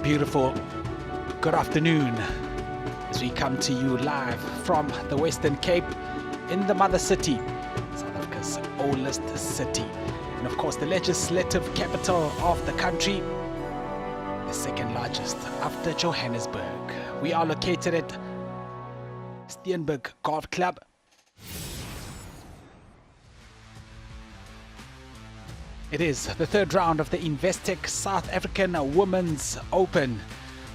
beautiful good afternoon as we come to you live from the Western Cape in the mother city, South Africa's oldest city, and of course the legislative capital of the country, the second largest after Johannesburg. We are located at Steenberg Golf Club. It is the third round of the Investec South African Women's Open.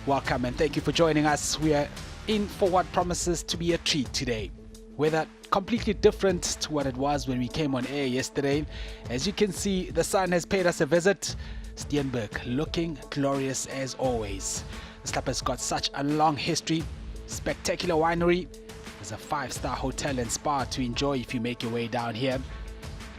Welcome and thank you for joining us. We are in for what promises to be a treat today. Weather completely different to what it was when we came on air yesterday. As you can see, the sun has paid us a visit. Steenberg looking glorious as always. The club has got such a long history. Spectacular winery. There's a 5-star hotel and spa to enjoy if you make your way down here.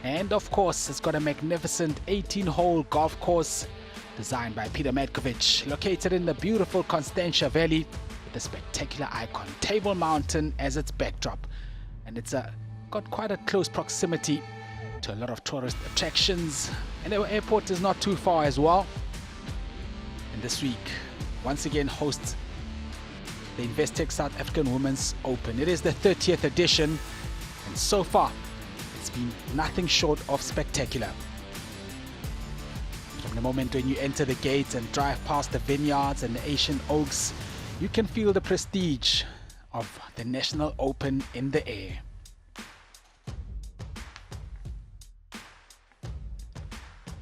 And of course, it's got a magnificent 18-hole golf course designed by Peter Metkovich, located in the beautiful Constantia Valley with the spectacular icon Table Mountain as its backdrop. And it's got quite a close proximity to a lot of tourist attractions. And our airport is not too far as well. And this week, once again, hosts the Investec South African Women's Open. It is the 30th edition, and so far, it's been nothing short of spectacular. From the moment when you enter the gates and drive past the vineyards and the Asian oaks, you can feel the prestige of the National Open in the air.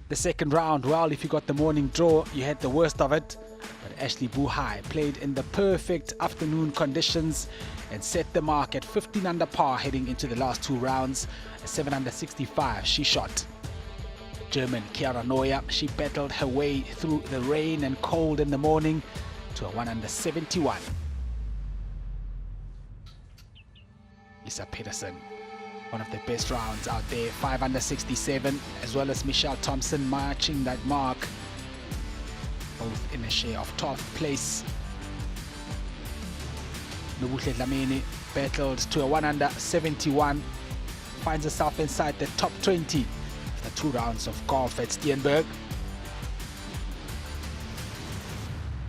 The second round, well, if you got the morning draw, you had the worst of it. But Ashley Buhai played in the perfect afternoon conditions and set the mark at 15 under par heading into the last two rounds. A 7 under 65 she shot. German Chiara Neuer, she battled her way through the rain and cold in the morning to a 1 under 71. Lisa Peterson, one of the best rounds out there, 5 under 67, as well as Michelle Thompson matching that mark, both in a share of 12th place. Nobuhle Dlamini battled to a 1 under 71, finds herself inside the top 20 after 2 rounds of golf at Steenberg.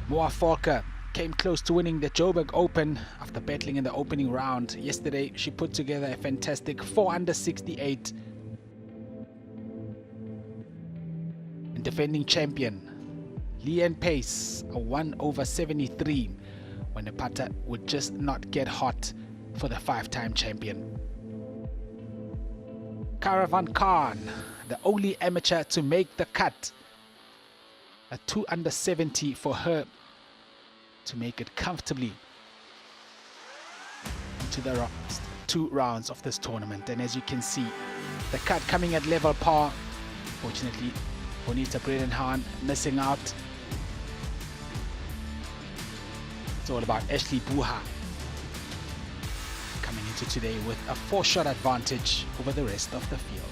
Moa Volker came close to winning the Joburg Open after battling in the opening round. Yesterday, she put together a fantastic 4 under 68. And defending champion Leanne Pace, a 1 over 73, when the putter would just not get hot for the 5-time champion. Caravan Khan, the only amateur to make the cut, a 2 under 70 for her to make it comfortably into the last 2 rounds of this tournament. And as you can see, the cut coming at level par. Fortunately, Bonita Bredenhahn missing out. It's all about Ashley Buhai coming into today with a 4-shot advantage over the rest of the field.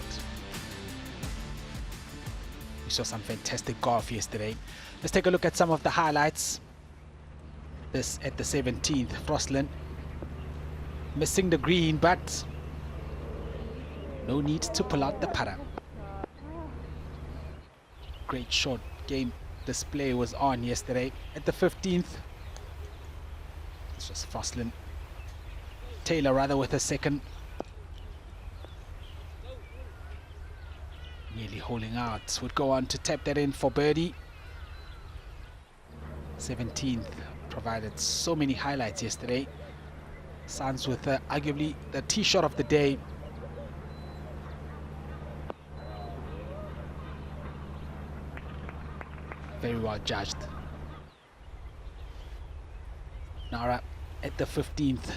We saw some fantastic golf yesterday. Let's take a look at some of the highlights. This at the 17th, Frostlin missing the green, but no need to pull out the putter. Great short game display was on yesterday. At the 15th, this was Frostlin Taylor rather with a second. Nearly holding out, would go on to tap that in for birdie. 17th provided so many highlights yesterday. Suns with arguably the tee shot of the day. Very well judged. Nara at the 15th,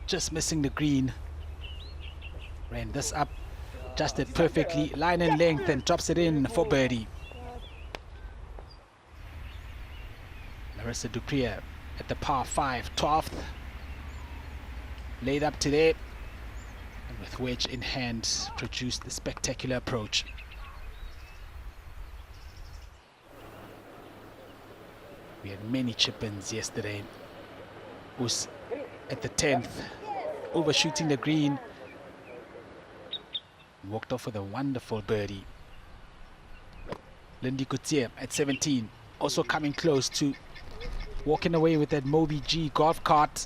just missing the green. Ran this up, adjusted perfectly, line and length, and drops it in for birdie. Larissa Duprier at the par 5, 12th. Laid up to there, and with wedge in hand, produced the spectacular approach. We had many chip-ins yesterday. Us at the 10th, overshooting the green. Walked off with a wonderful birdie. Lindy Coutier at 17. also coming close to walking away with that Moby G golf cart.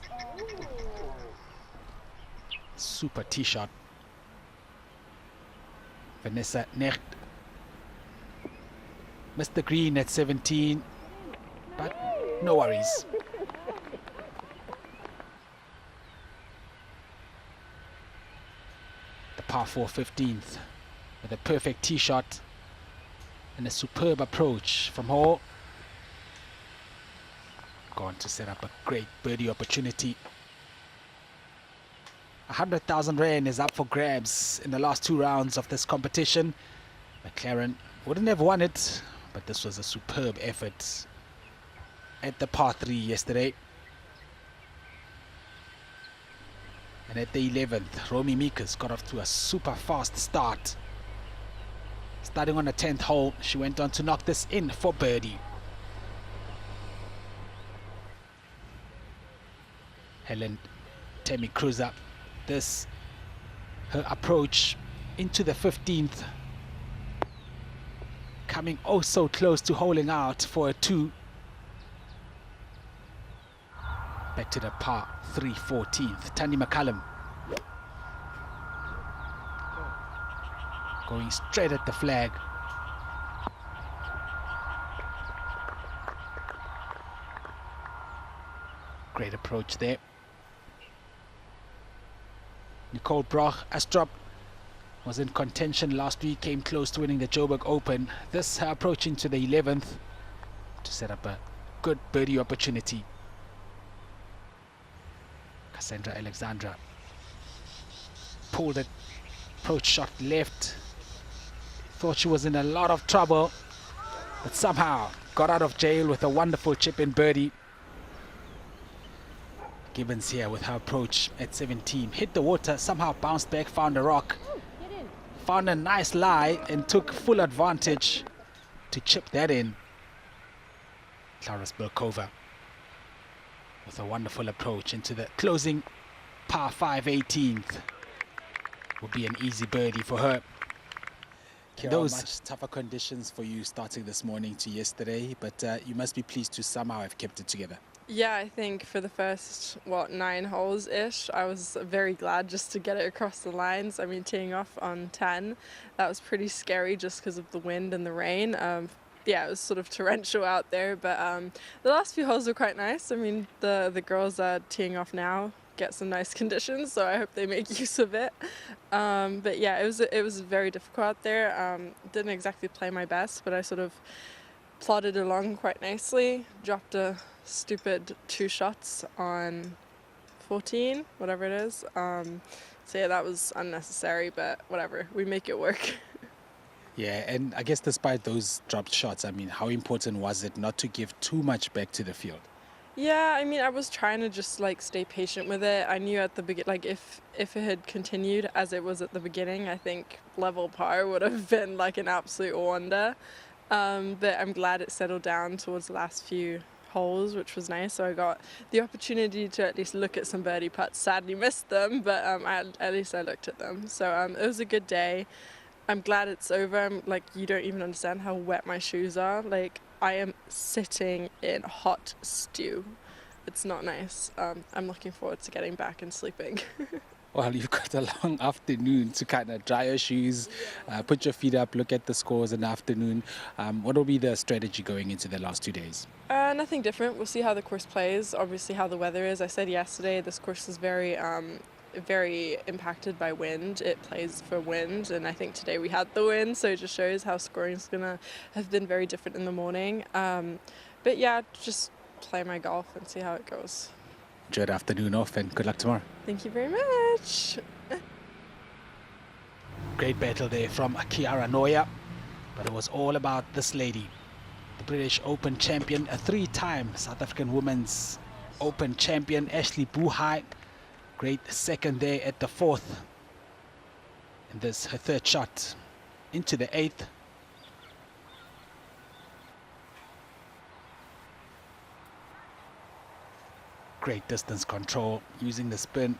Super tee shot. Vanessa Necht missed the green at 17, but no worries. The par 4 15th with a perfect tee shot and a superb approach from Hall. Going to set up a great birdie opportunity. 100,000 Rand is up for grabs in the last 2 rounds of this competition. McLaren wouldn't have won it, but this was a superb effort at the par 3 yesterday. And at the 11th, Romy Mikas got off to a super fast start. Starting on the 10th hole, she went on to knock this in for birdie. Helen Temi Cruiser, this her approach into the 15th, coming oh so close to holing out for a 2. Back to the par 3 14th. Tani McCallum going straight at the flag. Great approach there. Nicole Broch Astrup was in contention last week, came close to winning the Joburg Open. This her approach into the 11th to set up a good birdie opportunity. Cassandra Alexandra pulled it, approach shot left. Thought she was in a lot of trouble, but somehow got out of jail with a wonderful chip-in birdie. Gibbons here with her approach at 17. Hit the water, somehow bounced back, found a rock. Found a nice lie and took full advantage to chip that in. Clara Spilkova with a wonderful approach into the closing par 5 18th. Will be an easy birdie for her. Those much tougher conditions for you starting this morning to yesterday, but you must be pleased to somehow have kept it together. Yeah, I think for the first, 9 holes-ish, I was very glad just to get it across the lines. I mean, teeing off on 10, that was pretty scary just because of the wind and the rain. Yeah, it was sort of torrential out there, but the last few holes were quite nice. I mean, the girls are teeing off now, get some nice conditions, so I hope they make use of it. But yeah, it was very difficult out there. Didn't exactly play my best, but I sort of plodded along quite nicely. Dropped a stupid 2 shots on 14, whatever it is. So yeah, that was unnecessary, but whatever, we make it work. Yeah, and I guess despite those dropped shots, I mean, how important was it not to give too much back to the field? Yeah, I mean, I was trying to just stay patient with it. I knew at the beginning, if it had continued as it was at the beginning, I think level par would have been an absolute wonder. But I'm glad it settled down towards the last few holes, which was nice. So I got the opportunity to at least look at some birdie putts. Sadly missed them, but at least I looked at them. So it was a good day. I'm glad it's over. You don't even understand how wet my shoes are. I am sitting in hot stew. It's not nice. I'm looking forward to getting back and sleeping. Well, you've got a long afternoon to kind of dry your shoes, put your feet up, look at the scores in the afternoon. What will be the strategy going into the last 2 days? Nothing different. We'll see how the course plays, obviously how the weather is. I said yesterday this course is very impacted by wind. It plays for wind, and I think today we had the wind, so it just shows how scoring is going to have been very different in the morning. But yeah, just play my golf and see how it goes. Enjoy the afternoon off and good luck tomorrow. Thank you very much. Great battle there from Kiara Noya, but it was all about this lady, the British Open champion, a 3-time South African Women's Open champion, Ashley Buhai. Great second there at the 4th. And this her 3rd shot into the 8th. Great distance control, using the spin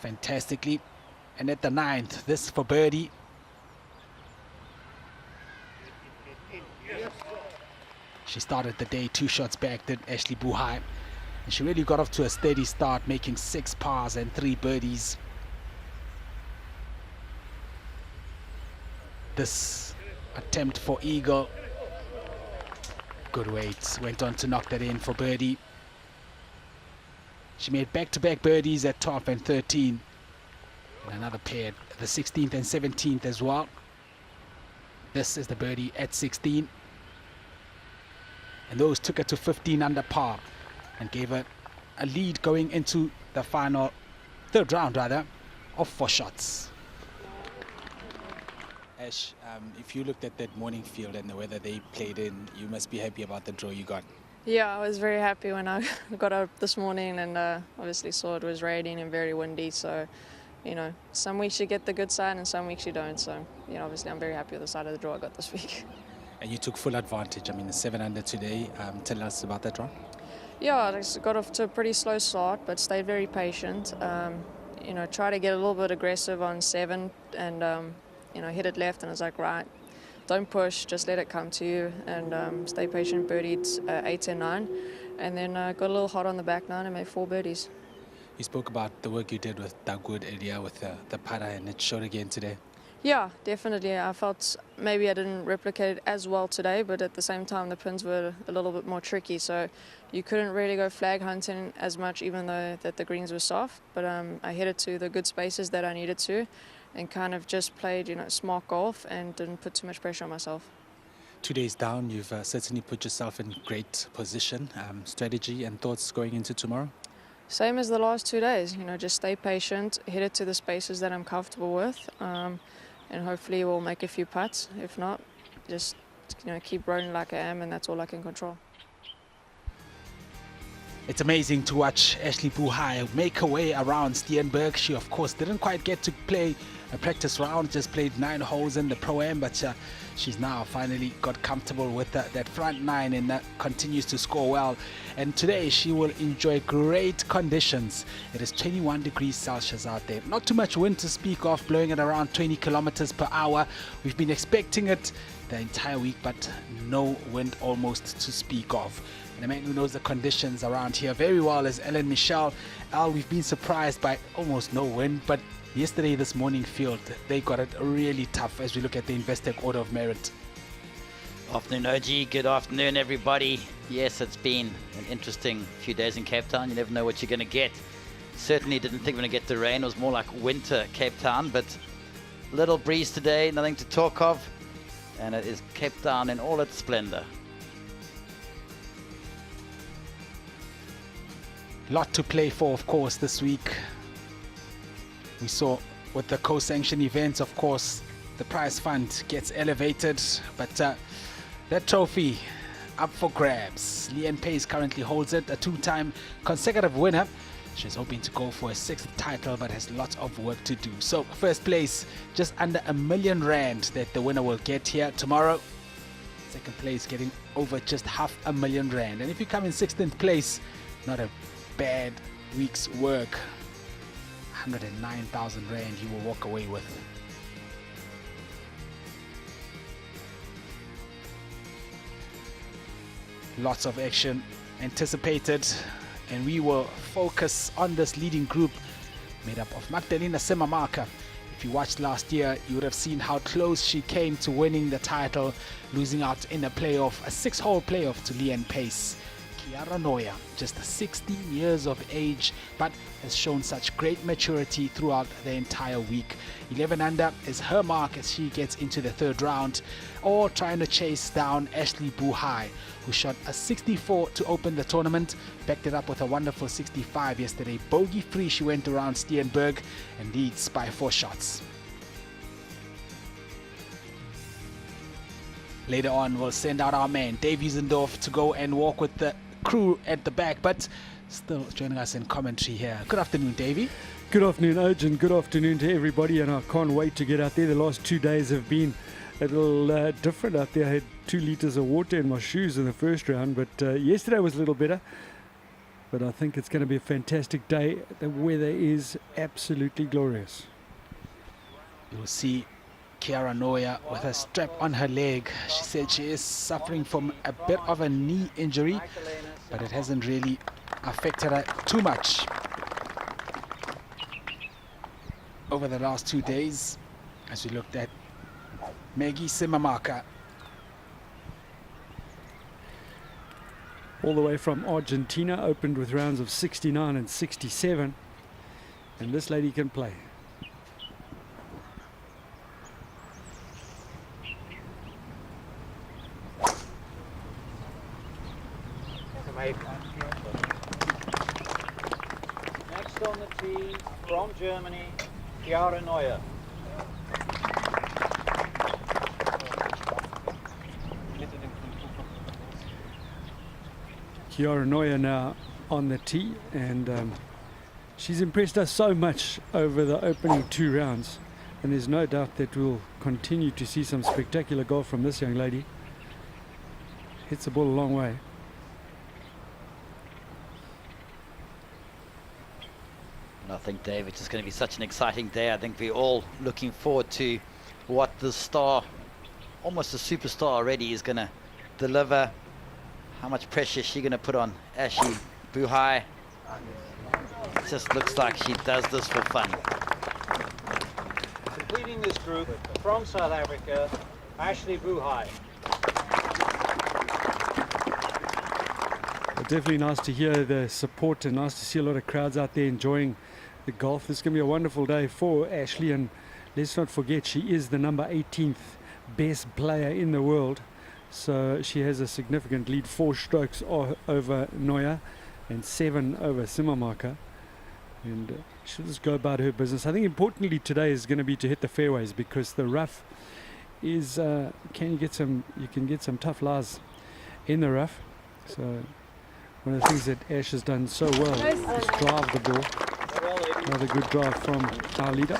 fantastically. And at the 9th, this for birdie. She started the day 2 shots back, did Ashley Buhai. And she really got off to a steady start, making 6 pars and 3 birdies. This attempt for eagle, good weight, went on to knock that in for birdie. She made back-to-back birdies at 12 and 13. And another pair, the 16th and 17th as well. This is the birdie at 16. And those took her to 15 under par and gave her a lead going into the final, third round rather, of 4 shots. Ash, if you looked at that morning field and the weather they played in, you must be happy about the draw you got. Yeah, I was very happy when I got up this morning and obviously saw it was raining and very windy. So, you know, some weeks you get the good side and some weeks you don't. So, you know, obviously I'm very happy with the side of the draw I got this week. And you took full advantage. I mean, the 7 under today. Tell us about that draw. Yeah, I just got off to a pretty slow start, but stayed very patient. You know, try to get a little bit aggressive on 7 and, you know, hit it left. And I was like, right, don't push, just let it come to you and stay patient. Birdied 8 and 9, and then got a little hot on the back 9 and made 4 birdies. You spoke about the work you did with Doug Wood earlier with the putter, and it showed again today. Yeah, definitely. I felt maybe I didn't replicate it as well today, but at the same time the pins were a little bit more tricky, so you couldn't really go flag hunting as much, even though that the greens were soft. But I hit it to the good spaces that I needed to, and kind of just played, you know, smart golf and didn't put too much pressure on myself. 2 days down, you've certainly put yourself in great position. Strategy and thoughts going into tomorrow? Same as the last 2 days, you know, just stay patient, hit it to the spaces that I'm comfortable with, and hopefully we'll make a few putts. If not, just, you know, keep rolling like I am, and that's all I can control. It's amazing to watch Ashley Buhai make her way around Steenberg. She, of course, didn't quite get to play a practice round, just played 9 holes in the Pro-Am, but she's now finally got comfortable with that front 9 and continues to score well. And today she will enjoy great conditions. It is 21 degrees Celsius out there. Not too much wind to speak of, blowing at around 20 kilometers per hour. We've been expecting it the entire week, but no wind almost to speak of. And the man who knows the conditions around here very well is Ellen Michelle. Al, we've been surprised by almost no wind, but yesterday this morning field, they got it really tough as we look at the Investec Order of Merit. Afternoon, OG. Good afternoon, everybody. Yes, it's been an interesting few days in Cape Town. You never know what you're going to get. Certainly didn't think we're going to get the rain. It was more like winter Cape Town, but little breeze today, nothing to talk of. And it is Cape Town in all its splendor. Lot to play for, of course, this week. We saw with the co-sanctioned events, of course, the prize fund gets elevated, but that trophy up for grabs. Leanne Pace currently holds it, a 2-time consecutive winner. She's hoping to go for a 6th title, but has lots of work to do. So first place, just under R1 million that the winner will get here tomorrow. Second place getting over just R500,000. And if you come in 16th place, not a bad week's work. 109,000 rand you will walk away with. Lots of action anticipated, and we will focus on this leading group made up of Magdalena Semamaka. If you watched last year, you would have seen how close she came to winning the title, losing out in a playoff, a 6-hole playoff to Leanne Pace. Kiara Noya, just 16 years of age, but has shown such great maturity throughout the entire week. 11 under is her mark as she gets into the third round, or trying to chase down Ashley Buhai, who shot a 64 to open the tournament, backed it up with a wonderful 65 yesterday. Bogey free she went around Steenberg and leads by 4 shots. Later on, we'll send out our man Dave Wiesendorf to go and walk with the crew at the back, but still joining us in commentary here. Good afternoon, Davey. Good afternoon, Oj, and good afternoon to everybody, and I can't wait to get out there. The last 2 days have been a little different out there. I had 2 liters of water in my shoes in the first round, but yesterday was a little better. But I think it's going to be a fantastic day. The weather is absolutely glorious. You'll see Kiara Noya with a strap on her leg. She said she is suffering from a bit of a knee injury, but it hasn't really affected her too much over the last 2 days, as we looked at Maggie Simamaka. All the way from Argentina, opened with rounds of 69 and 67, and this lady can play. Next on the tee, from Germany, Kiara Noya. Kiara Noya now on the tee, and she's impressed us so much over the opening 2 rounds, and there's no doubt that we'll continue to see some spectacular golf from this young lady. Hits the ball a long way. And I think, Dave, it's just going to be such an exciting day. I think we're all looking forward to what the star, almost a superstar already, is going to deliver. How much pressure is she going to put on Ashley Buhai? It just looks like she does this for fun. Completing this group from South Africa, Ashley Buhai. Definitely nice to hear the support, and nice to see a lot of crowds out there enjoying the golf. This is going to be a wonderful day for Ashley, and let's not forget she is the number 18th best player in the world, so she has a significant lead, 4 strokes over Noya and 7 over Simamaka, and she'll just go about her business. I think importantly today is going to be to hit the fairways, because the rough is you can get some tough lies in the rough. So one of the things that Ash has done so well is drive the ball. Another good drive from our leader.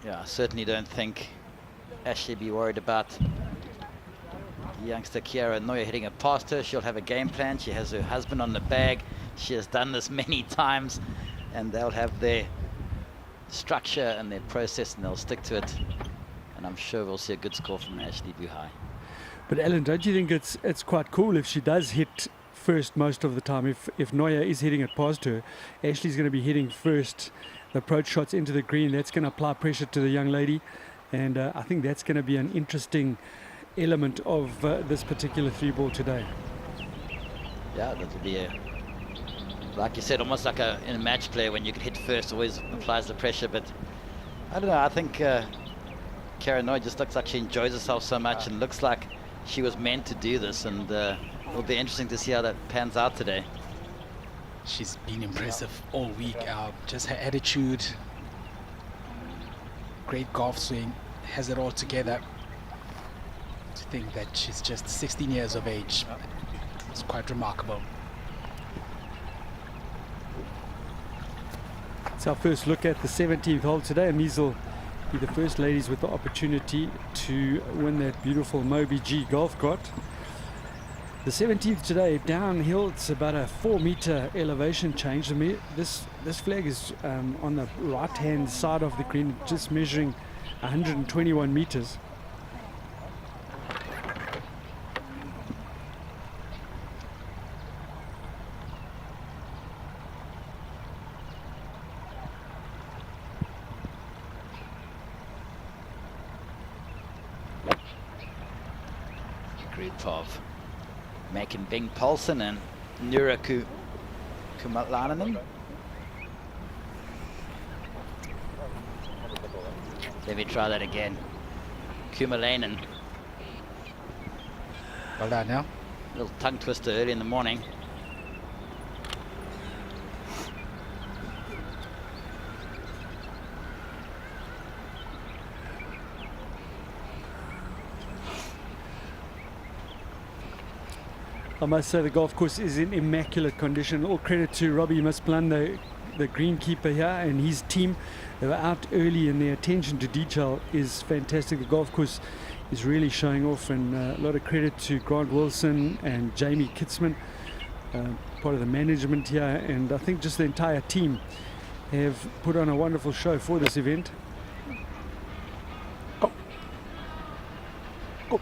Yeah, I certainly don't think Ashley be worried about youngster Kiara Noya hitting it past her. She'll have a game plan. She has her husband on the bag. She has done this many times, and they'll have their structure and their process, and they'll stick to it. And I'm sure we'll see a good score from Ashley Buhai. But Alan, don't you think it's quite cool if she does hit first most of the time? If Noya is hitting it past her, Ashley's going to be hitting first the approach shots into the green. That's going to apply pressure to the young lady, and I think that's going to be an interesting element of this particular 3-ball today. Yeah, that'll be like you said, almost like in a match play, when you can hit first, always applies the pressure. But I don't know, I think Kiara Noya just looks like she enjoys herself so much, and looks like she was meant to do this, and it'll be interesting to see how that pans out today. She's been impressive all week. Just her attitude, great golf swing, has it all together. To think that she's just 16 years of age, it's quite remarkable. It's our first look at the 17th hole today, and these will be the first ladies with the opportunity to win that beautiful Moby G golf cart. The 17th today, downhill. It's about a 4-meter elevation change. This flag is on the right-hand side of the green, just measuring 121 meters. Group of Macon Bing Paulson and Nuraku Kumalananen. Let me try that again. Kumalainen. Well done now. Little tongue twister early in the morning. I must say the golf course is in immaculate condition. All credit to Robbie Musplun, the greenkeeper here, and his team. They were out early, and their attention to detail is fantastic. The golf course is really showing off, and a lot of credit to Grant Wilson and Jamie Kitzman. part of the management here, and I think just the entire team have put on a wonderful show for this event. Go. Go.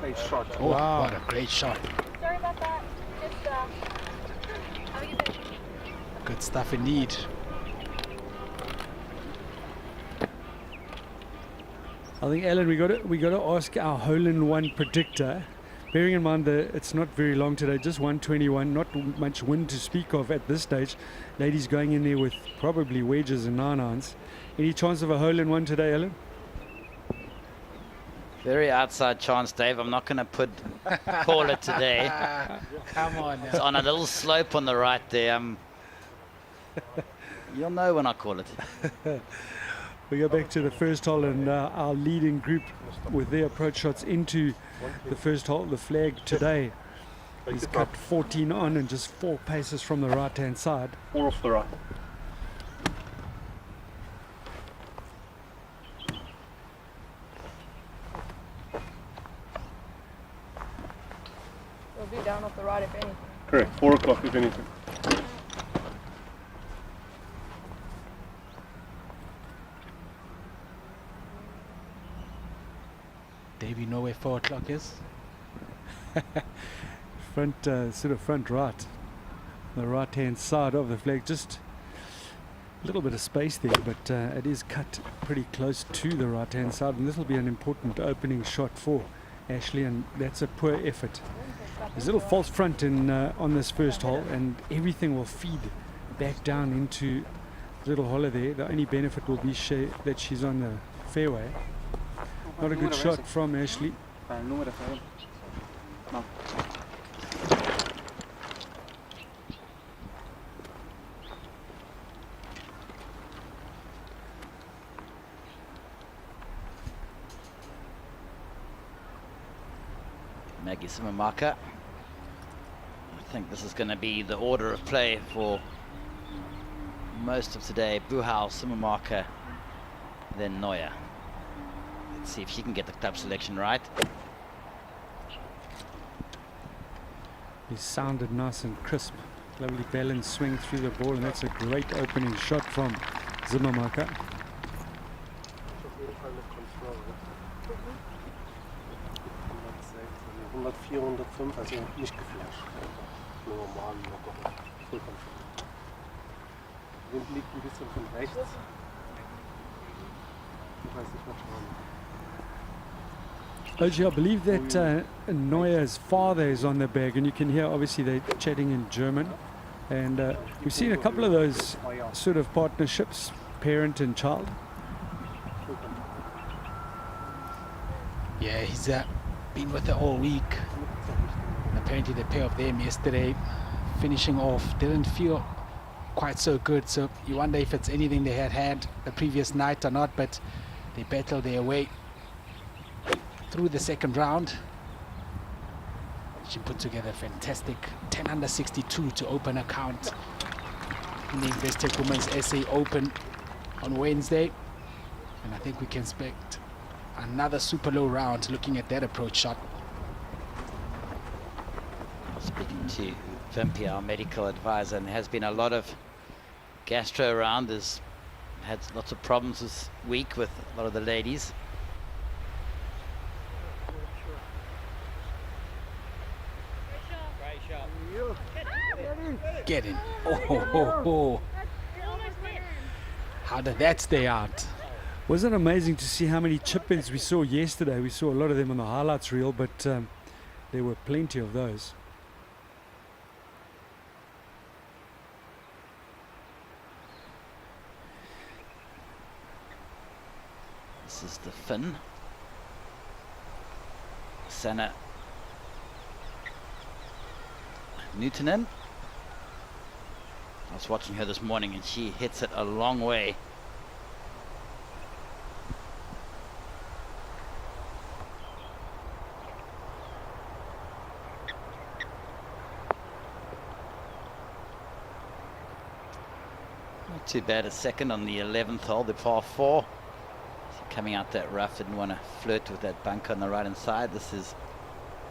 Great shot. Oh, Wow. what a great shot. Sorry about that. Just, have a good day. Good stuff indeed. I think, Alan, we got to ask our hole-in-one predictor. Bearing in mind that it's not very long today, just 121, not much wind to speak of at this stage. Ladies going in there with probably wedges and 9-irons. Any chance of a hole-in-one today, Alan? Very outside chance, Dave. I'm not going to call it today. Come on It's now. on a little slope on the right there. You'll know when I call it. We go back to the first hole, and our leading group with their approach shots into the first hole. The flag today is cut 14 on and just 4 paces from the right-hand side. 4 off the right. We'll be down off the right if anything. Correct, 4 o'clock if anything. Dave, you know where 4 o'clock is? Front, sort of front right, the right-hand side of the flag. Just a little bit of space there, but it is cut pretty close to the right-hand side, and this will be an important opening shot for Ashley, and that's a poor effort. There's a little false front in on this first hole, and everything will feed back down into the little hollow there. The only benefit will be that she's on the fairway. Not a good shot from Ashley. Maggie Simamaka. I think this is going to be the order of play for most of today. Buhai, Simamaka, then Neuer. Let's see if she can get the club selection right. He sounded nice and crisp. Lovely balance swing through the ball, and that's a great opening shot from Zimmermaka. 104, 105, also nicht geflasht. Normal, locker, vollkommen. Wind liegt ein bisschen von rechts. Ich weiß nicht, was Oji, I believe that Neuer's father is on the bag, and you can hear obviously they're chatting in German. And we've seen a couple of those sort of partnerships, parent and child. Yeah, he's been with her all week. Apparently the pair of them yesterday finishing off didn't feel quite so good, so you wonder if it's anything they had the previous night or not, but they battled their way through the second round. She put together a fantastic 10 under 62 to open a count in the Investec Women's SA Open on Wednesday, and I think we can expect another super low round looking at that approach shot. Speaking to Vimpy, our medical advisor, and there has been a lot of gastro around. There's had lots of problems this week with a lot of the ladies. Get in. Oh. How did that stay out? Wasn't it amazing to see how many chip-ins we saw yesterday? We saw a lot of them on the highlights reel, but there were plenty of those. This is the Finn. Sanna Newtonen. I was watching her this morning and she hits it a long way. Not too bad a second on the 11th hole, the par 4. Coming out that rough, didn't want to flirt with that bunker on the right hand side. This is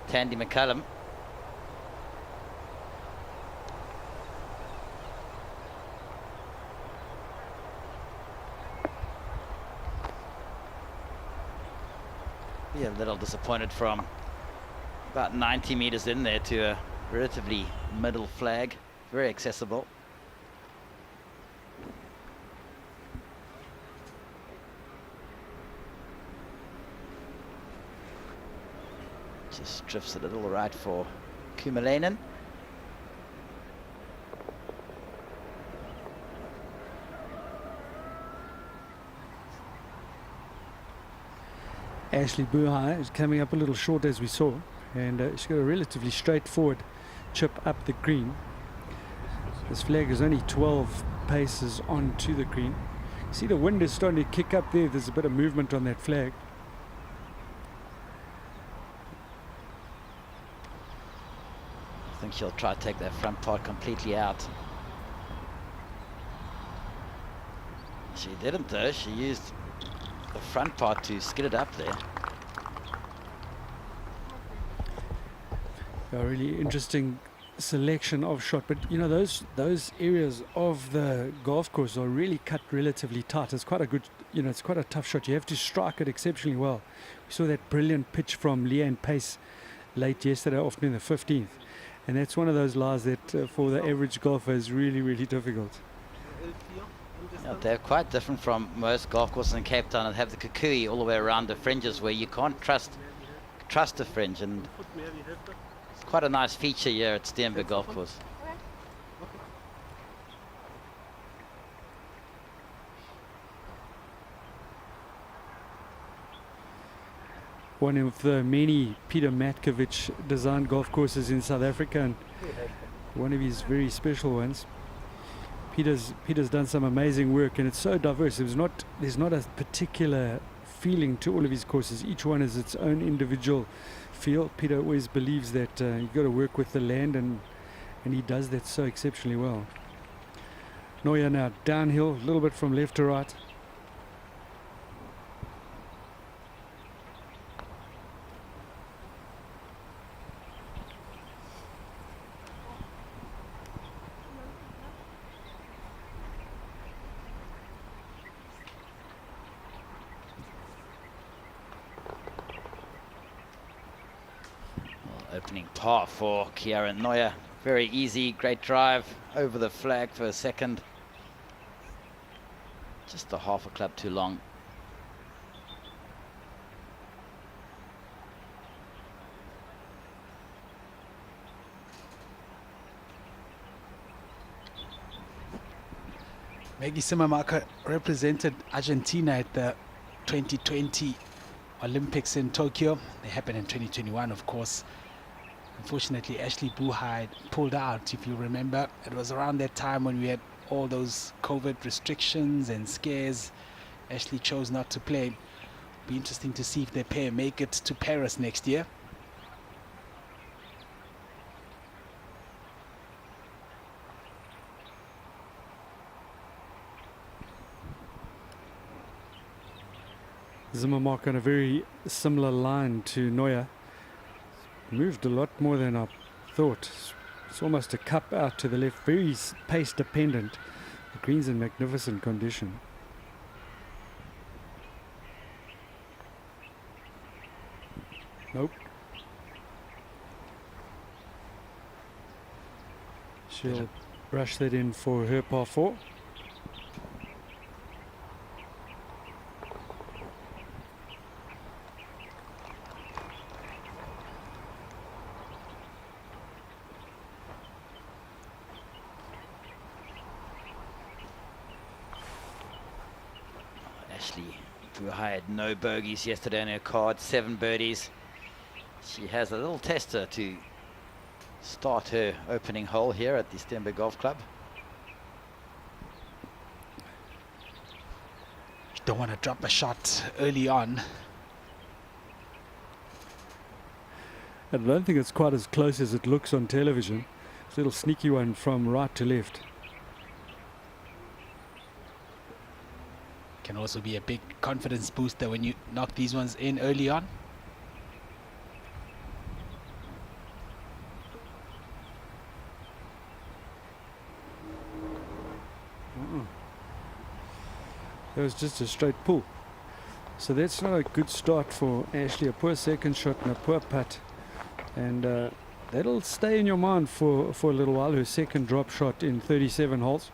Tandy McCullum. Be a little disappointed from about 90 meters in there to a relatively middle flag. Very accessible. Just drifts a little right for Kumalainen. Ashley Buhai is coming up a little short, as we saw, and she's got a relatively straightforward chip up the green. This flag is only 12 paces onto the green. See, the wind is starting to kick up there. There's a bit of movement on that flag. I think she'll try to take that front part completely out. She didn't though, she used the front part to skid it up there. A really interesting selection of shot, but you know, those areas of the golf course are really cut relatively tight. It's quite a good, you know, it's quite a tough shot. You have to strike it exceptionally well. We saw that brilliant pitch from Leanne Pace late yesterday afternoon, the 15th, and that's one of those lies that for the average golfer is really, really difficult. Yeah, they're quite different from most golf courses in Cape Town and have the kukui all the way around the fringes where you can't trust the fringe, and it's quite a nice feature here at Steenberg Golf Course. One of the many Peter Matkovich designed golf courses in South Africa, and one of his very special ones. Peter's done some amazing work, and it's so diverse. There's not a particular feeling to all of his courses. Each one has its own individual feel. Peter always believes that you've got to work with the land, and he does that so exceptionally well. Noya now downhill, a little bit from left to right. Opening par for Kiara Noya. Very easy, great drive over the flag for a second. Just a half a club too long. Maggie Simamaka represented Argentina at the 2020 Olympics in Tokyo. They happened in 2021, of course. Unfortunately, Ashley Buhai pulled out, if you remember. It was around that time when we had all those COVID restrictions and scares. Ashley chose not to play. Be interesting to see if the pair make it to Paris next year. Zimmermark on a very similar line to Noya. Moved a lot more than I thought. It's almost a cup out to the left, very pace dependent. The green's in magnificent condition. Nope. She'll brush that in for her par 4. Ashley Buhai had no bogeys yesterday on her card, 7 birdies. She has a little tester to start her opening hole here at the Steenberg Golf Club. You don't want to drop a shot early on. I don't think it's quite as close as it looks on television. It's a little sneaky one from right to left. Can also be a big confidence booster when you knock these ones in early on. That was just a straight pull. So that's not a good start for Ashley. A poor second shot and a poor putt. And that'll stay in your mind for a little while. Her second drop shot in 37 holes.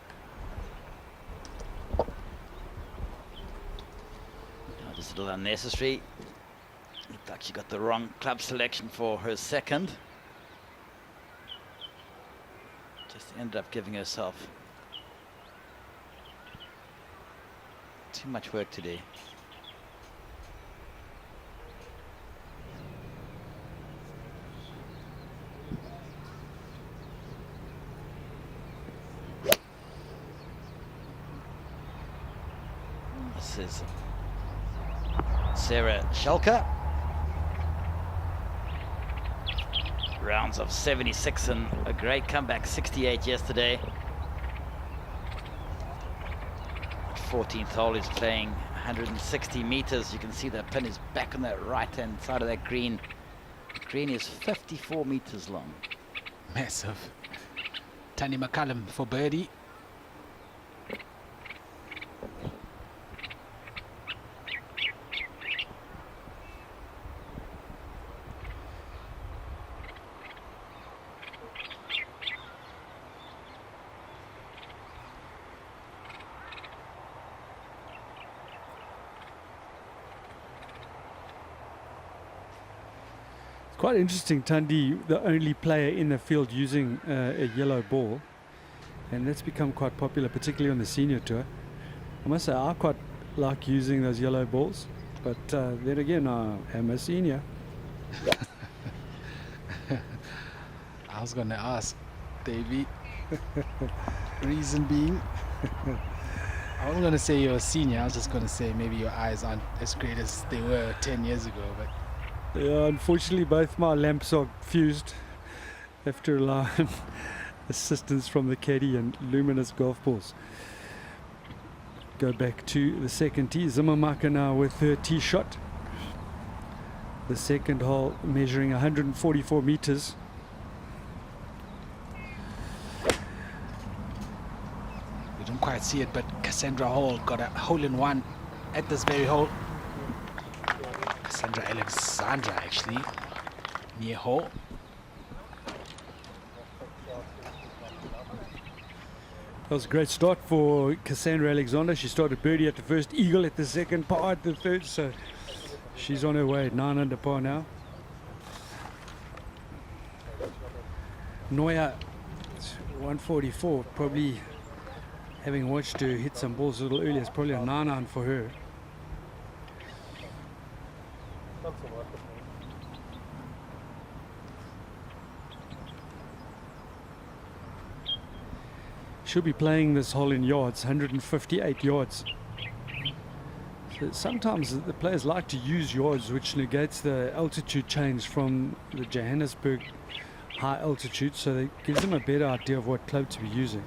Just a little unnecessary. Looked like she got the wrong club selection for her second. Just ended up giving herself too much work to do. This is Sarah Schalke. Rounds of 76 and a great comeback, 68 yesterday. 14th hole is playing 160 meters. You can see that pin is back on that right-hand side of that green. The green is 54 meters long. Massive. Tanya McCullum for birdie. Quite interesting, Tundi, the only player in the field using a yellow ball, and that's become quite popular, particularly on the senior tour. I must say I quite like using those yellow balls, but then again I am a senior. I was going to ask, Davey. Reason being, I wasn't going to say you're a senior. I was just going to say maybe your eyes aren't as great as they were 10 years ago, but Yeah, unfortunately both my lamps are fused. Have to rely on assistance from the caddy and luminous golf balls. Go back to the second tee. Zimmermaka now with her tee shot. The second hole measuring 144 meters. we don't quite see it, but Cassandra Hall got a hole-in-one at this very hole. Cassandra Alexandra, actually, near hole. That was a great start for Cassandra Alexander. She started birdie at the first, eagle at the second, par at the third, so she's on her way, 9 under par now. Noya, 144, probably having watched her hit some balls a little earlier, it's probably a 9-iron for her. She'll be playing this hole in yards, 158 yards. So sometimes the players like to use yards, which negates the altitude change from the Johannesburg high altitude, so it gives them a better idea of what club to be using.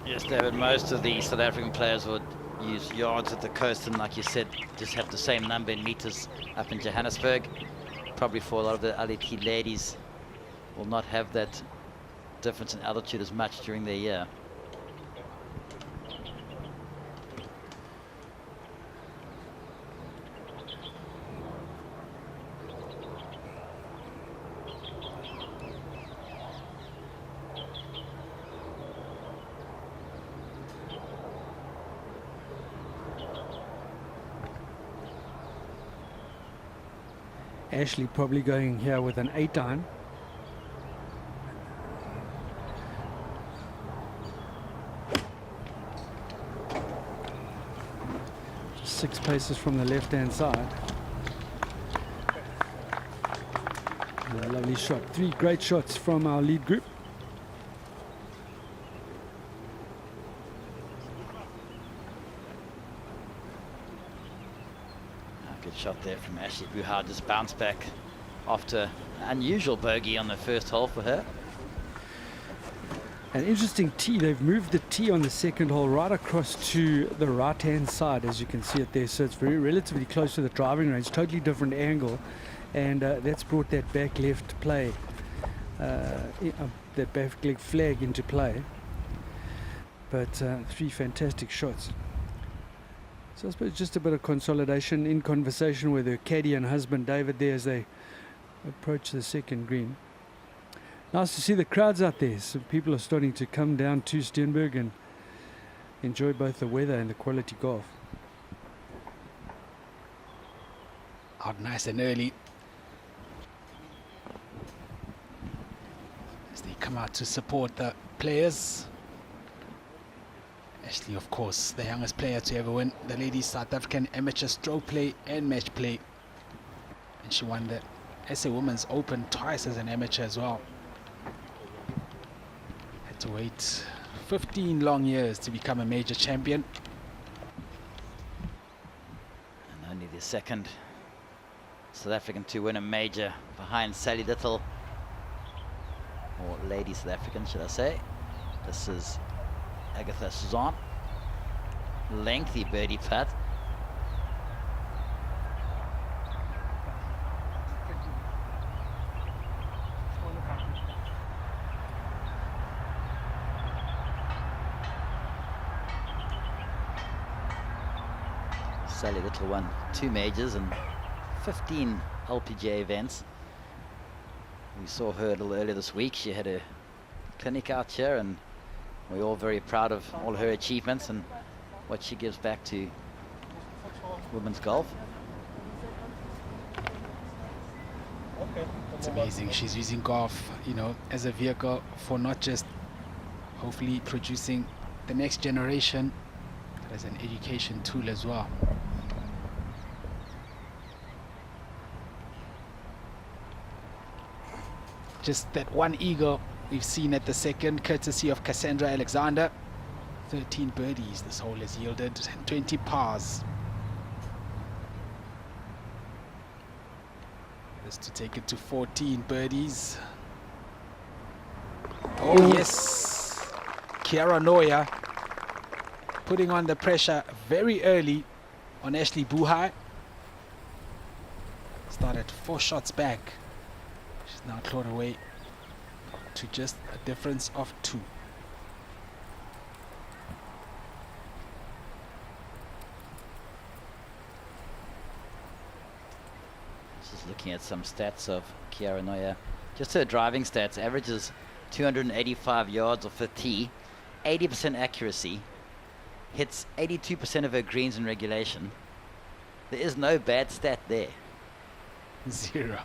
Yes, David, most of the South African players would use yards at the coast, and like you said, just have the same number in meters up in Johannesburg. Probably for a lot of the LET ladies will not have that difference in altitude as much during their year. Ashley probably going here with an 8-iron. Just 6 paces from the left-hand side. A lovely shot. 3 great shots from our lead group. Good shot there from Ashley Buhai, just bounced back after unusual bogey on the first hole for her. An interesting tee. They've moved the tee on the second hole right across to the right-hand side, as you can see it there. So it's very relatively close to the driving range, totally different angle, and that's brought that back left play, that back leg flag into play. But 3 fantastic shots. So I suppose just a bit of consolidation in conversation with her caddy and husband David there as they approach the second green. Nice to see the crowds out there. Some people are starting to come down to Steenberg and enjoy both the weather and the quality golf. Out nice and early as they come out to support the players. Ashley, of course, the youngest player to ever win the Ladies South African Amateur Stroke Play and Match Play. And she won the SA Women's Open twice as an amateur as well. Had to wait 15 long years to become a major champion. And only the second South African to win a major behind Sally Little, or Lady South African, should I say. This is Agatha Suzanne. Lengthy birdie putt. Sally Little won 2 majors and 15 LPGA events. We saw her a little earlier this week. She had a clinic out here, and we're all very proud of all her achievements and what she gives back to women's golf. It's amazing. She's using golf, you know, as a vehicle for not just hopefully producing the next generation, but as an education tool as well. Just that one eagle we've seen at the second, courtesy of Cassandra Alexander. 13 birdies this hole has yielded, and 20 pars. Just to take it to 14 birdies. Oh yes, Kiara Noya putting on the pressure very early on Ashley Buhai. Started 4 shots back. She's now clawed away to just a difference of 2. Just looking at some stats of Kiara Noya. Just her driving stats, averages 285 yards off the tee, 80% accuracy, hits 82% of her greens in regulation. There is no bad stat there. 0.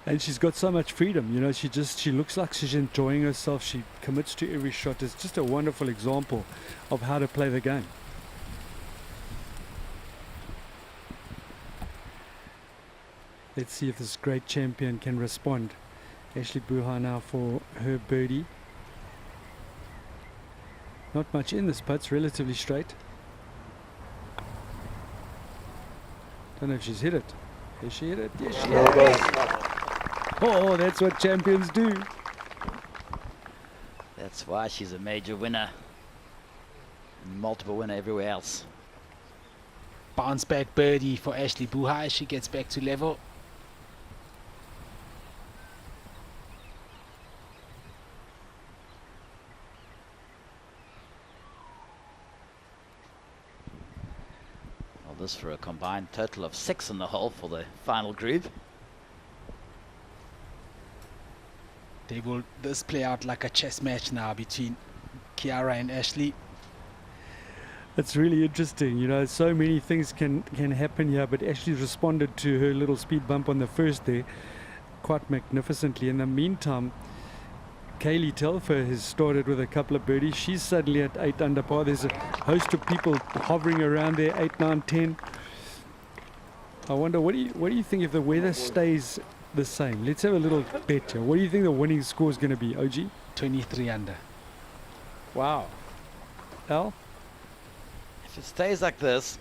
And she's got so much freedom, you know, she looks like she's enjoying herself. She commits to every shot. It's just a wonderful example of how to play the game. Let's see if this great champion can respond. Ashley Buhai now for her birdie. Not much in this putt, it's relatively straight. Don't know if she's hit it. Has she hit it? Yes, she has. Oh, that's what champions do. That's why she's a major winner. Multiple winner everywhere else. Bounce back birdie for Ashley Buhai. She gets back to level. Well, this for a combined total of 6 in the hole for the final group. They will this play out like a chess match now between Kiara and Ashley. It's really interesting, you know, so many things can happen here, but Ashley responded to her little speed bump on the first day quite magnificently. In the meantime, Kaylee Telfer has started with a couple of birdies. She's suddenly at 8 under par. There's a host of people hovering around there, 8, 9, 10. I wonder, what do you think if the weather stays the same? Let's have a little bet here. What do you think the winning score is going to be, OG? 23 under. Wow. Al? If it stays like this,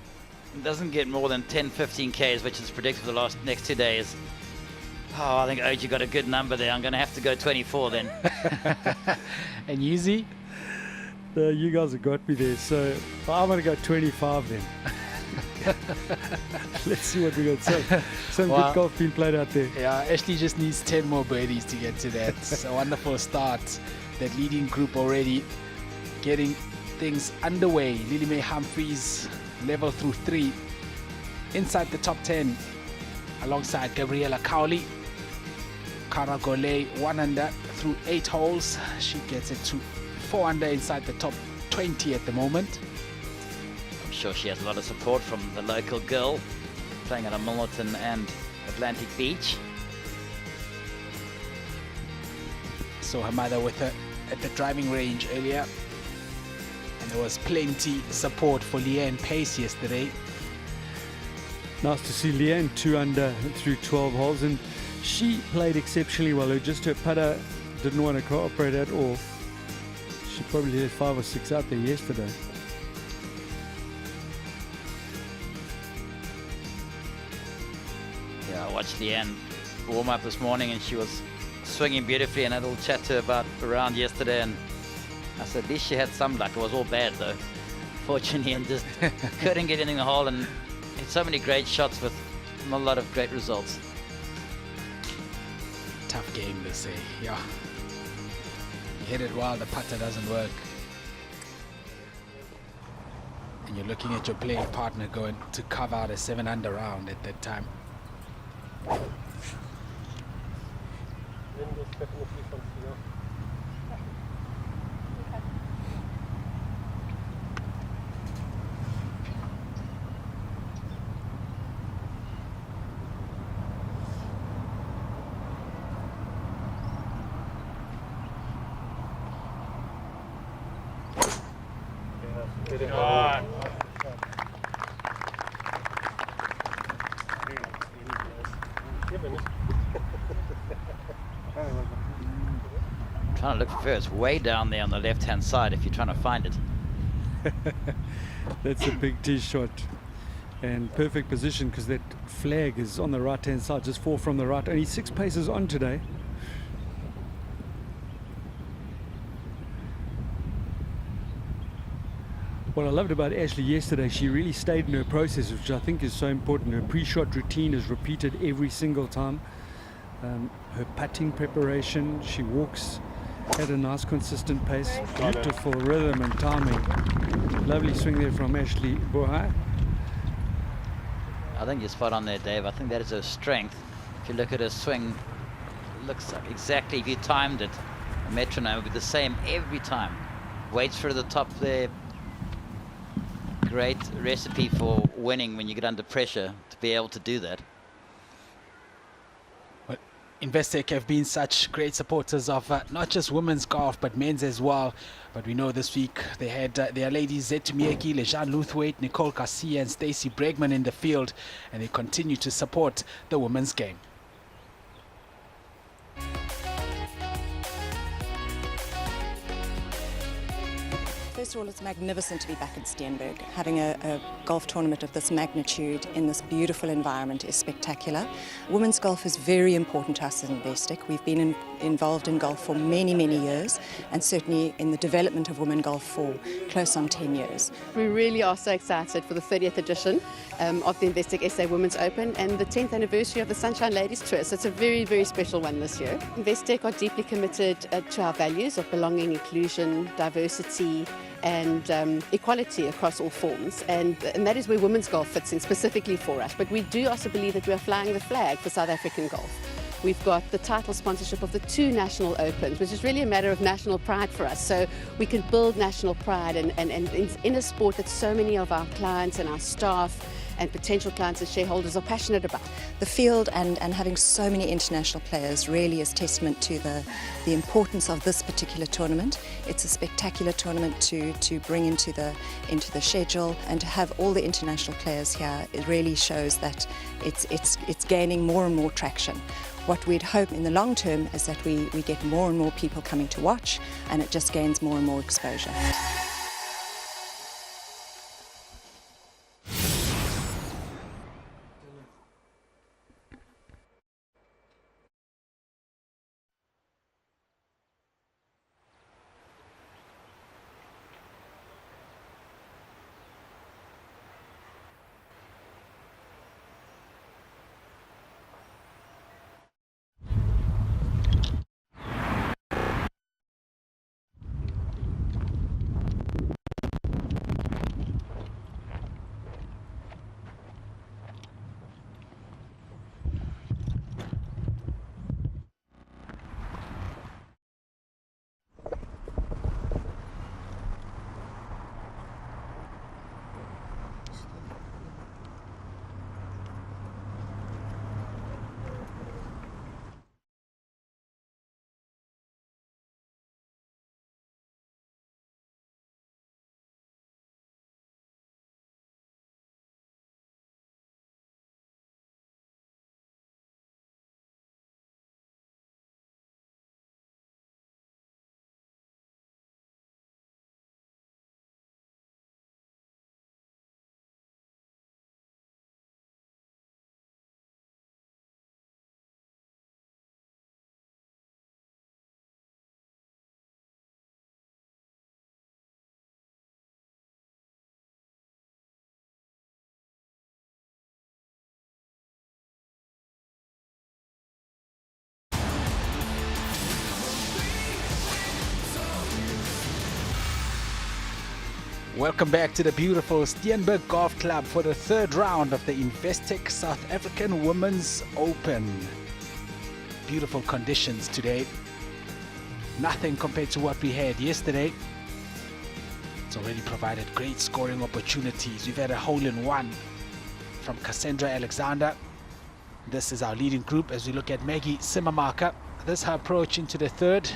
it doesn't get more than 10-15 Ks, which is predicted for the next 2 days. Oh, I think OG got a good number there. I'm going to have to go 24 then. And Yuzi? You guys have got me there, so I'm going to go 25 then. Let's see what we got. Some good golf being played out there. Yeah, Ashley just needs 10 more birdies to get to that. It's a wonderful start. That leading group already getting things underway. Lily Mae Humphreys level through 3 inside the top 10 alongside Gabriella Cowley. Cara Golay 1 under through 8 holes. She gets it to 4 under inside the top 20 at the moment. I'm sure she has a lot of support from the local girl playing at a Milnerton and Atlantic Beach. Saw her mother with her at the driving range earlier, and there was plenty support for Leanne Pace yesterday. Nice to see Leanne 2 under through 12 holes, and she played exceptionally well. Her putter didn't want to cooperate at all. She probably had 5 or 6 out there yesterday. Yeah, I watched Leanne warm up this morning and she was swinging beautifully, and I had a little chat to her about around yesterday, and I said at least she had some luck. It was all bad though, fortunately, and just couldn't get anything in the hole, and had so many great shots with not a lot of great results. Tough game, they say. Yeah, you hit it while the putter doesn't work, and you're looking at your playing partner going to carve out a 7 under round at that time. Wind is definitely from here. Very hard. Trying to look for her. It's way down there on the left-hand side if you're trying to find it. That's a big tee shot, and perfect position because that flag is on the right-hand side, just 4 from the right. Only 6 paces on today. What I loved about Ashley yesterday, she really stayed in her process, which I think is so important. Her pre-shot routine is repeated every single time. Her putting preparation, she walks at a nice consistent pace, beautiful rhythm and timing. Lovely swing there from Ashley Buhai. I think you're spot on there, Dave. I think that is her strength. If you look at her swing, it looks like exactly, if you timed it, a metronome would be the same every time. Waits for the top there. Great recipe for winning when you get under pressure, to be able to do that. Well, Investec have been such great supporters of not just women's golf but men's as well. But we know this week they had their ladies Zettu Mieki, Lejean Luthwaite, Nicole Garcia and Stacey Bregman in the field, and they continue to support the women's game. First of all, it's magnificent to be back at Steenberg. Having a golf tournament of this magnitude in this beautiful environment is spectacular. Women's golf is very important to us at Investec. We've been involved in golf for many, many years, and certainly in the development of women golf for close on 10 years. We really are so excited for the 30th edition of the Investec SA Women's Open and the 10th anniversary of the Sunshine Ladies Tour. So it's a very, very special one this year. Investec are deeply committed to our values of belonging, inclusion, diversity, and equality across all forms, and that is where women's golf fits in specifically for us. But we do also believe that we are flying the flag for South African golf. We've got the title sponsorship of the 2 national opens, which is really a matter of national pride for us. So we can build national pride and in a sport that so many of our clients and our staff and potential clients and shareholders are passionate about. The field and having so many international players really is testament to the importance of this particular tournament. It's a spectacular tournament to bring into the schedule, and to have all the international players here, it really shows that it's gaining more and more traction. What we'd hope in the long term is that we get more and more people coming to watch, and it just gains more and more exposure. Welcome back to the beautiful Steenberg Golf Club for the third round of the Investec South African Women's Open. Beautiful conditions today. Nothing compared to what we had yesterday. It's already provided great scoring opportunities. We've had a hole-in-one from Cassandra Alexander. This is our leading group as we look at Maggie Simmermarker. This is her approach into the third.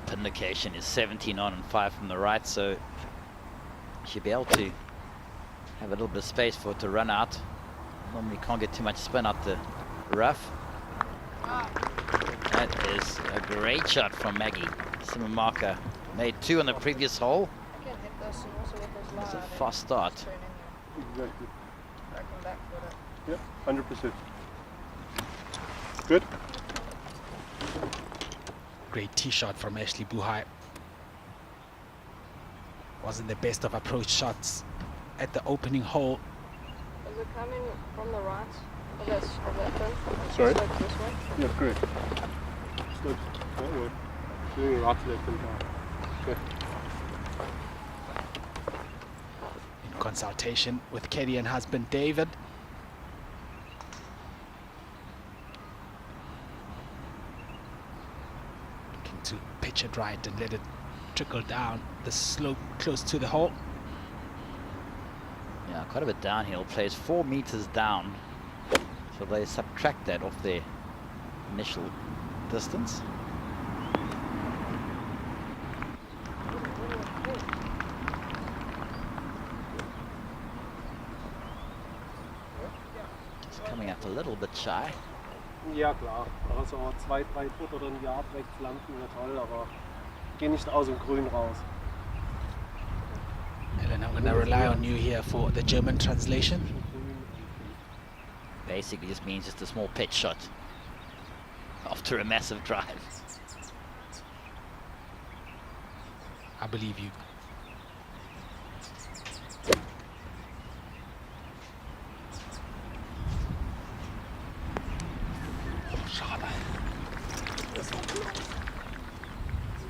Pin location is 17 on and 5 from the right, so she'll be able to have a little bit of space for it to run out. Normally can't get too much spin out the rough. That is a great shot from Maggie Simmermarker. Made 2 on the previous hole. It's a fast start. Exactly. Yep, 100%. Good. Great tee shot from Ashley Buhai. Wasn't the best of approach shots at the opening hole. Is it coming from the right of that pin? Sorry? Slope this way? Yeah, correct. Slopes that way. Doing right, left, and down. Okay. In consultation with caddy and husband David. Looking to pitch it right and let it trickle down the slope close to the hole. Yeah, quite a bit downhill. Plays 4 meters down. So they subtract that off their initial distance. Just coming up a little bit shy. Ja klar, also 2-3 Foot oder ein Yard rechts landen wäre toll, aber geh nicht aus dem Grün raus. Helen, I'm going to rely on you here for the German translation. Basically just means just a small pitch shot after a massive drive. I believe you.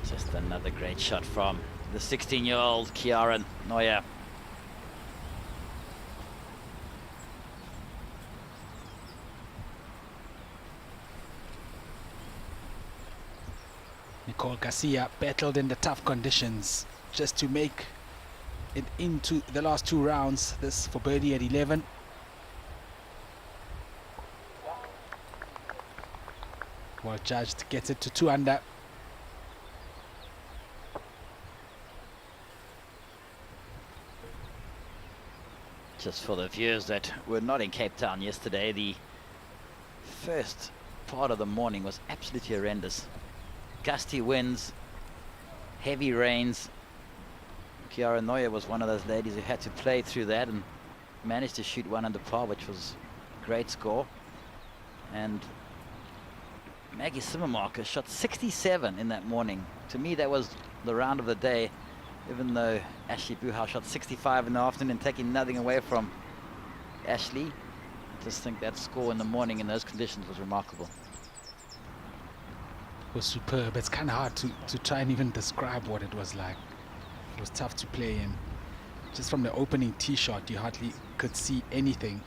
Just another great shot from the 16-year-old Kiara Neuer. Nicole Garcia battled in the tough conditions just to make it into the last 2 rounds. This for birdie at 11. Well judged, gets it to 2 under. Just for the viewers that were not in Cape Town yesterday, the first part of the morning was absolutely horrendous. Gusty winds, heavy rains. Kiara Neuer was one of those ladies who had to play through that and managed to shoot 1 under par, which was a great score. And Maggie Simmermarker shot 67 in that morning. To me, that was the round of the day, even though Ashley Buhai shot 65 in the afternoon and taking nothing away from Ashley. I just think that score in the morning in those conditions was remarkable. Was superb. It's kind of hard to try and even describe what it was like. It was tough to play in. Just from the opening tee shot, you hardly could see anything.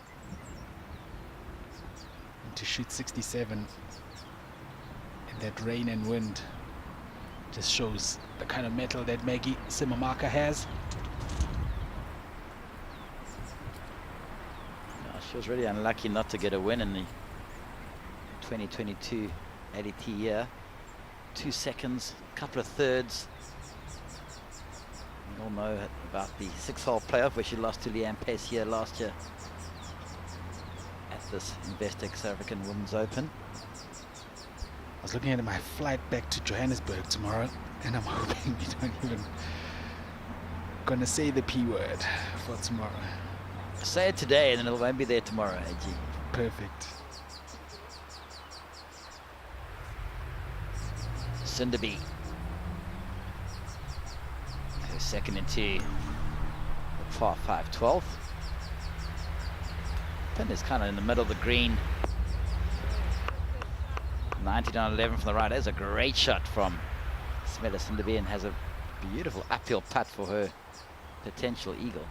And to shoot 67 in that rain and wind just shows the kind of mettle that Maggie Simmermarker has. No, she was really unlucky not to get a win in the 2022 ADT year. 2 seconds, a couple of thirds. We all know about the 6-hole playoff where she lost to Leanne Pace here last year at this Investec South African Women's Open. I was looking at my flight back to Johannesburg tomorrow, and I'm hoping we don't even gonna say the P word for tomorrow. Say it today and it won't be there tomorrow, AG. Perfect. Cinderby. Her second into the par 5 12th. Pin is kind of in the middle of the green. 19 on 11 from the right. That's a great shot from Smela Sindabi, and has a beautiful uphill putt for her potential eagle.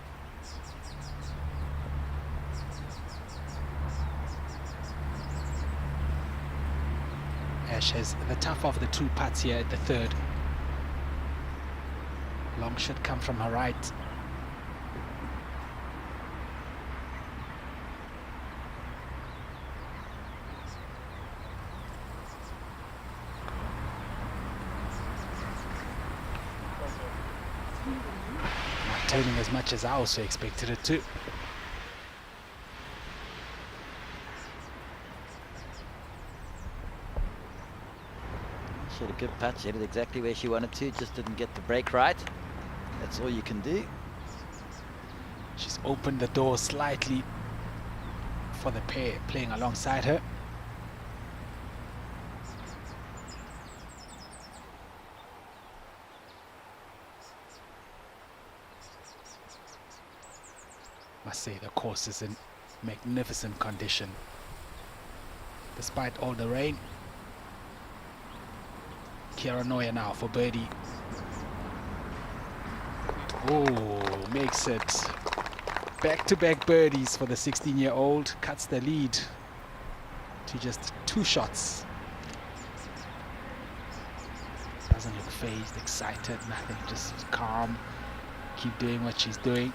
Ash has the tough of the two putts here at the third. Long should come from her right. Not turning as much as I also expected it to. She had a good putt. She hit it exactly where she wanted to. Just didn't get the break right. That's all you can do. She's opened the door slightly for the pair playing alongside her. Must say the course is in magnificent condition despite all the rain. Kiara Noya now for birdie. Oh, makes it back-to-back birdies for the 16-year-old. Cuts the lead to just 2 shots. Doesn't look phased, excited, nothing, just calm. Keep doing what she's doing.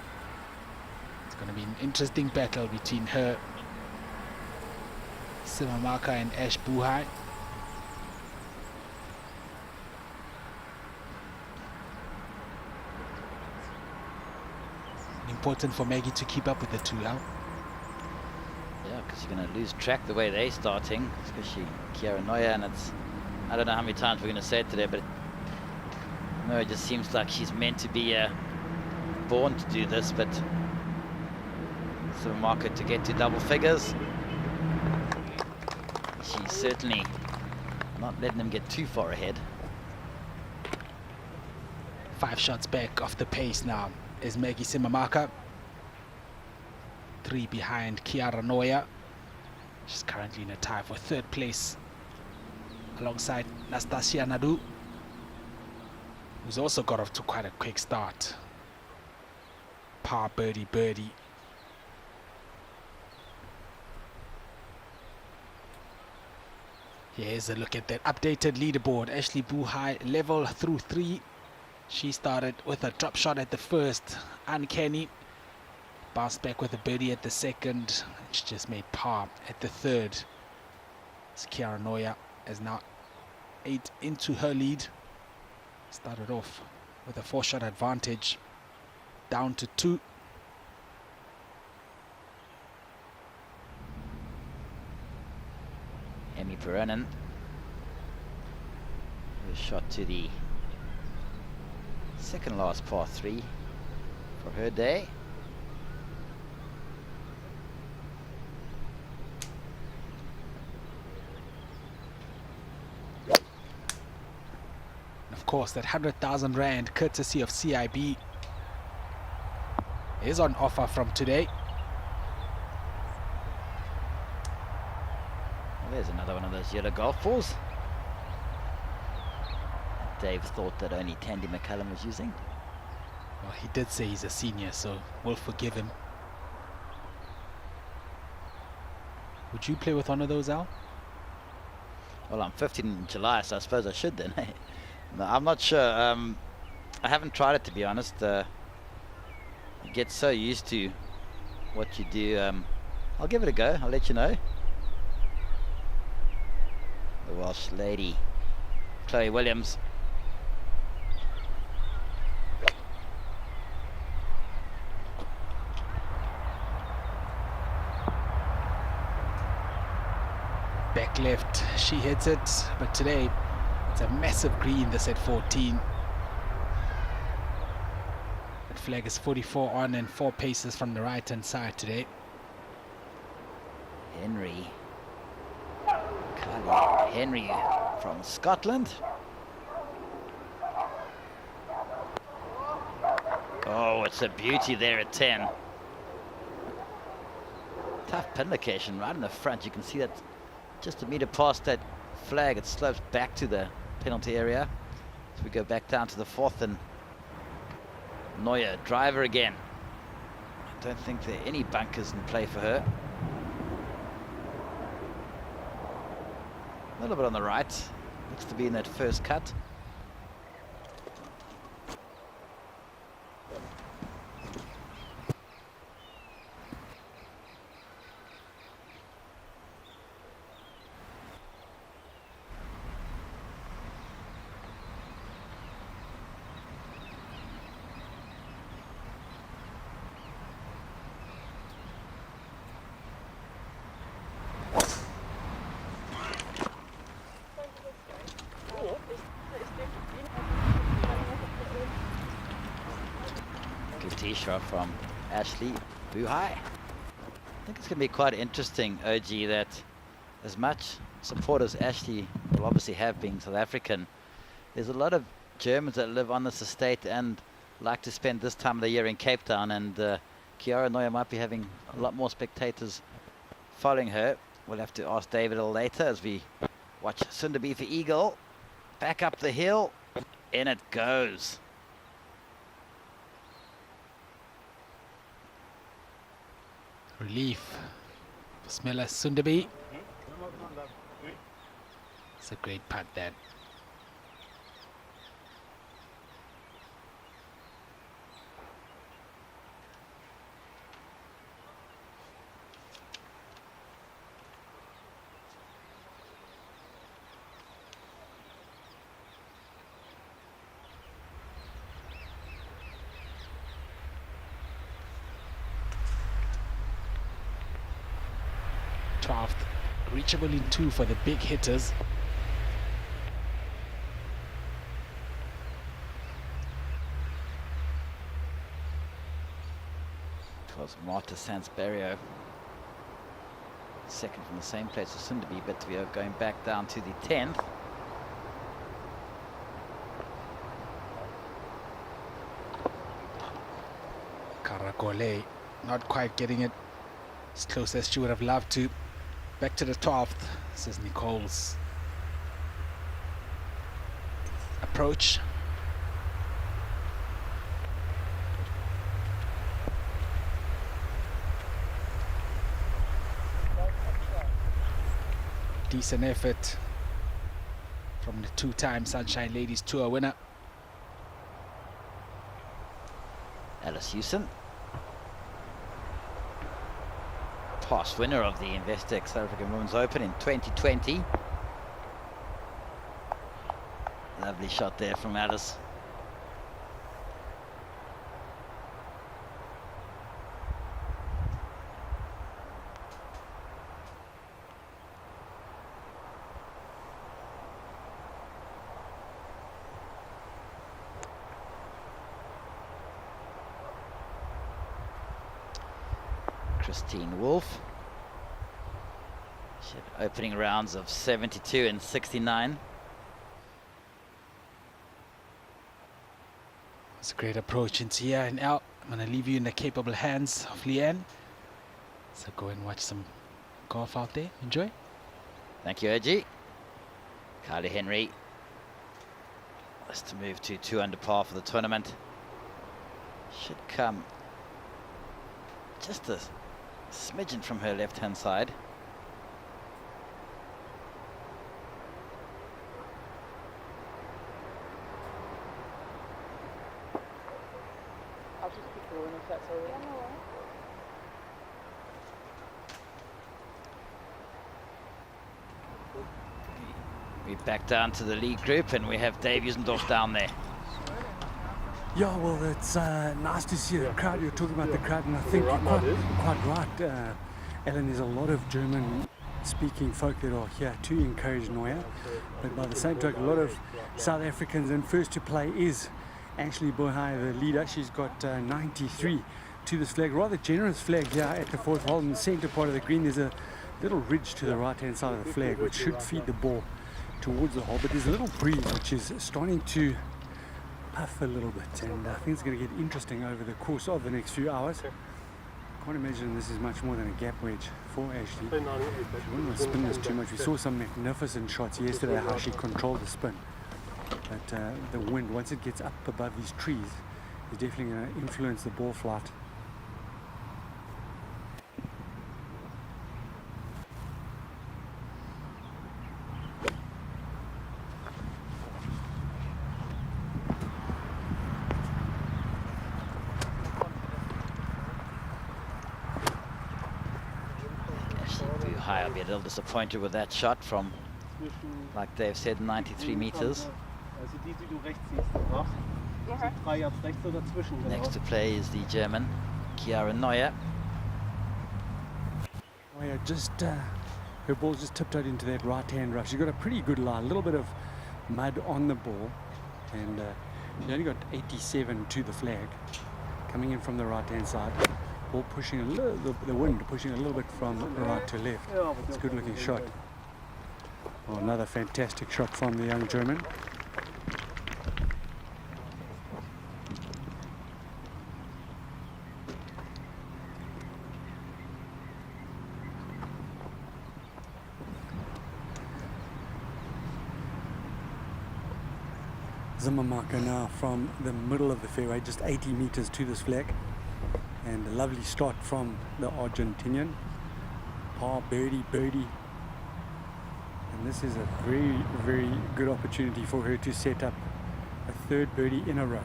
It's going to be an interesting battle between her, Simamaka, and Ash Buhai. Important for Maggie to keep up with the two now. Yeah, because you're going to lose track the way they're starting, especially Kiara Noya, and it's, I don't know how many times we're going to say it today, but no, it just seems like she's meant to be born to do this, but it's a market to get to double figures. She's certainly not letting them get too far ahead. 5 shots back off the pace now is Maggie Simamaka. 3 behind Kiara Noya. She's currently in a tie for 3rd place alongside Nastasia Nadu, who's also got off to quite a quick start. Par birdie birdie. Here's a look at that updated leaderboard. Ashley Buhai level through 3. She started with a drop shot at the first, uncanny. Bounced back with a birdie at the second. She just made par at the third. Kiara Noya is now 8 into her lead. Started off with a 4-shot advantage, down to 2. Emi Perenin. A shot to the second last par 3 for her day. Of course, that 100,000 Rand courtesy of CIB is on offer from today. Well, there's another one of those yellow golf balls Dave thought that only Tandy McCallum was using. Well, he did say he's a senior, so we'll forgive him. Would you play with one of those, Al? Well, I'm 15 in July, so I suppose I should then. No, I'm not sure. I haven't tried it, to be honest. You get so used to what you do. I'll give it a go. I'll let you know. The Welsh lady, Chloe Williams. Back left, she hits it, but today it's a massive green, this at 14. That flag is 44 on and 4 paces from the right hand side today. Henry from Scotland. Oh, it's a beauty there at 10. Tough pin location right in the front. You can see that just a meter past that flag, it slopes back to the penalty area. So we go back down to the 4th, and Neuer, driver again. I don't think there are any bunkers in play for her. A little bit on the right. Looks to be in that first cut. Good tee shot from Ashley Buhai. I think it's going to be quite interesting, OG, that as much support as Ashley will obviously have being South African, there's a lot of Germans that live on this estate and like to spend this time of the year in Cape Town, and Chiara Neuer might be having a lot more spectators following her. We'll have to ask David a little later as we watch Sunderby for Eagle. Back up the hill, in it goes. Relief. Bismillah Sunderby. It's a great putt then. Reachable in 2 for the big hitters. It was Marta Sansberrio, second from the same place as Sunderby, but we are going back down to the 10th. Karakole not quite getting it as close as she would have loved to. Back to the 12th. This is Nicole's approach. Decent effort from the 2-time Sunshine Ladies Tour winner. Alice Hewson, past winner of the Investec South African Women's Open in 2020. Lovely shot there from Alice. Christine Wolf. She had opening rounds of 72 and 69. It's a great approach into here and out. I'm going to leave you in the capable hands of Leanne. So go and watch some golf out there. Enjoy. Thank you, Edgy. Kylie Henry has to move to 2 under par for the tournament. Should come just a smidgen from her left-hand side. I'll just keep going if that's all right. Yeah, no worries. We're back down to the lead group, and we have Dave Usendorf down there. Yeah, well, it's nice to see the crowd. You're talking about the crowd, and I think you're quite right. Ellen, there's a lot of German-speaking folk that are here to encourage Neuer, but by the same token, a lot of South Africans, and first to play is Ashley Buhai, the leader. She's got 93 to this flag, rather generous flag here at the 4th hole. In the center part of the green, there's a little ridge to the right-hand side of the flag, which should feed the ball towards the hole, but there's a little breeze which is starting to puff a little bit, and I think it's going to get interesting over the course of the next few hours. Can't imagine this is much more than a gap wedge before, Ashley. Hey, no, no, She wouldn't want to spin this too much. We saw some magnificent shots yesterday, how she controlled the spin. But the wind, once it gets up above these trees, is definitely going to influence the ball flight. Buhai will be a little disappointed with that shot from, like Dave said, 93 meters. Also die du rechts siehst, rechts. Okay. 3 Yards rechts so dazwischen. Genau. Next to play is the German, Chiara Neuer. Neuer just, her ball just tipped out into that right-hand rough. She got a pretty good lie, a little bit of mud on the ball, and she only got 87 to the flag, coming in from the right-hand side. Ball pushing a little, the wind pushing a little bit from right to left. It's a good-looking shot. Oh, another fantastic shot from the young German. Zimmer marker now from the middle of the fairway, just 80 meters to this flag. And a lovely start from the Argentinian. Par, birdie, birdie. And this is a very, very good opportunity for her to set up a third birdie in a row.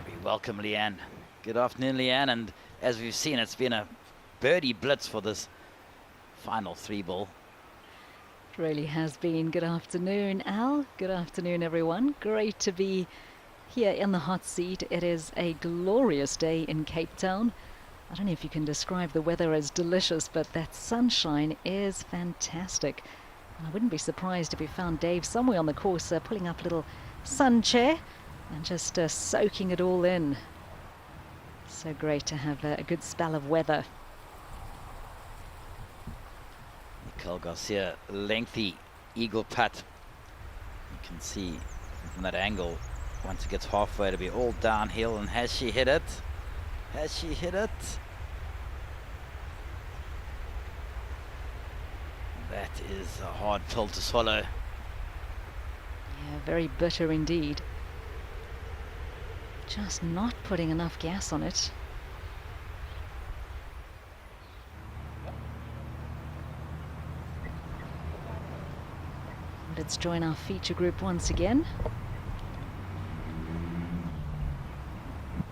We welcome Leanne. Good afternoon, Leanne. And as we've seen, it's been a birdie blitz for this final 3-ball. It really has been. Good afternoon, Al. Good afternoon, everyone. Great to be here in the hot seat. It is a glorious day in Cape Town. I don't know if you can describe the weather as delicious, but that sunshine is fantastic. And I wouldn't be surprised if we found Dave somewhere on the course pulling up a little sun chair and just soaking it all in. So great to have a good spell of weather. Nicole Garcia, lengthy eagle putt. You can see from that angle, once it gets halfway, it'll be all downhill. And has she hit it? Has she hit it? That is a hard pill to swallow. Yeah, very bitter indeed. Just not putting enough gas on it. Let's join our feature group once again.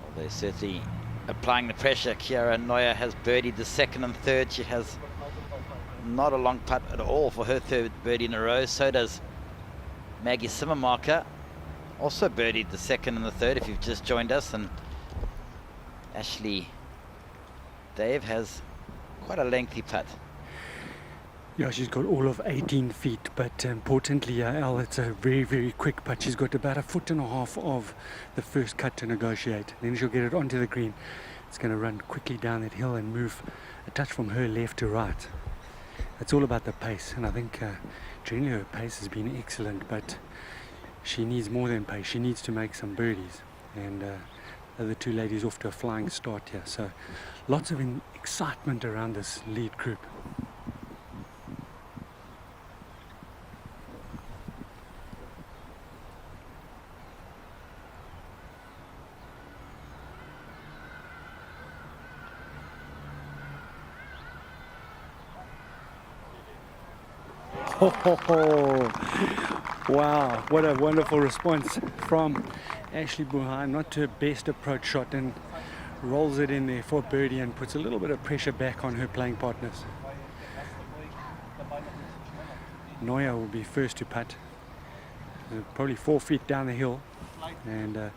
Well, they're certainly applying the pressure. Chiara Neuer has birdied the second and third. She has not a long putt at all for her third birdie in a row. So does Maggie Simmermarker. Also birdied the second and the third if you've just joined us. And Ashley Dave has quite a lengthy putt. Yeah, she's got all of 18 feet, but importantly, Al, it's a very, very quick putt. She's got about 1.5 feet of the first cut to negotiate. Then she'll get it onto the green. It's going to run quickly down that hill and move a touch from her left to right. It's all about the pace, and I think generally her pace has been excellent, but she needs more than pace. She needs to make some birdies, and the other two ladies off to a flying start here. So lots of excitement around this lead group. Oh, wow, what a wonderful response from Ashley Buhai. Not her best approach shot, and rolls it in there for birdie and puts a little bit of pressure back on her playing partners. Neuer will be first to putt. Probably 4 feet down the hill, and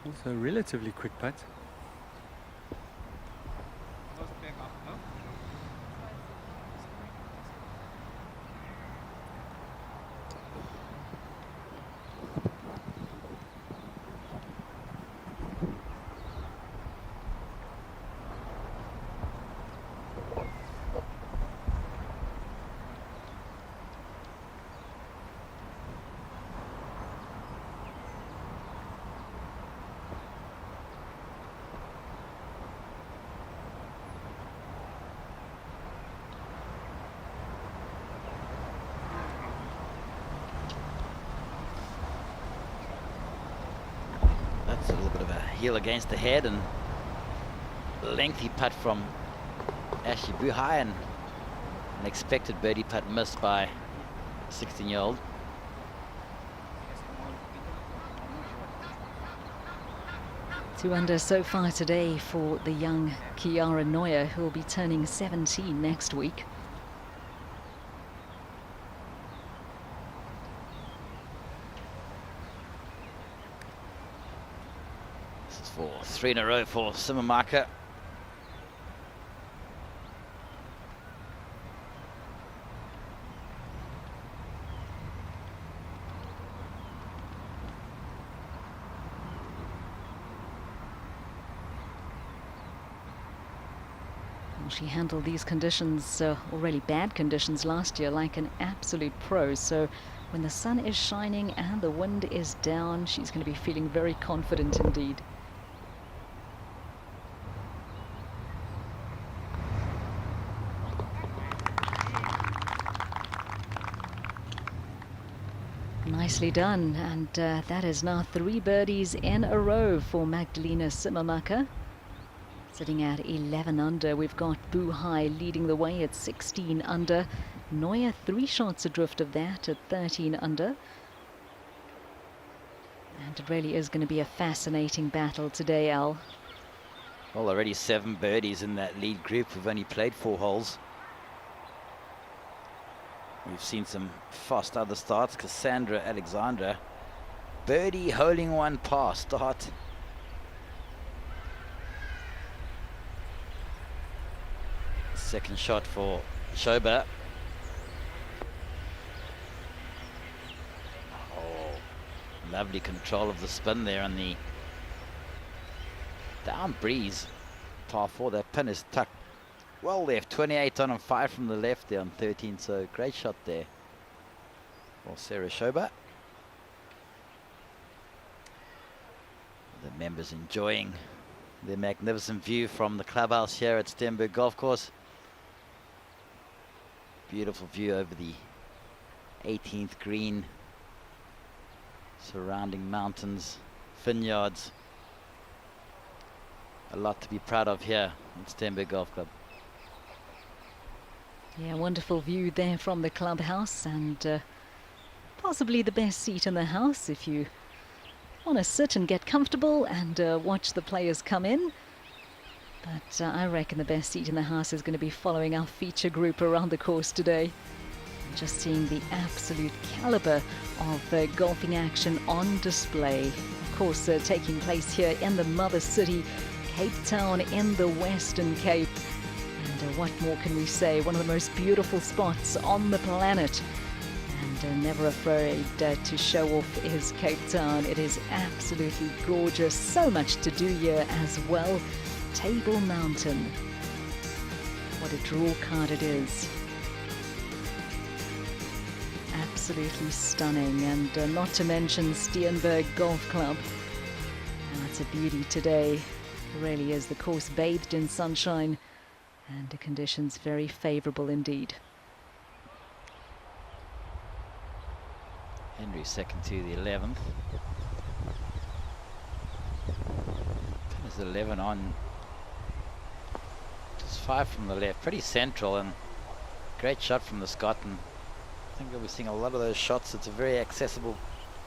also a relatively quick putt. That's a little bit of a heel against the head, and lengthy putt from Ashley Buhai, and an expected birdie putt missed by a 16-year-old. Two under so far today for the young Chiara Neuer, who will be turning 17 next week. This is for 3 in a row for Simmermacher. She handled these conditions, already bad conditions last year, like an absolute pro. So when the sun is shining and the wind is down, she's going to be feeling very confident indeed. Nicely done, and that is now 3 birdies in a row for Magdalena Simmermacher. Sitting at 11 under, we've got Buhai leading the way at 16 under. Neuer 3 shots adrift of that at 13 under. And it really is going to be a fascinating battle today, Al. Well, already 7 birdies in that lead group. We've only played 4 holes. We've seen some fast other starts. Cassandra Alexandra, birdie holing 1 par start. Second shot for Schober. Oh, lovely control of the spin there on the down breeze. Par 4, that pin is tucked well left, 28 on and 5 from the left there on 13, so great shot there for Sarah Schober. The members enjoying the magnificent view from the clubhouse here at Steenberg Golf Course. Beautiful view over the 18th green, surrounding mountains, vineyards. A lot to be proud of here at Steenberg Golf Club. Yeah, wonderful view there from the clubhouse, and possibly the best seat in the house if you want to sit and get comfortable and watch the players come in. But I reckon the best seat in the house is going to be following our feature group around the course today. Just seeing the absolute caliber of golfing action on display. Of course, taking place here in the mother city, Cape Town in the Western Cape. And what more can we say? One of the most beautiful spots on the planet. And never afraid to show off is Cape Town. It is absolutely gorgeous. So much to do here as well. Table Mountain. What a draw card it is. Absolutely stunning, and not to mention Steenberg Golf Club. It's a beauty today. It really is. The course bathed in sunshine, and the conditions very favorable indeed. Henry second to the 11th. Pin is 11 on. Just 5 from the left, pretty central, and great shot from the Scot. And I think we'll be seeing a lot of those shots. It's a very accessible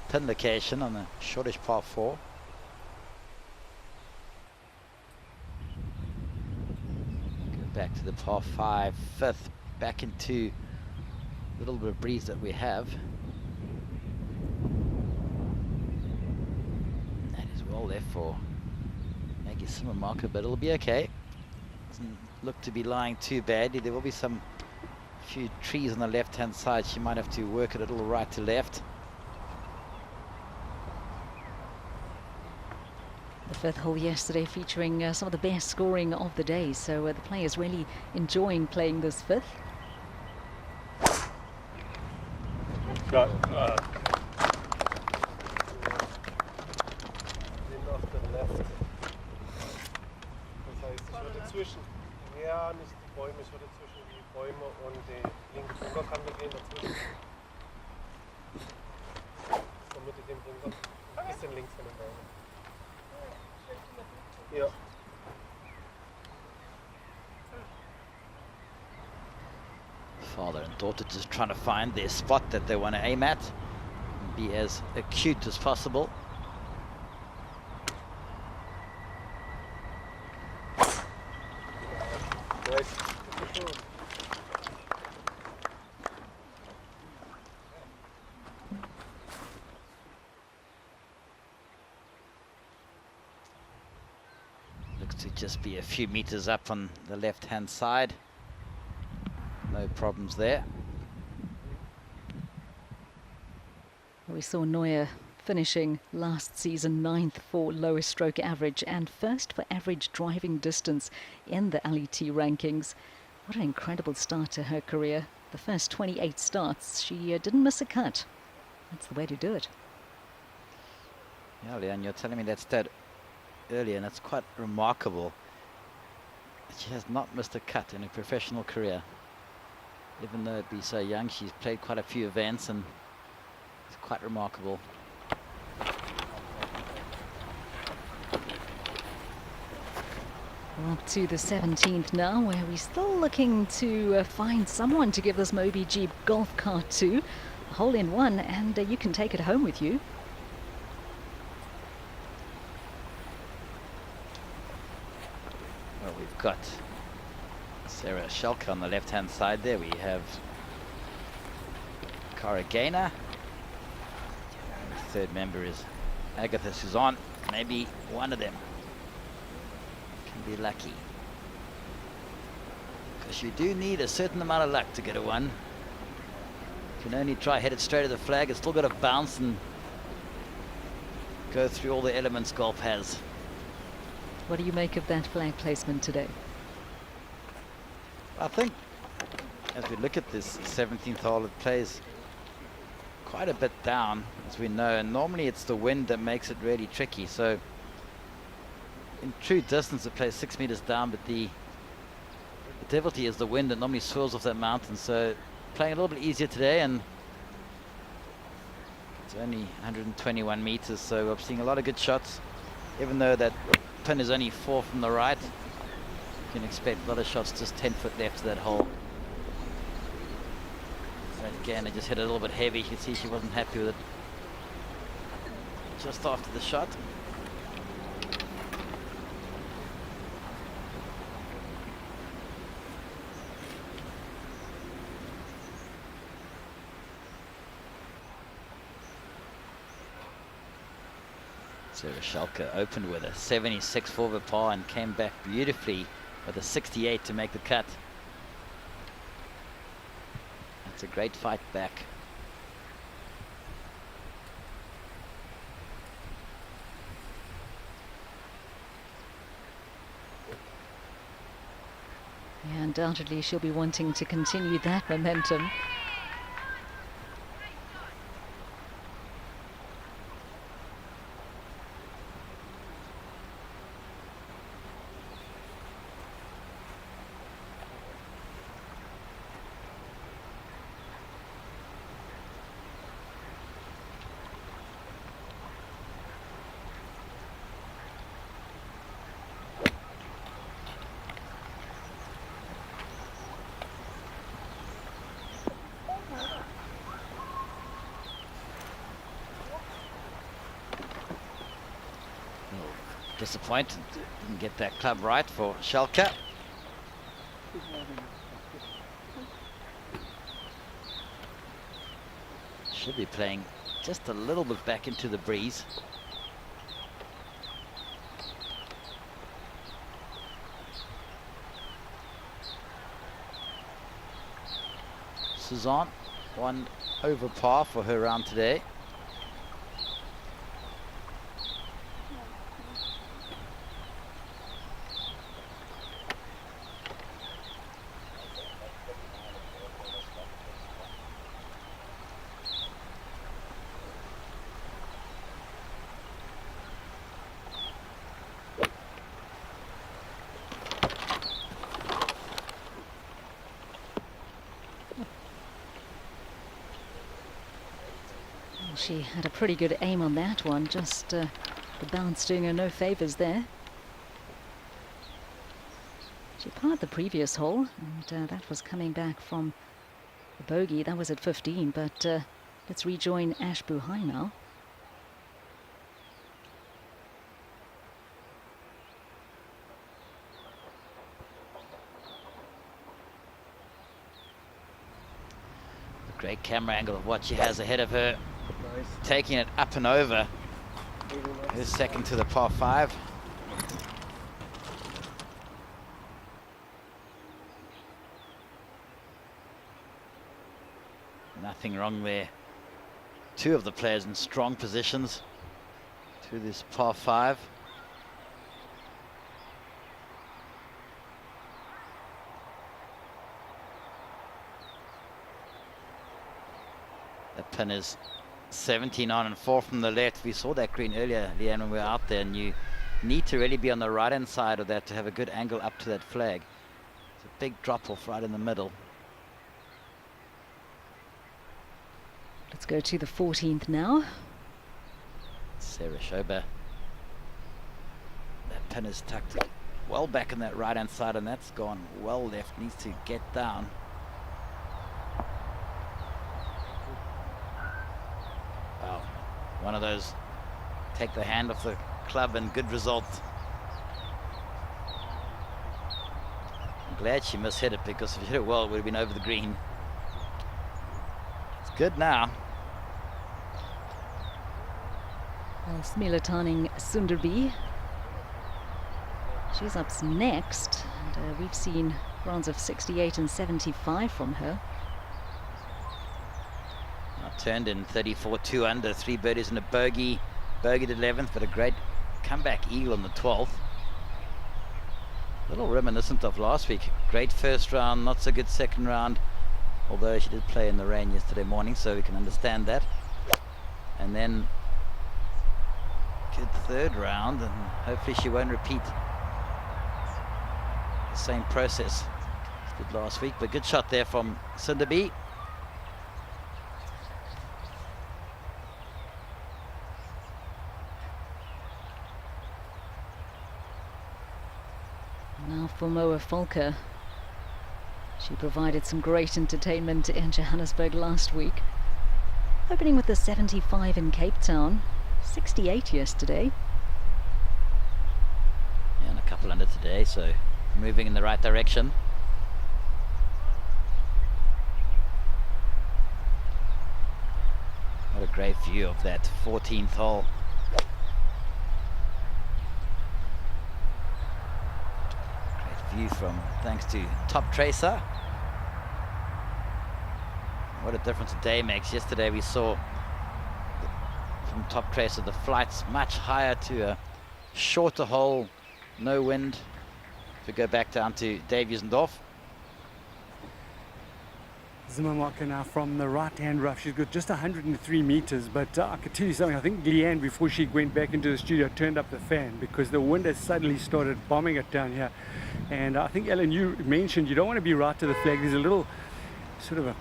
pin location on a shortish par 4. Go back to the par 5, 5th, back into a little bit of breeze that we have. That is well left for Maggie Simmermacher, but it'll be okay. Doesn't look to be lying too badly. There will be some few trees on the left hand side. She might have to work it a little right to left. The 5th hole yesterday featuring some of the best scoring of the day, so the players really enjoying playing this 5th. Ja, ja, nicht die Bäume, ich würde zwischen die Bäume und die linke Bunkerkante gehen dazwischen. So mit dem Bunker, ein bisschen links von den Bäumen. Ja. Father and daughter just trying to find their spot that they want to aim at and be as acute as possible. Nice. Looks to just be a few meters up on the left-hand side. No problems there. We saw Neuer finishing last season 9th for lowest stroke average and first for average driving distance in the LET rankings. What an incredible start to her career. The first 28 starts, she didn't miss a cut. That's the way to do it. Yeah, Leon, you're telling me that stat earlier, and that's quite remarkable. She has not missed a cut in her professional career. Even though it be so young, she's played quite a few events, and it's quite remarkable. We're up to the 17th now, where we're still looking to find someone to give this Moby Jeep golf cart to. A hole in one, and you can take it home with you. Well, we've got Sarah Schalke on the left-hand side there. We have Cara Gaynor. And the third member is Agatha Suzanne. Maybe one of them can be lucky. Because you do need a certain amount of luck to get a one. You can only try hit it straight at the flag. It's still got to bounce and go through all the elements golf has. What do you make of that flag placement today? I think as we look at this 17th hole, it plays quite a bit down, as we know, and normally it's the wind that makes it really tricky. So in true distance it plays 6 meters down, but the difficulty is the wind that normally swirls off that mountain. So playing a little bit easier today, and it's only 121 meters, so I'm seeing a lot of good shots. Even though that pin is only 4 from the right, you can expect a lot of shots just 10 foot left to that hole. So again, I just hit it a little bit heavy. You can see she wasn't happy with it just after the shot. Sarah Schalke opened with a 76 for the par and came back beautifully with a 68 to make the cut. That's a great fight back. Yeah, undoubtedly she'll be wanting to continue that momentum. Disappointed, didn't get that club right for Schalke. Should be playing just a little bit back into the breeze. Suzanne, 1 over par for her round today. She had a pretty good aim on that one, just the bounce doing her no favours there. She parred the previous hole, and that was coming back from the bogey. That was at 15, but let's rejoin Ash Buhai now. Great camera angle of what she has ahead of her. Nice. Taking it up and over. Here's second to the par 5. Nothing wrong there. Two of the players in strong positions to this par 5. The pin is 17 on and 4 from the left. We saw that green earlier, Leanne, when we were out there, and you need to really be on the right hand side of that to have a good angle up to that flag. It's a big drop off right in the middle. Let's go to the 14th now. Sarah Schober. That pin is tucked well back in that right hand side, and that's gone well left. Needs to get down. Wow, one of those take the hand off the club and good result. I'm glad she mishit it, because if she hit it well, it would have been over the green. It's good now. Smilatanning Sunderby. She's up next, and we've seen rounds of 68 and 75 from her. Turned in 34, 2 under, 3 birdies and a bogey. Bogeyed 11th, but a great comeback eagle on the 12th. A little reminiscent of last week. Great first round, not so good second round, although she did play in the rain yesterday morning, so we can understand that. And then good third round, and hopefully she won't repeat the same process as did last week. But good shot there from Sunderby. Now for Moa Volker. She provided some great entertainment in Johannesburg last week. Opening with the 75 in Cape Town, 68 yesterday. Yeah, and a couple under today, so moving in the right direction. What a great view of that 14th hole. View from, thanks to Top Tracer. What a difference a day makes. Yesterday we saw from Top Tracer the flights much higher to a shorter hole, no wind. If we go back down to Dave Usendorf. Zimmermarker now from the right-hand rough. She's got just 103 meters, but I could tell you something. I think Leanne, before she went back into the studio, turned up the fan because the wind has suddenly started bombing it down here. And I think, Ellen, you mentioned you don't want to be right to the flag. There's a little sort of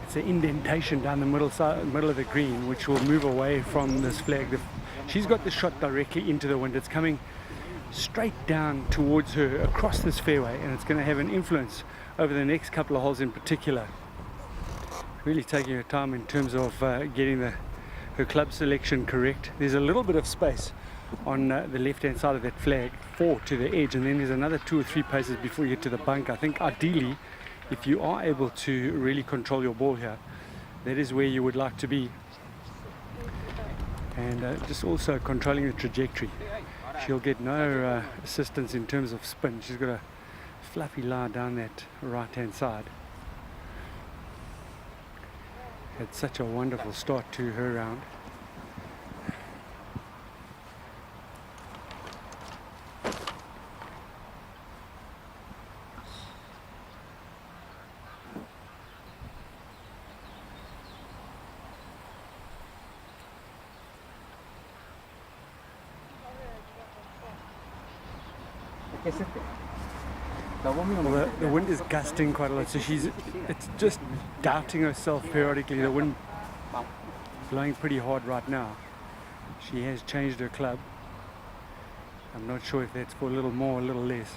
it's an indentation down the middle of the green, which will move away from this flag. She's got the shot directly into the wind. It's coming straight down towards her across this fairway, and it's going to have an influence over the next couple of holes in particular. Really taking her time in terms of getting her club selection correct. There's a little bit of space on the left hand side of that flag, 4 to the edge, and then there's another 2 or 3 paces before you get to the bunk. I think ideally, if you are able to really control your ball here, that is where you would like to be. And just also controlling the trajectory. She'll get no assistance in terms of spin. She's got a fluffy lie down that right hand side. Had such a wonderful start to her round. Well, the wind is gusting quite a lot, so it's just doubting herself periodically. The wind blowing pretty hard right now. She has changed her club. I'm not sure if that's for a little more or a little less.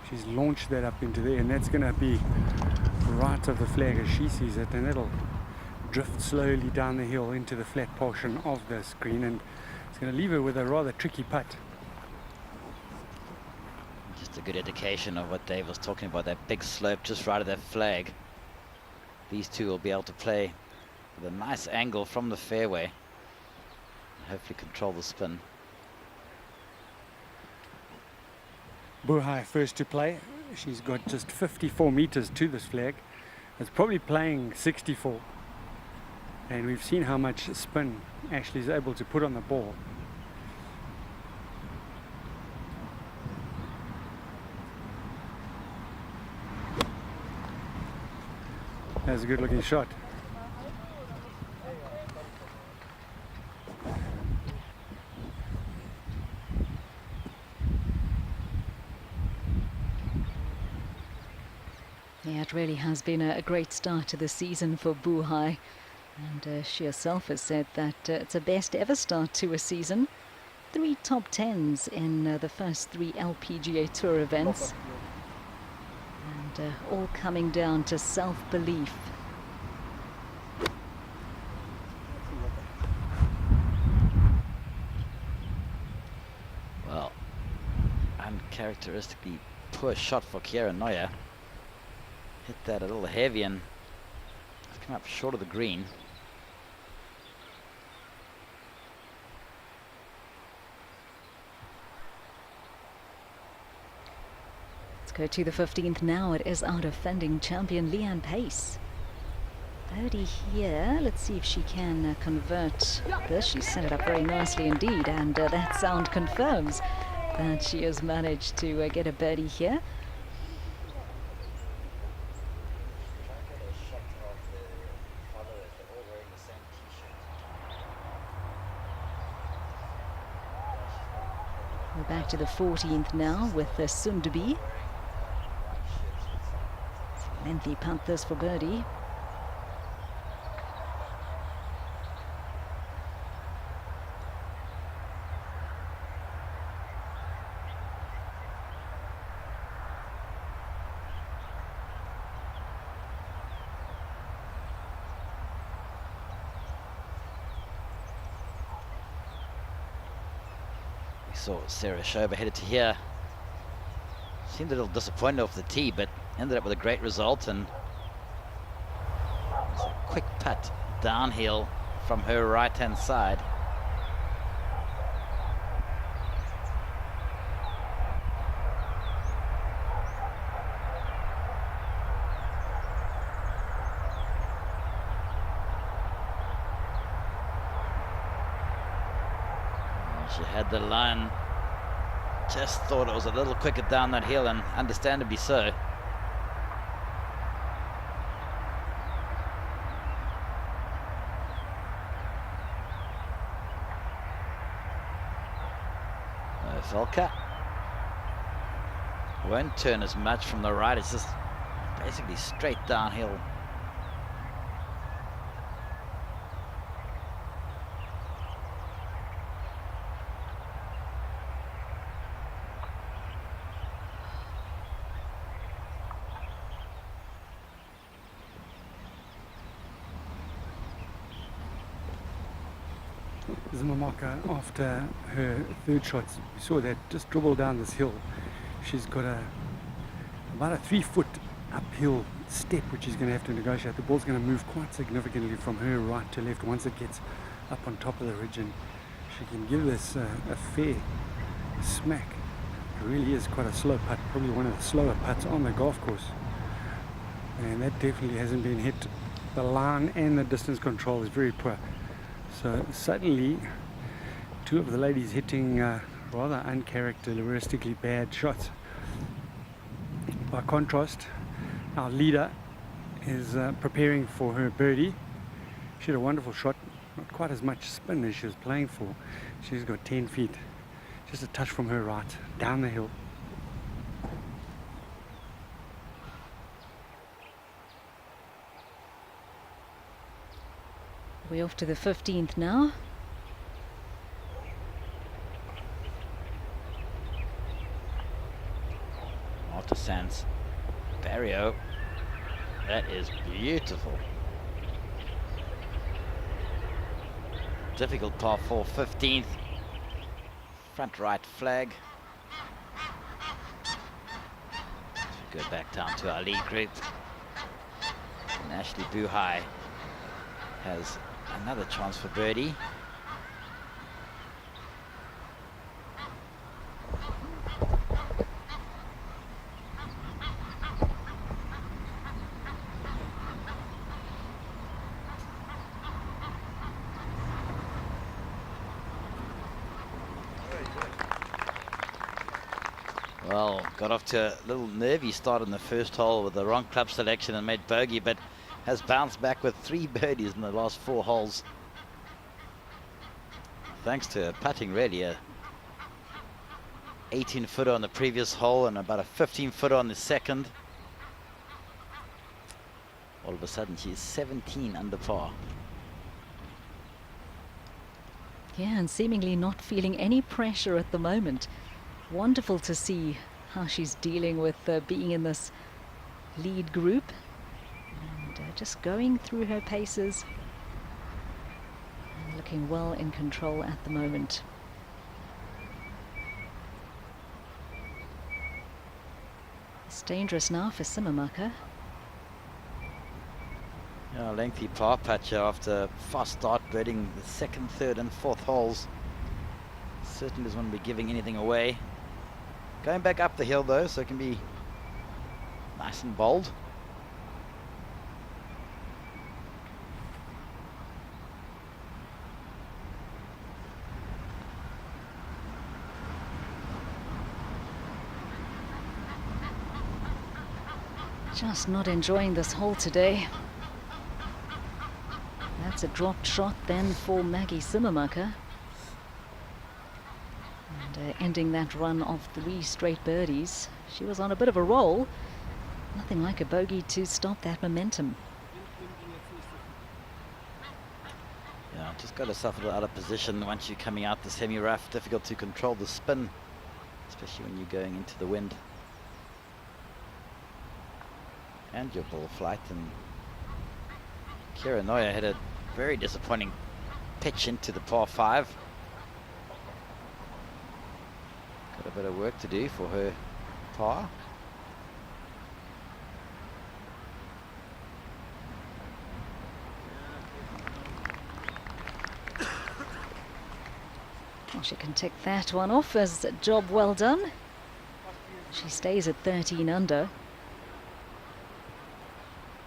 She's launched that up into there, and that's going to be right of the flag as she sees it, and it'll drift slowly down the hill into the flat portion of the screen, and it's going to leave her with a rather tricky putt. Just a good indication of what Dave was talking about, that big slope just right of that flag. These two will be able to play with a nice angle from the fairway and hopefully control the spin. Buhai first to play. She's got just 54 meters to this flag. It's probably playing 64. And we've seen how much spin Ashley is able to put on the ball. That's a good looking shot. Yeah, it really has been a great start to the season for Buhai. And she herself has said that it's a best ever start to a season. 3 top 10s in the first 3 LPGA Tour events. And all coming down to self-belief. Well, uncharacteristically poor shot for Kiera Neuer. Hit that a little heavy and it's come up short of the green. Let's go to the 15th now. It is our defending champion Leanne Pace. Birdie here. Let's see if she can convert this. She set it up very nicely indeed, and that sound confirms that she has managed to get a birdie here. We're back to the 14th now with Sundaby. Lengthy punt this for birdie. Saw Sarah Schober headed to here. Seemed a little disappointed off the tee, but ended up with a great result, and it's a quick putt downhill from her right-hand side. She had the line, just thought it was a little quicker down that hill, and understandably so. Velka won't turn as much from the right, it's just basically straight downhill. Zimmermarker, after her third shot, we saw that just dribble down this hill. She's got about a 3-foot uphill step which she's going to have to negotiate. The ball's going to move quite significantly from her right to left once it gets up on top of the ridge, and she can give this a fair smack. It really is quite a slow putt, probably one of the slower putts on the golf course, and that definitely hasn't been hit. The line and the distance control is very poor. So suddenly, two of the ladies hitting rather uncharacteristically bad shots. By contrast, our leader is preparing for her birdie. She had a wonderful shot, not quite as much spin as she was playing for. She's got 10 feet, just a touch from her right, down the hill. We're off to the 15th now. After scenario. That is beautiful. Difficult par 4, 15th. Front right flag. Go back down to our lead group. And Ashley Buhai has another chance for birdie. Well, got off to a little nervy start in the first hole with the wrong club selection and made bogey, but has bounced back with 3 birdies in the last 4 holes. Thanks to putting really a 18-footer on the previous hole and about a 15-footer on the second. All of a sudden she's 17 under par. Yeah, and seemingly not feeling any pressure at the moment. Wonderful to see how she's dealing with being in this lead group and just going through her paces and looking well in control at the moment. It's dangerous now for Simmermacher. Yeah, lengthy par patch after a fast start, birding the second, third and fourth holes. Certainly doesn't want to be giving anything away. Going back up the hill though, so it can be nice and bold. Just not enjoying this hole today. That's a dropped shot then for Maggie Simmermacher. And ending that run of 3 straight birdies. She was on a bit of a roll. Nothing like a bogey to stop that momentum. Yeah, just got herself a little out of position once you're coming out the semi-rough. Difficult to control the spin, especially when you're going into the wind. And your ball flight. And Kira Noya had a very disappointing pitch into the par 5. Got a bit of work to do for her par. Well, she can tick that one off as a job well done. She stays at 13 under.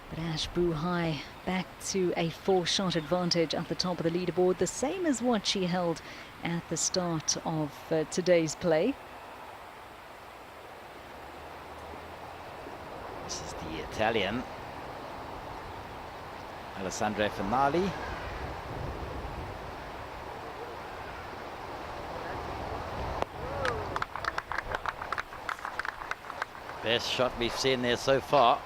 But Ash Buhai back to a 4-shot advantage at the top of the leaderboard, the same as what she held at the start of today's play. This is the Italian, Alessandra Finali. Best shot we've seen there so far.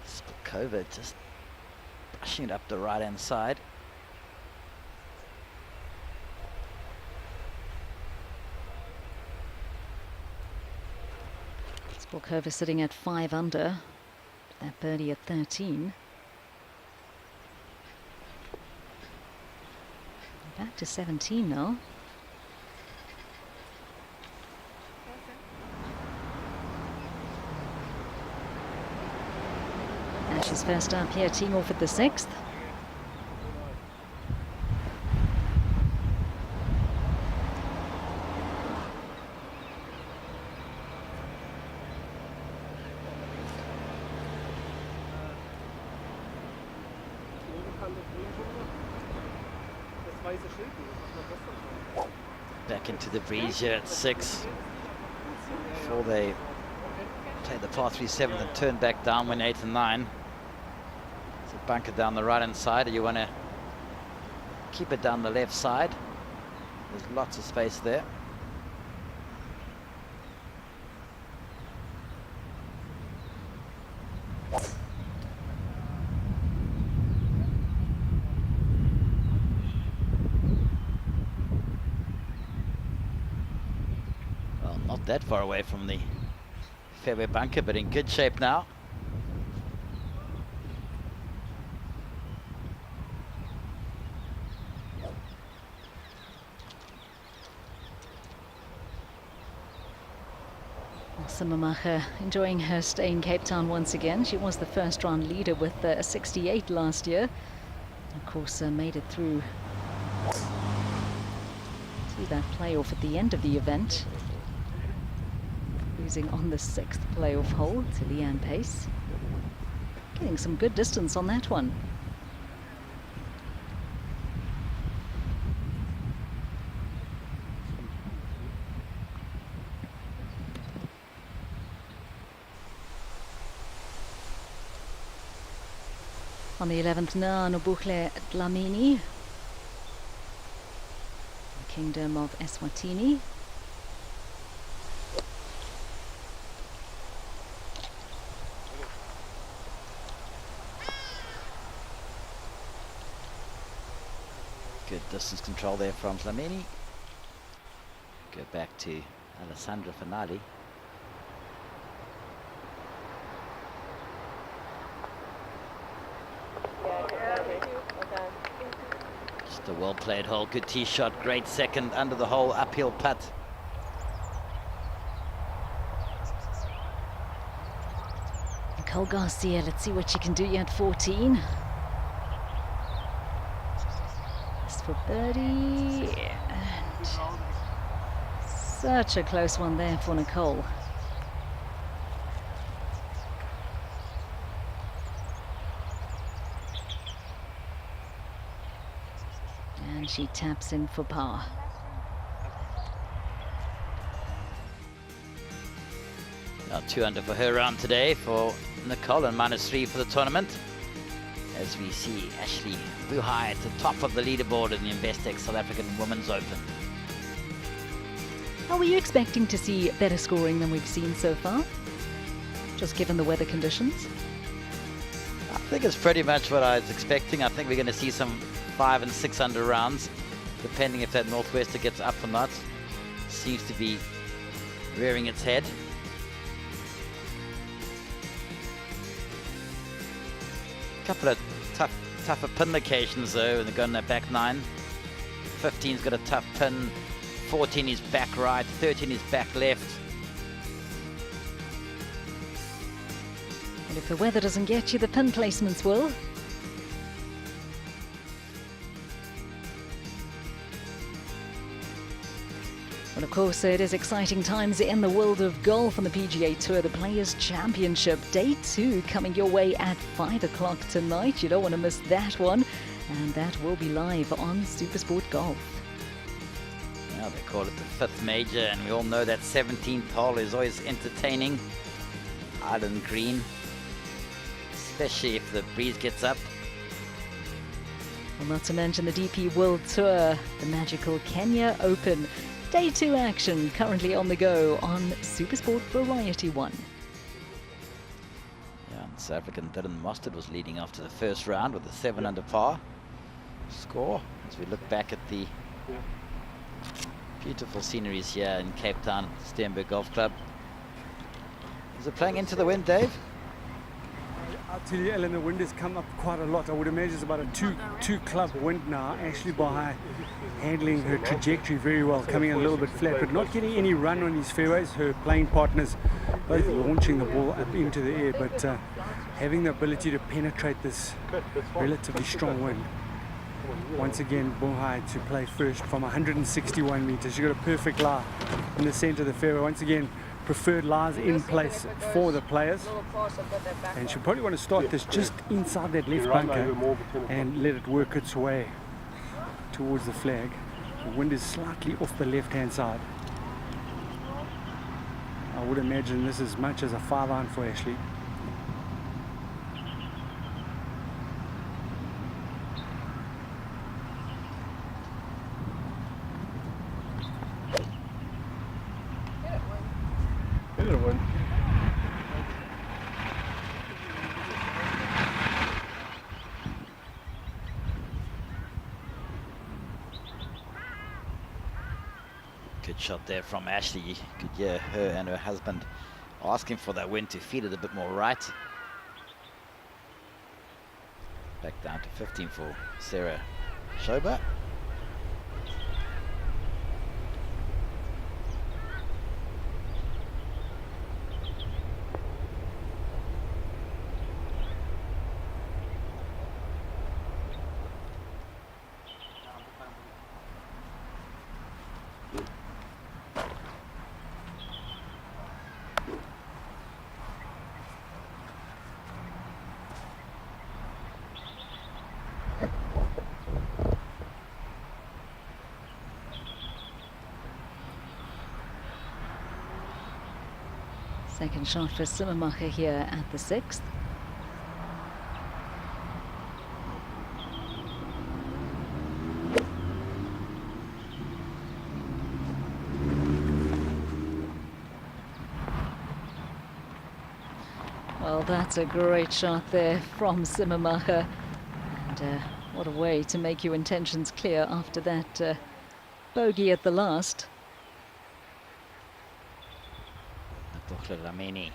Spilkova just brushing it up the right hand side. Spilkova sitting at 5 under. That birdie at 13. Back to 17 now. Ash is first up here, teeing off at the 6th. Back into the breeze here at 6 before they play the par 3 7th and turn back down when 8 and 9. So bunker down the right hand side, or you want to keep it down the left side. There's lots of space there. Not that far away from the fairway bunker, but in good shape now. Simamacher enjoying her stay in Cape Town once again. She was the first round leader with a 68 last year. Of course, made it through to that playoff at the end of the event, losing on the 6th playoff hole to Leanne Pace. Getting some good distance on that one. On the 11th now, Nobuhle Dlamini, the Kingdom of Eswatini. Good distance control there from Dlamini. Go back to Alessandra Finali. Just a well-played hole, good tee shot, great second under the hole, uphill putt. Nicole Garcia, let's see what she can do here at 14. Just for birdie. And such a close one there for Nicole. And she taps in for par. Now 2 under for her round today for Nicole and -3 for the tournament. As we see Ashley Buhai at the top of the leaderboard in the Investec South African Women's Open. How were you expecting to see better scoring than we've seen so far? Just given the weather conditions? I think it's pretty much what I was expecting. I think we're going to see some 5 and 6 under rounds, depending if that northwester gets up or not. Seems to be rearing its head. Couple of tougher pin locations though, and they're going their back 9. 15's got a tough pin, 14 is back right, 13 is back left. And if the weather doesn't get you, the pin placements will. Well, of course, it is exciting times in the world of golf on the PGA Tour, the Players' Championship. Day 2 coming your way at 5 o'clock tonight. You don't want to miss that one. And that will be live on Supersport Golf. Well, they call it the 5th major, and we all know that 17th hole is always entertaining. Island Green, especially if the breeze gets up. Well, not to mention the DP World Tour, the magical Kenya Open. Day 2 action currently on the go on Supersport Variety 1. Yeah, and South African Dylan Mostert was leading after the first round with a 7 under par score. As we look back at the beautiful sceneries here in Cape Town, Steenberg Golf Club. Is it playing into the wind, Dave? I'll tell you, Ellen, the wind has come up quite a lot. I would imagine it's about a two club wind now. Ashley Buhai handling her trajectory very well, coming in a little bit flat, but not getting any run on these fairways. Her playing partners both launching the ball up into the air, but having the ability to penetrate this relatively strong wind. Once again, Buhai to play first from 161 meters. She got a perfect lie in the center of the fairway. Once again, preferred lies in place for the players, and she'll probably want to start this just inside that left bunker and let it work its way towards the flag. The wind is slightly off the left hand side. I would imagine this is much as a 5-iron for Ashley. Good Good shot there from Ashley. You could hear her and her husband asking for that wind to feed it a bit more right. Back down to 15 for Sarah Schober. Second shot for Simmermacher here at the 6th. Well, that's a great shot there from Simmermacher. And what a way to make your intentions clear after that bogey at the last. Lamini.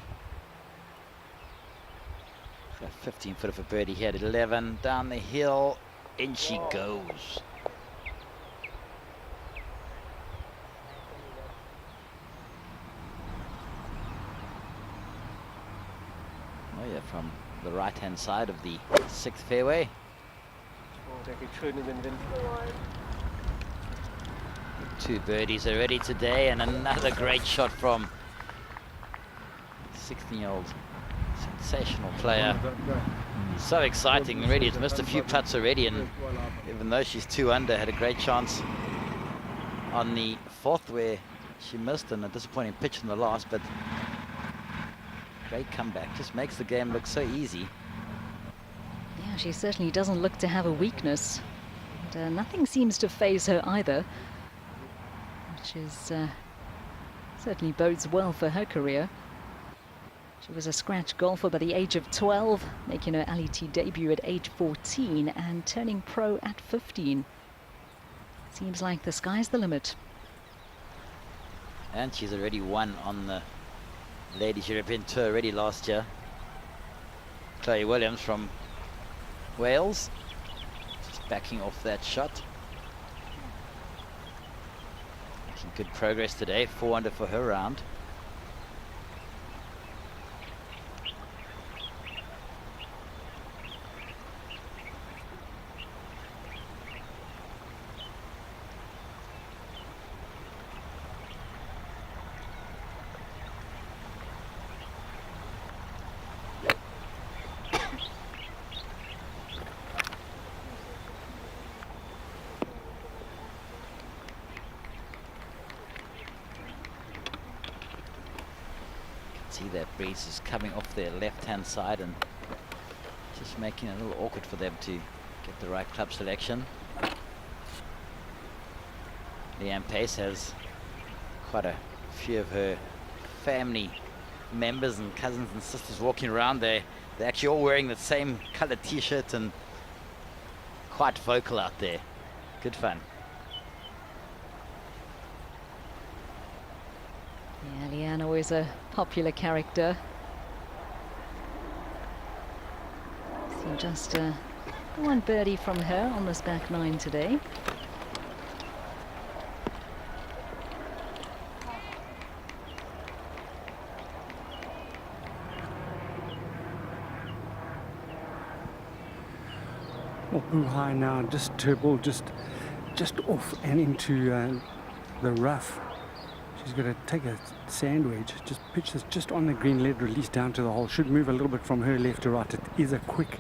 15 foot of a birdie here at 11. Down the hill. In she goes. Oh yeah, from the right hand side of the 6th fairway. Der geht schön in den Wind. 2 birdies already today, and another great shot from 16-year-old sensational player. So exciting already. It's missed a few putts already, and even though she's 2 under, had a great chance on the 4th where she missed, and a disappointing pitch in the last, but great comeback. Just makes the game look so easy. Yeah, she certainly doesn't look to have a weakness. And, nothing seems to faze her either, which is certainly bodes well for her career. She was a scratch golfer by the age of 12, making her LET debut at age 14 and turning pro at 15. Seems like the sky's the limit. And she's already won on the Ladies European Tour already last year. Chloe Williams from Wales, just backing off that shot. Making good progress today, 4 under for her round. See that breeze is coming off their left-hand side and just making it a little awkward for them to get the right club selection. Leanne Pace has quite a few of her family members and cousins and sisters walking around there. They're actually all wearing the same colored t-shirt and quite vocal out there. Good fun. Yeah, Leanne, always a popular character. See just one birdie from her on this back 9 today. Well, Buhai now just ball just off and into the rough. She's got to take a sand wedge, just pitch this just on the green, let it release down to the hole. Should move a little bit from her left to right. It is a quick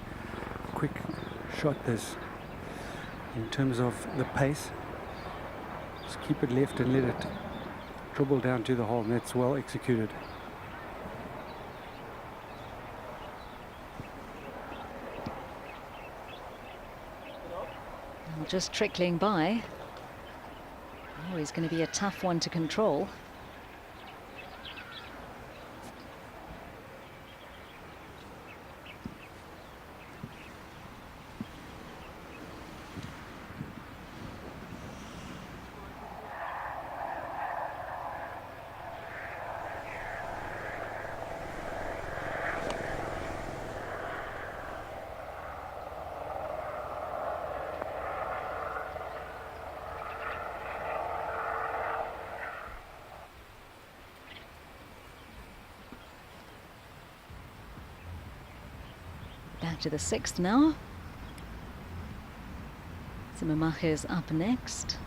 shot this in terms of the pace. Just keep it left and let it dribble down to the hole, and that's well executed. Just trickling by. Always going to be a tough one to control. back to the 6th now. Simamache is up next.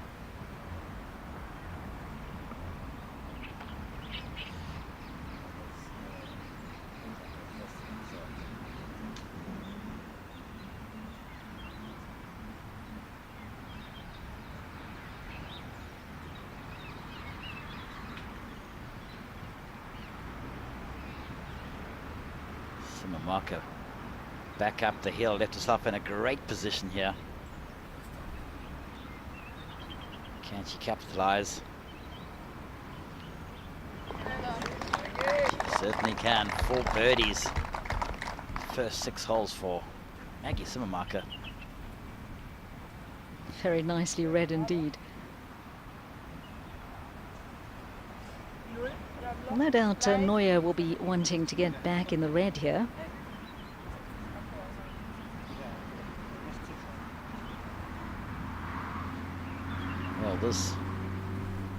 Simamache back up the hill, left herself in a great position here. Can she capitalize? She certainly can. 4 birdies. First 6 holes for Maggie Simamache. Very nicely read indeed. Well, no doubt Neuer will be wanting to get back in the red here. Well, this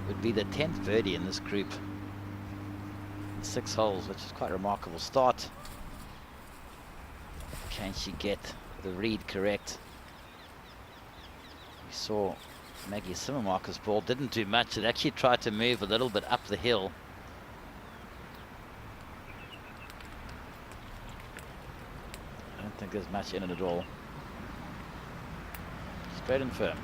would be the 10th birdie in this group. 6 holes, which is quite a remarkable start. Can she get the read correct? We saw Maggie Simamache's ball didn't do much. It actually tried to move a little bit up the hill. I don't think there's much in it at all. Straight and firm.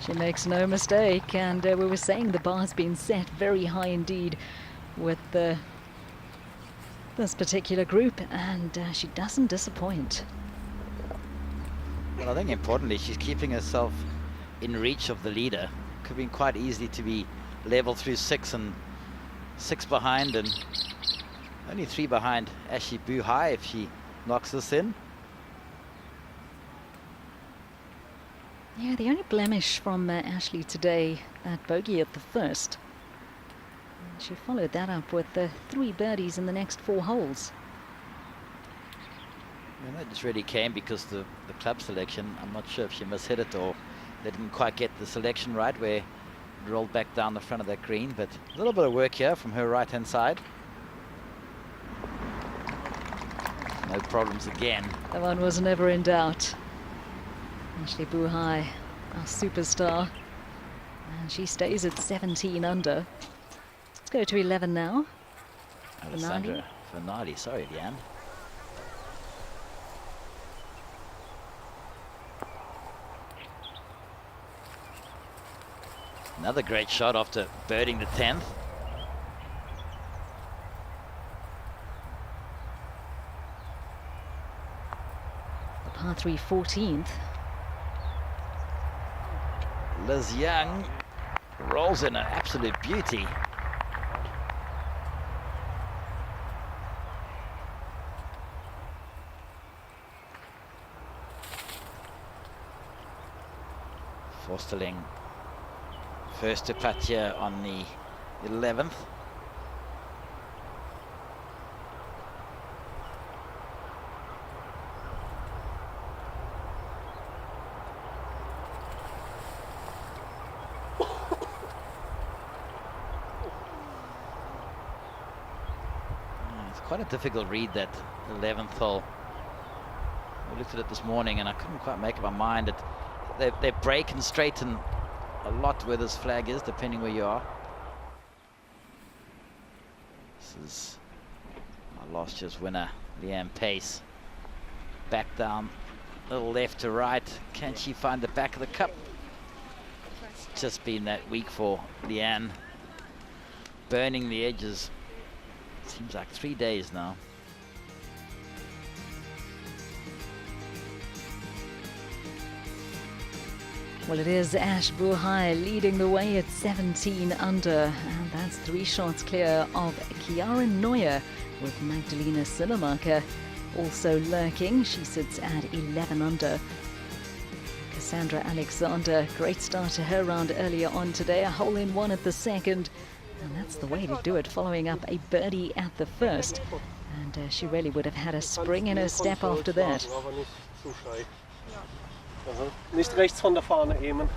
She makes no mistake, and we were saying the bar's been set very high indeed with this particular group, and she doesn't disappoint. Well, I think importantly, she's keeping herself in reach of the leader. Could have been quite easy to be level through 6 and 6 behind, and only 3 behind Ashley Buhai if she knocks this in. Yeah, the only blemish from Ashley today, that bogey at the first. And she followed that up with 3 birdies in the next 4 holes. And that just really came because the club selection, I'm not sure if she mishit it or they didn't quite get the selection right where it rolled back down the front of that green, but a little bit of work here from her right hand side. No problems again. That one was never in doubt. Ashley Buhai, our superstar, and she stays at 17 under. Let's go to 11 now. Alessandra Fernardi, sorry, Leanne. Another great shot after birding the 10th. The par 3 14th. Liz Young rolls in an absolute beauty. Forsterling first to putt here on the 11th. Quite a difficult read, that 11th hole. I looked at it this morning and I couldn't quite make up my mind. They break and straighten a lot where this flag is, depending where you are. This is our last year's winner, Leanne Pace. Back down, little left to right. Can she find the back of the cup? It's just been that week for Leanne. Burning the edges. Seems like 3 days now. Well, it is Ash Buhai leading the way at 17 under, and that's 3 shots clear of Chiara Neuer, with Magdalena Simamache also lurking. She sits at 11 under. Cassandra Alexander, great start to her round earlier on today, a hole in 1 at the second. And that's the way to do it, following up a birdie at the first. And she really would have had a spring in her step after that. Nicht rechts von der Fahne, Eamon.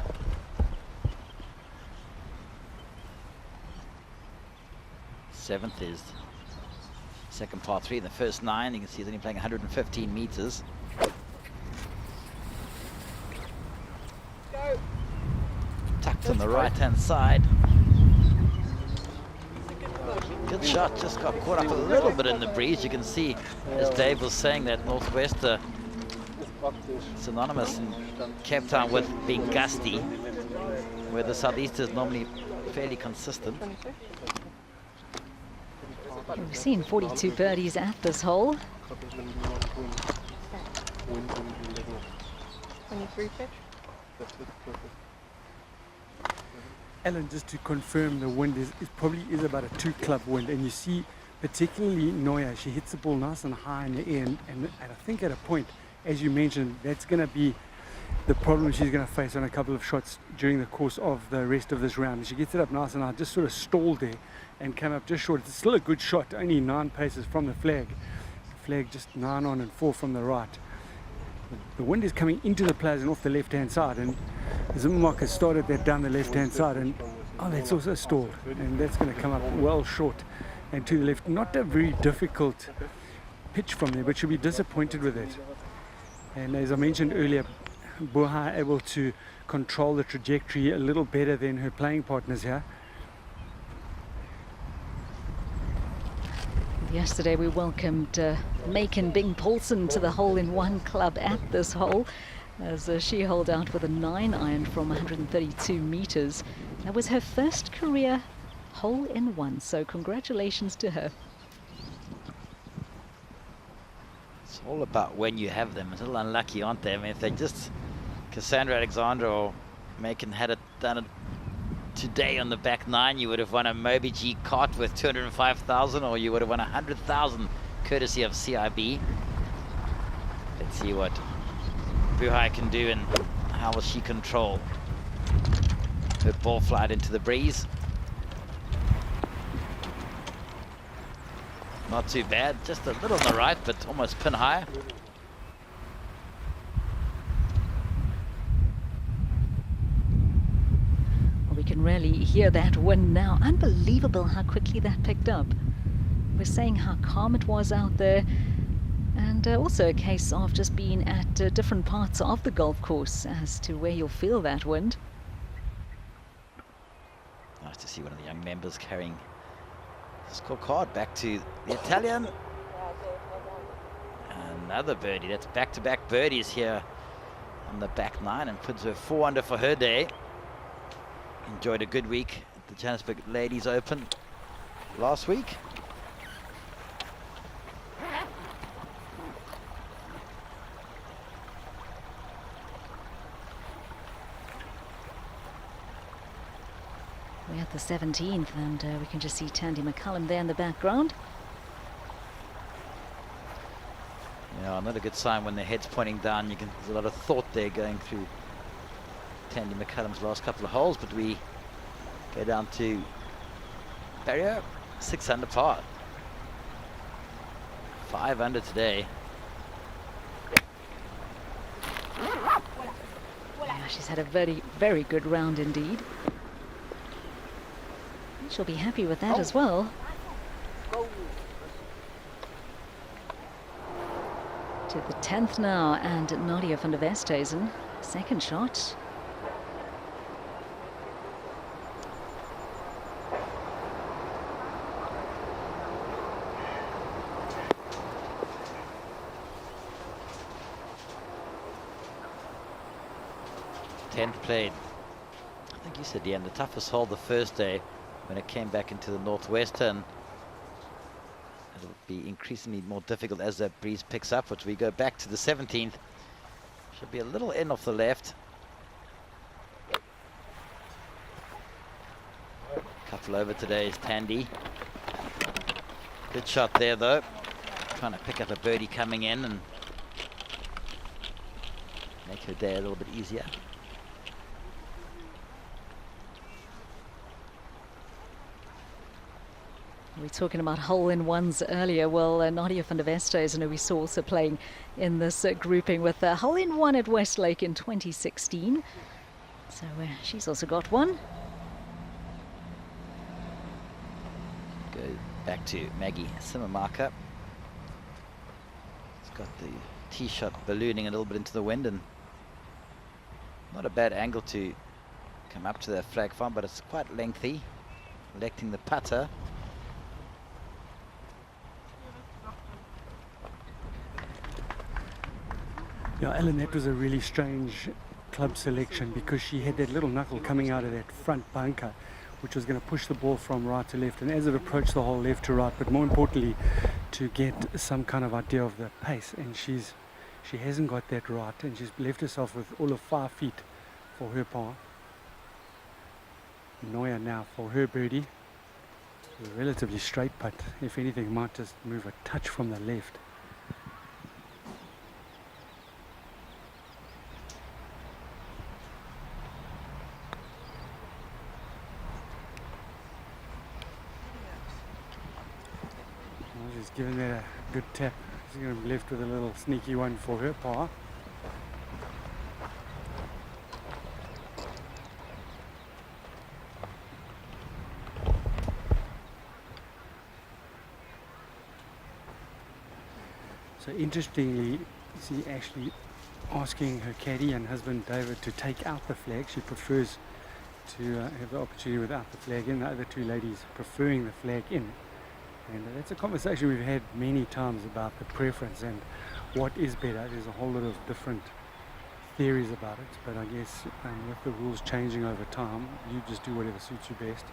7th is second par 3 in the first 9. You can see he's only playing 115 meters. Go. Tucked on the right-hand side. Good shot, just got caught up a little bit in the breeze. You can see, as Dave was saying, that northwester synonymous in Cape Town with being gusty, where the southeaster is normally fairly consistent. We've seen 42 birdies at this hole. 23 pitch. Alan, just to confirm, the wind is probably about a 2-club wind, and you see particularly Noya, she hits the ball nice and high in the air, and I think at a point, as you mentioned, that's going to be the problem she's going to face on a couple of shots during the course of the rest of this round. She gets it up nice and high, just sort of stalled there and came up just short. It's still a good shot, only 9 paces from the flag. The flag just 9 on and 4 from the right. The wind is coming into the players and off the left-hand side, and Zimmermark has started that down the left-hand side, and that's also stalled, and that's going to come up well short and to the left. Not a very difficult pitch from there, but she'll be disappointed with it. And as I mentioned earlier, Buhai able to control the trajectory a little better than her playing partners here. Yesterday we welcomed Macon Bing Paulson to the hole-in-one club at this hole, as she holed out with a 9-iron from 132 meters. That was her first career hole-in-one, so congratulations to her. It's all about when you have them. It's a little unlucky, aren't they? I mean, if they just, Cassandra Alexander or Macon had it done it today on the back 9, you would have won a Moby G cart worth 205,000, or you would have won 100,000 courtesy of CIB. Let's see what Buhai can do and how will she control her ball flight into the breeze. Not too bad, just a little on the right, but almost pin high. We can really hear that wind now. Unbelievable how quickly that picked up. We're saying how calm it was out there, and also a case of just being at different parts of the golf course as to where you'll feel that wind. Nice to see one of the young members carrying the scorecard back to the Italian. Another birdie. That's back-to-back birdies here on the back 9, and puts her 4 under for her day. Enjoyed a good week at the Johannesburg Ladies Open last week. We're at the 17th, and we can just see Tandy McCullum there in the background. Yeah, not a good sign when their head's pointing down. There's a lot of thought there going through Tandy McCullum's last couple of holes, but we go down to barrier 6 under par. 5 under today. Yeah, she's had a very, very good round indeed. She'll be happy with that as well. To the 10th now, and Nadia van der Westhuizen, second shot. Played, I think you said, yeah, the toughest hole the first day when it came back into the northwestern. It'll be increasingly more difficult as that breeze picks up, but we go back to the 17th. Should be a little in off the left. Couple over today is Tandy. Good shot there though. Trying to pick up a birdie coming in and make her day a little bit easier. We were talking about hole-in-ones earlier. Well, Nadia van der Westhuizen, who we saw also playing in this grouping with a hole-in-one at Westlake in 2016. So she's also got one. Go back to Maggie Simmermarker. It's got the tee shot ballooning a little bit into the wind, and not a bad angle to come up to that flag farm, but it's quite lengthy. Electing the putter. Yeah, Alan, that was a really strange club selection because she had that little knuckle coming out of that front bunker, which was going to push the ball from right to left, and as it approached the hole left to right, but more importantly to get some kind of idea of the pace, and she hasn't got that right, and she's left herself with all of 5 feet for her par. Neuer now for her birdie. A relatively straight putt, if anything might just move a touch from the left. She's given that a good tap. She's going to be left with a little sneaky one for her par. So interestingly, she's actually asking her caddy and husband David to take out the flag. She prefers to have the opportunity without the flag in. The other two ladies preferring the flag in. And that's a conversation we've had many times about the preference and what is better. There's a whole lot of different theories about it, but I guess with the rules changing over time, you just do whatever suits you best.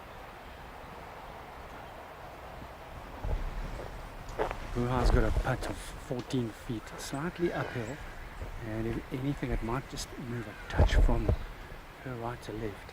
Buhai's got a putt of 14 feet, slightly uphill, and if anything it might just move a touch from her right to left.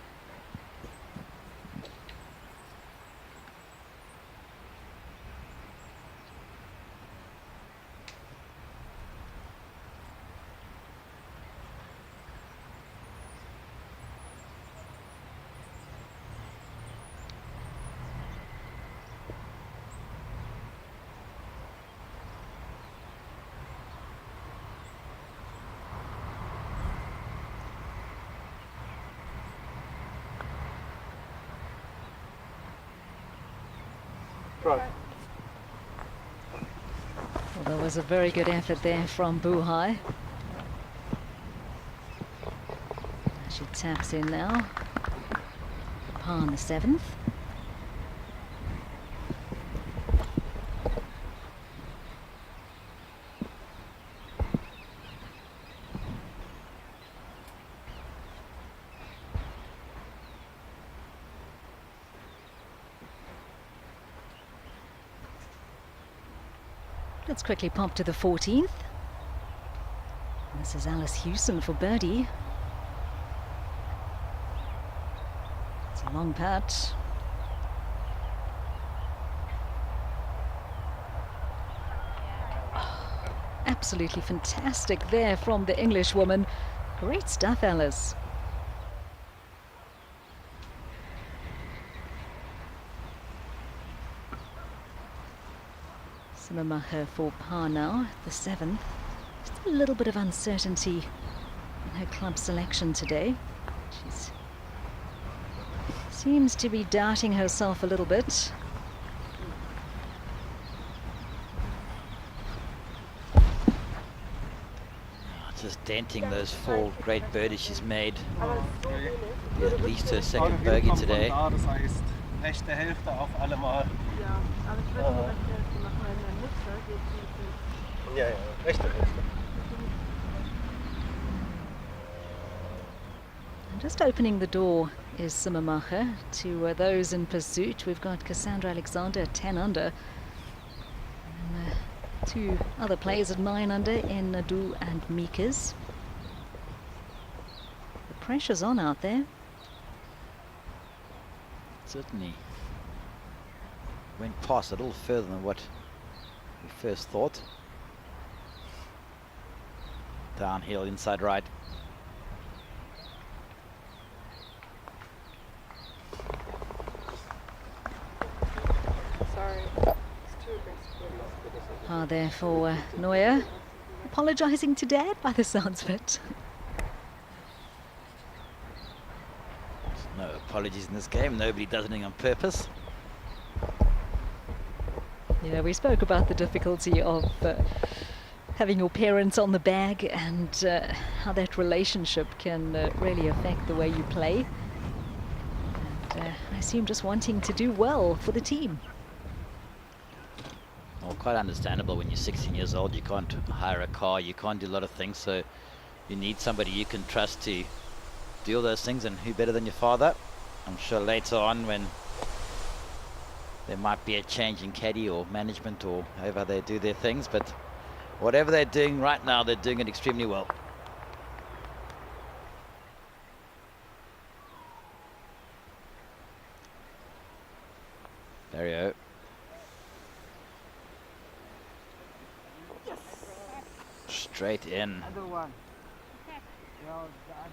Well, there was a very good effort there from Buhai. She taps in now. Par on the 7th. Let's quickly pop to the 14th. This is Alice Hewson for birdie. It's a long putt. Oh, absolutely fantastic there from the Englishwoman. Great stuff, Alice. Simmermacher for par now, the 7th. Just a little bit of uncertainty in her club selection today. She seems to be doubting herself a little bit. Just denting those 4 great birdies she's made. Be at least her second bogey today. Das heißt, rechte Hälfte auf alle Mal. Ja, rechte Hälfte. Just opening the door is Simmermacher. To those in pursuit, we've got Cassandra Alexander 10 under. And 2 other players at 9 under in Nadu and Meekers. The pressure's on out there. Certainly went past a little further than what we first thought. Downhill, inside right. Sorry, it's too aggressive. Par there for Neuer. Apologising to Dad by the sounds of it. No apologies in this game. Nobody does anything on purpose. Yeah, we spoke about the difficulty of having your parents on the bag and how that relationship can really affect the way you play. And I see him just wanting to do well for the team. Well, quite understandable. When you're 16 years old, you can't hire a car, you can't do a lot of things, so you need somebody you can trust to do all those things, and who better than your father? I'm sure later on when there might be a change in caddy or management or however they do their things, but whatever they're doing right now, they're doing it extremely well. Barrio. Straight in. Another one. Well done.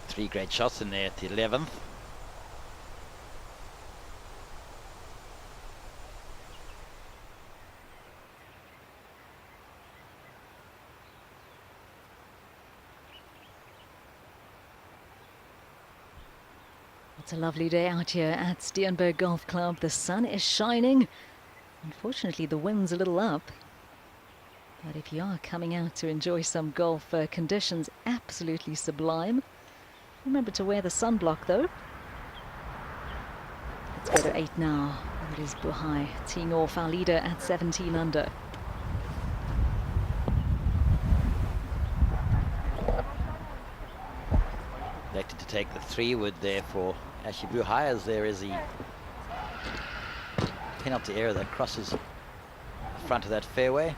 Three great shots in there at the 11th. It's a lovely day out here at Steenberg Golf Club. The sun is shining. Unfortunately, the wind's a little up. But if you are coming out to enjoy some golf, conditions absolutely sublime. Remember to wear the sunblock though. Let's go to 8 now. It is Buhai teeing off, our leader at 17 under. Elected to take the 3-wood there for Ashley Buhai, as there is the penalty area that crosses the front of that fairway.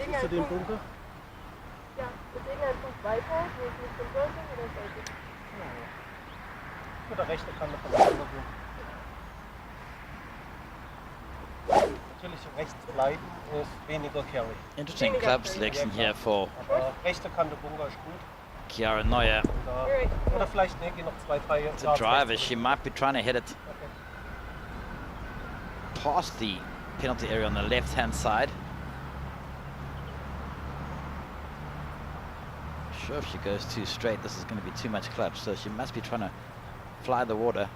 Siehst du den Bunker? Ja, ist irgendein Punkt weiter, wo ich nicht von dort bin, oder sollte ich? Für der rechte Kante von der Bunker. Natürlich rechts bleiben ist weniger Carry. Interesting club selection here for Aber rechte Kante Bunker ist gut. Chiara Neuer. Oder vielleicht geh noch 2-3 It's a driver. She might be trying to hit it past the penalty area on the left-hand side. Sure, if she goes too straight, this is going to be too much clutch, so she must be trying to fly the water.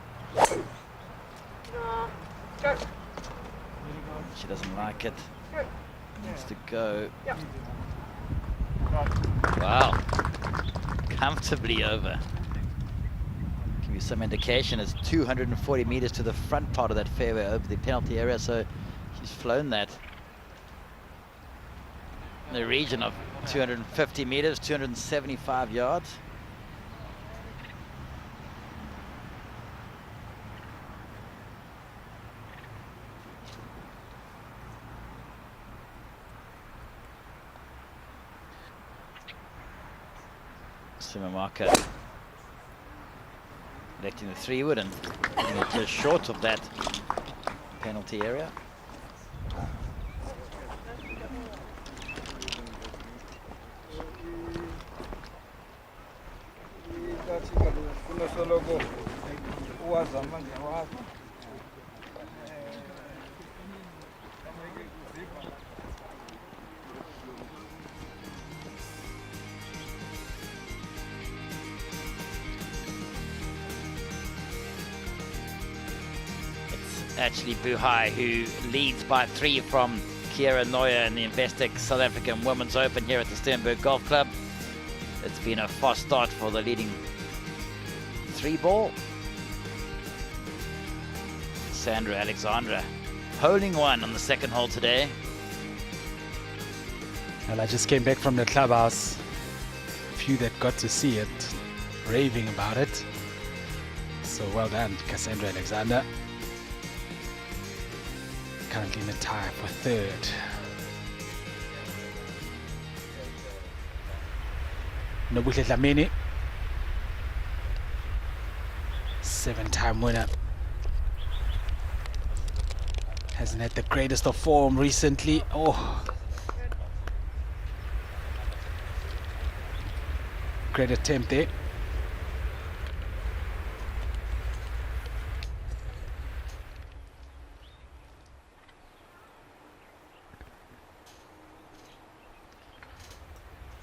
She doesn't like it. Needs to go. Wow. Comfortably over. Give you some indication, it's 240 meters to the front part of that fairway over the penalty area, so she's flown that in the region of 250 meters, 275 yards. Simamarka electing the 3-wood and just short of that penalty area. Actually Buhai who leads by 3 from Chiara Neuer in the Investec South African Women's Open here at the Steenberg Golf Club. It's been a fast start for the leading 3-ball. Sandra Alexandra holing one on the second hole today. Well, I just came back from the clubhouse. A few that got to see it, raving about it. So well done, Cassandra Alexander. Currently in a tie for third. Nobuhle Dlamini, 7-time winner. Hasn't had the greatest of form recently. Oh, great attempt there.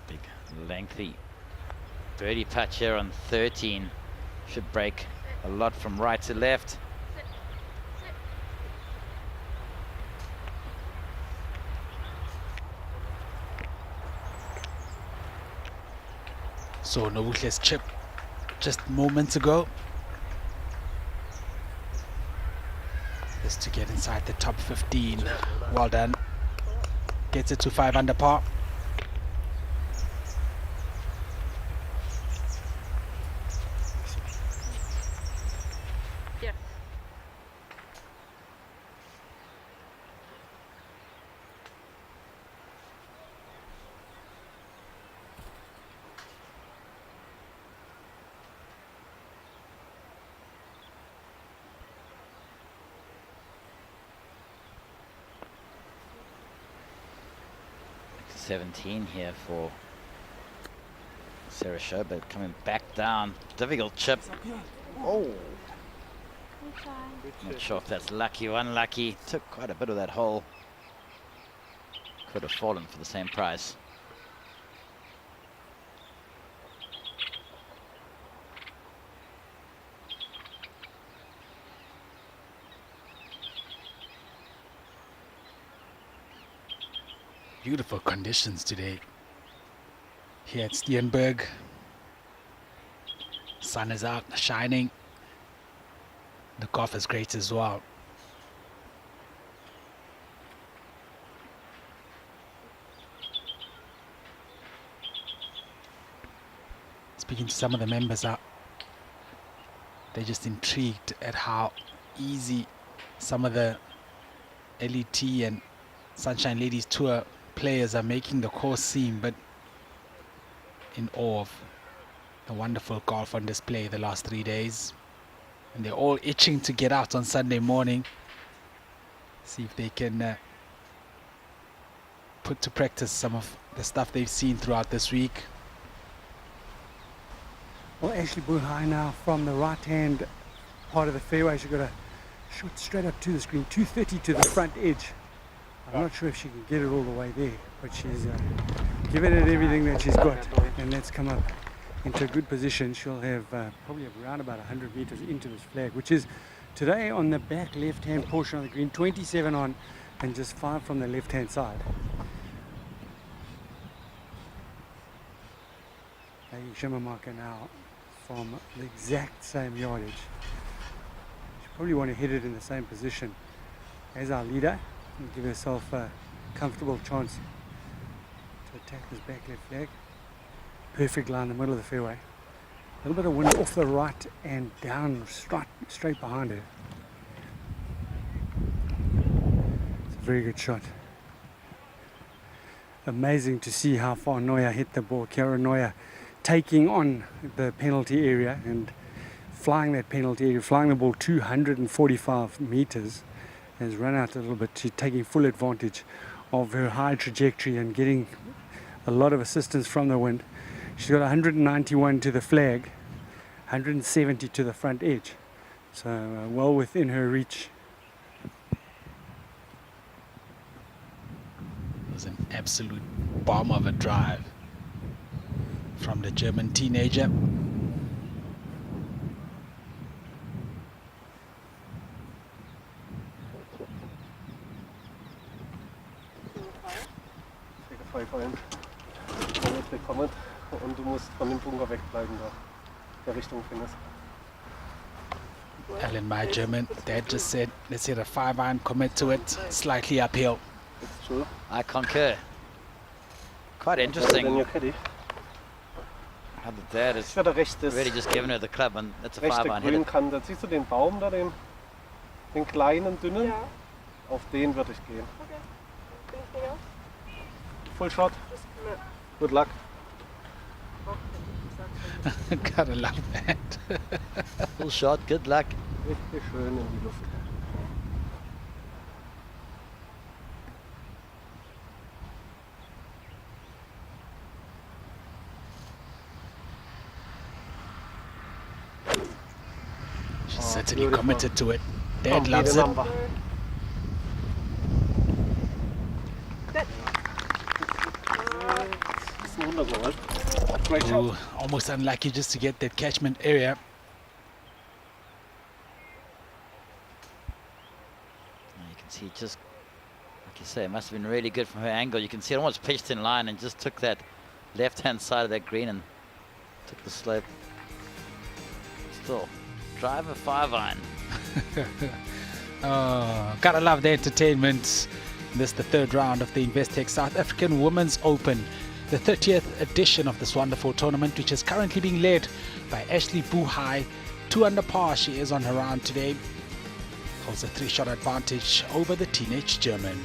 Big, lengthy birdie putt here on 13. Should break a lot from right to left. So Nobuhle's chip just moments ago. Just to get inside the top 15. Well done. Gets it to 5 under par. Yeah. Like 17 here for Sarah Schober, coming back down. Difficult chip. Oh, not sure if that's lucky or unlucky. Took quite a bit of that hole. Could have fallen for the same price. Beautiful conditions today here at Steenberg. Sun is out, shining. The golf is great as well. Speaking to some of the members, they're just intrigued at how easy some of the LET and Sunshine Ladies Tour players are making the course seem, but in awe of the wonderful golf on display the last 3 days. And they're all itching to get out on Sunday morning, see if they can put to practice some of the stuff they've seen throughout this week. Well, Ashley Buhai now from the right-hand part of the fairway. She's got a shot straight up to the screen, 230 to the front edge. I'm not sure if she can get it all the way there, but she's given it everything that she's got, and that's come up into a good position. She'll have probably around about 100 meters into this flag, which is today on the back left-hand portion of the green, 27 on and just 5 from the left-hand side. Taking shimmer marker now from the exact same yardage. She probably want to hit it in the same position as our leader and give herself a comfortable chance to attack this back left flag. Perfect line in the middle of the fairway. A little bit of wind off the right and down straight behind her. It's a very good shot. Amazing to see how far Noya hit the ball. Kiara Noya taking on the penalty area and flying that penalty area, flying the ball 245 meters, has run out a little bit. She's taking full advantage of her high trajectory and getting a lot of assistance from the wind. She's got 191 to the flag, 170 to the front edge, so well within her reach. It was an absolute bomb of a drive from the German teenager. Kommt und du musst von dem Bunker wegbleiben da, der Richtung findest. Ellen, my German dad just said, let's hit a 5-iron, commit to it, slightly uphill. It's true. I concur. Quite interesting. Then your caddy. How did that? Das It's ist ja der rechte, really just given her the club, and that's a rechte 5-iron. Hit it. Grünkante. Siehst du den Baum da, den kleinen, dünnen? Ja. Auf den würde ich gehen. Okay. Bin ich Ding aus? Full shot. Just ne. Good luck. Gotta love that. Full shot, good luck. Richtig schön in die Luft. She's certainly beautiful. committed to it. Dad Complete loves it. number. Good. Das ist ein Wundergoal. Great shot. Ooh, almost unlucky just to get that catchment area. You can see just, like you say, it must have been really good from her angle. You can see it almost pitched in line and just took that left-hand side of that green and took the slope. Still, drive a 5-iron. Oh, gotta love the entertainment. This is the third round of the Investec South African Women's Open, the 30th edition of this wonderful tournament, which is currently being led by Ashley Buhai. 2 under par she is on her round today. Holds a 3-shot advantage over the teenage German.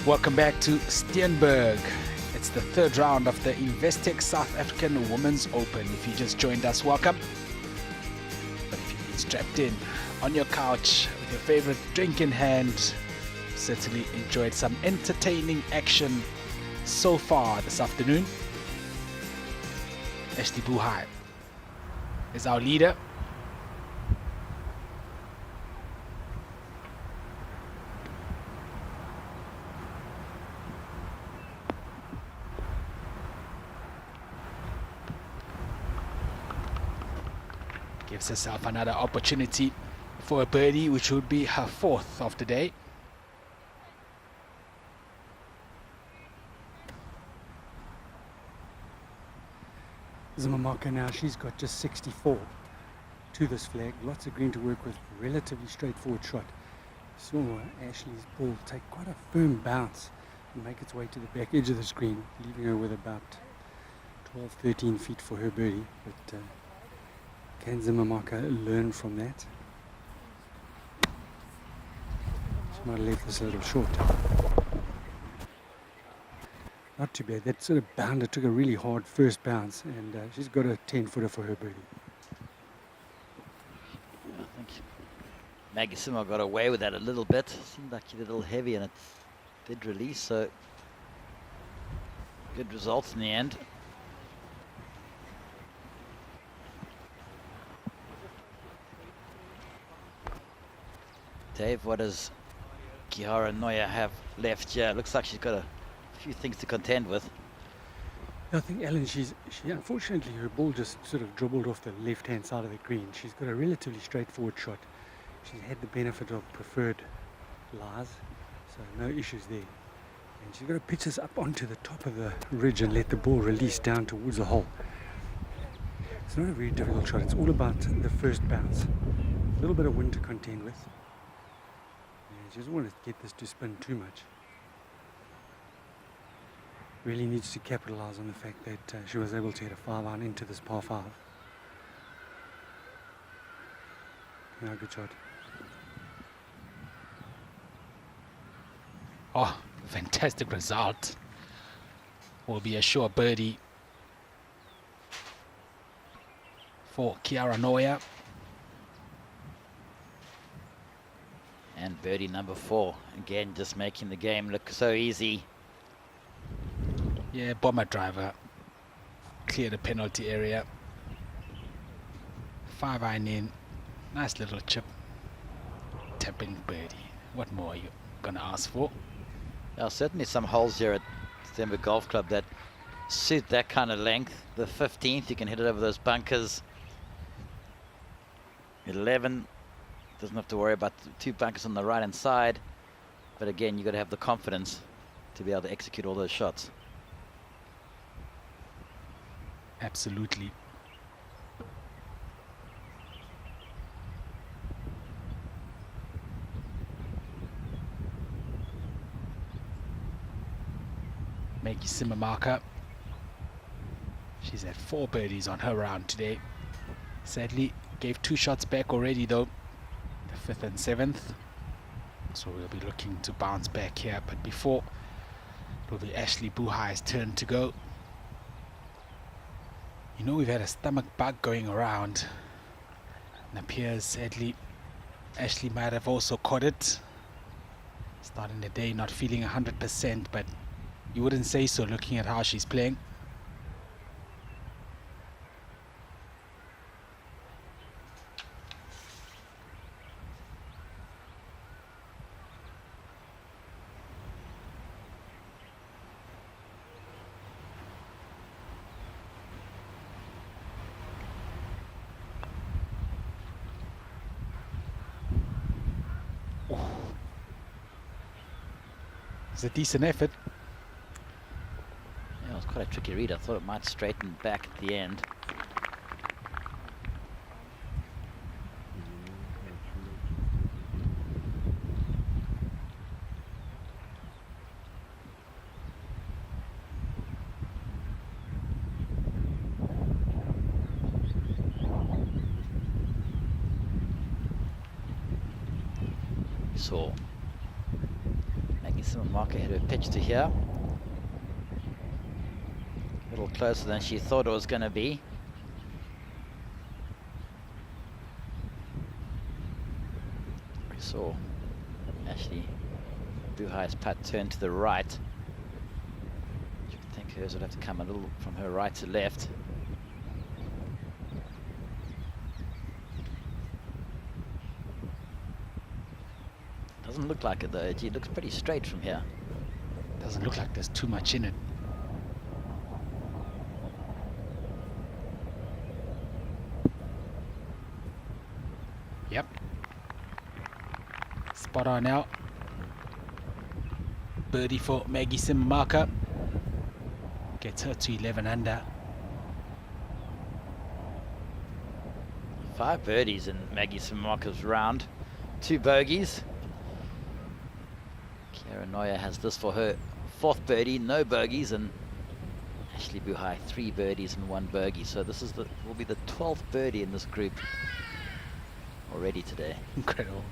Welcome back to Steenberg. It's the third round of the Investec South African Women's Open. If you just joined us, welcome. But if you've been strapped in on your couch with your favorite drink in hand, certainly enjoyed some entertaining action so far this afternoon. Ashley Buhai is our leader. Gives herself another opportunity for a birdie, which would be her 4th of the day. Zimmermarker now, she's got just 64 to this flag. Lots of green to work with, relatively straightforward shot. Saw Ashley's ball take quite a firm bounce and make its way to the back edge of the screen, leaving her with about 12, 13 feet for her birdie. But can Zimmermarker learn from that? She might have left this a little short. Not too bad. That sort of bounder took a really hard first bounce, and she's got a 10-footer for her birdie. I think Maggie Simmer got away with that a little bit. Seemed like she did a little heavy and it did release, so good results in the end. Dave, what does Kiara Neuer have left here? Looks like she's got a few things to contend with. I think Ellen, she unfortunately her ball just sort of dribbled off the left-hand side of the green. She's got a relatively straightforward shot. She's had the benefit of preferred lies, so no issues there. And she's got to pitch this up onto the top of the ridge and let the ball release down towards the hole. It's not a very difficult shot. It's all about the first bounce. A little bit of wind to contend with. And she doesn't want to get this to spin too much. Really needs to capitalize on the fact that she was able to hit a 5-iron into this par 5. No, good shot. Oh, fantastic result. Will be a sure birdie for Kiara Noya. And birdie number 4. Again, just making the game look so easy. Yeah, bomber driver. Clear the penalty area. 5-iron in. Nice little chip. Tapping birdie. What more are you going to ask for? There are certainly some holes here at Steenberg Golf Club that suit that kind of length. The 15th, you can hit it over those bunkers. 11, doesn't have to worry about the 2 bunkers on the right hand side. But again, you've got to have the confidence to be able to execute all those shots. Absolutely. Maggie Simmermarker. She's had 4 birdies on her round today. Sadly, gave 2 shots back already though. The 5th and 7th. So we'll be looking to bounce back here. But before, it will be Ashley Buhai's turn to go. You know, we've had a stomach bug going around. It appears, sadly, Ashley might have also caught it. Starting the day not feeling 100%, but you wouldn't say so looking at how she's playing. It's a decent effort. Yeah, it was quite a tricky read. I thought it might straighten back at the end. So making some marker hit her pitch to here. A little closer than she thought it was going to be. We saw Ashley Buhai's putt turn to the right. You would think hers would have to come a little from her right to left. Doesn't look like it though. It looks pretty straight from here. Doesn't look like there's too much in it. Yep. Spot on now. Birdie for Maggie Simmermarker. Gets her to 11 under. 5 birdies in Maggie Simmermarker's round. 2 bogeys. Kiara Noya has this for her 4th birdie, no bogeys, and Ashley Buhai 3 birdies and 1 bogey. So this is will be the 12th birdie in this group already today. Incredible.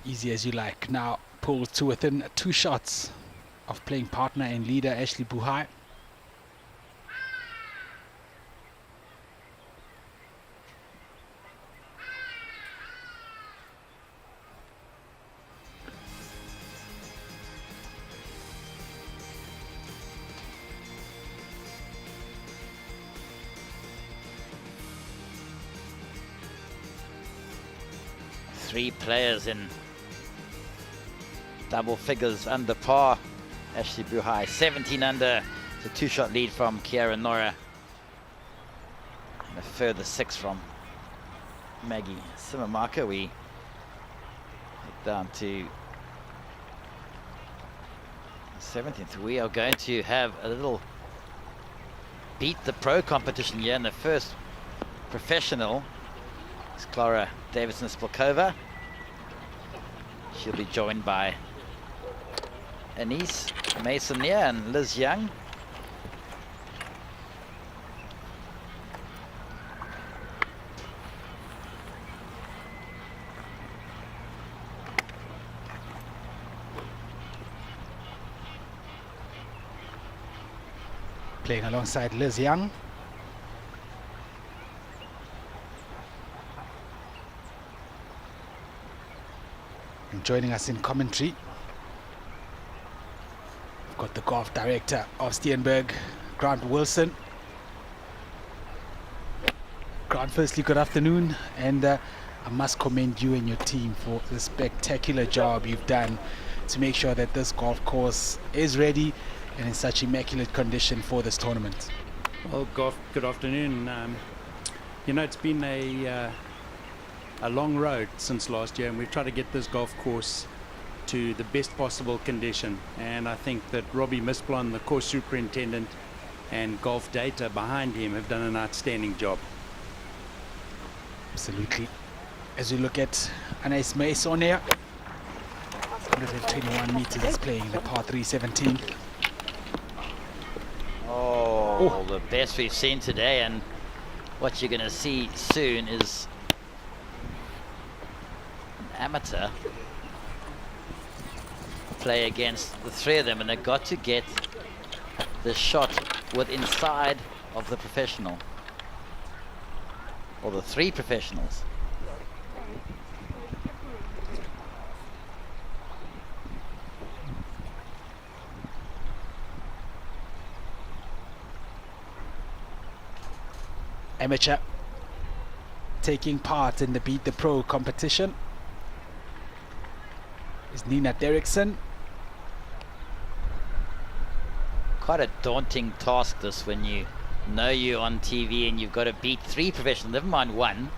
Easy as you like. Now pulled to within 2 shots of playing partner and leader Ashley Buhai. 3 players in double figures under par. Ashley Buhai 17 under. It's a 2-shot lead from Kiara Nora. And a further 6 from Maggie Simamaka. We head down to 17th. We are going to have a little beat the pro competition here in the first professional. It's Clara Davidson-Spilkova. She'll be joined by Anise Masonier and Liz Young. Playing alongside Liz Young. And joining us in commentary, we've got the golf director of Steenberg, Grant Wilson. Grant, firstly, good afternoon, and I must commend you and your team for the spectacular job you've done to make sure that this golf course is ready and in such immaculate condition for this tournament. Well, good afternoon. You know, it's been a long road since last year, and we've tried to get this golf course to the best possible condition. And I think that Robbie Misplon, the course superintendent, and golf data behind him have done an outstanding job. Absolutely. As we look at Anais Mason here, 121 meters playing the par 3 17. Oh, the best we've seen today, and what you're going to see soon is an amateur play against the 3 of them, and they've got to get the shot with inside of the professional, or the 3 professionals. Amateur taking part in the Beat the Pro competition is Nina Derrickson. Quite a daunting task this, when you know you're on TV and you've got to beat 3 professionals, never mind 1.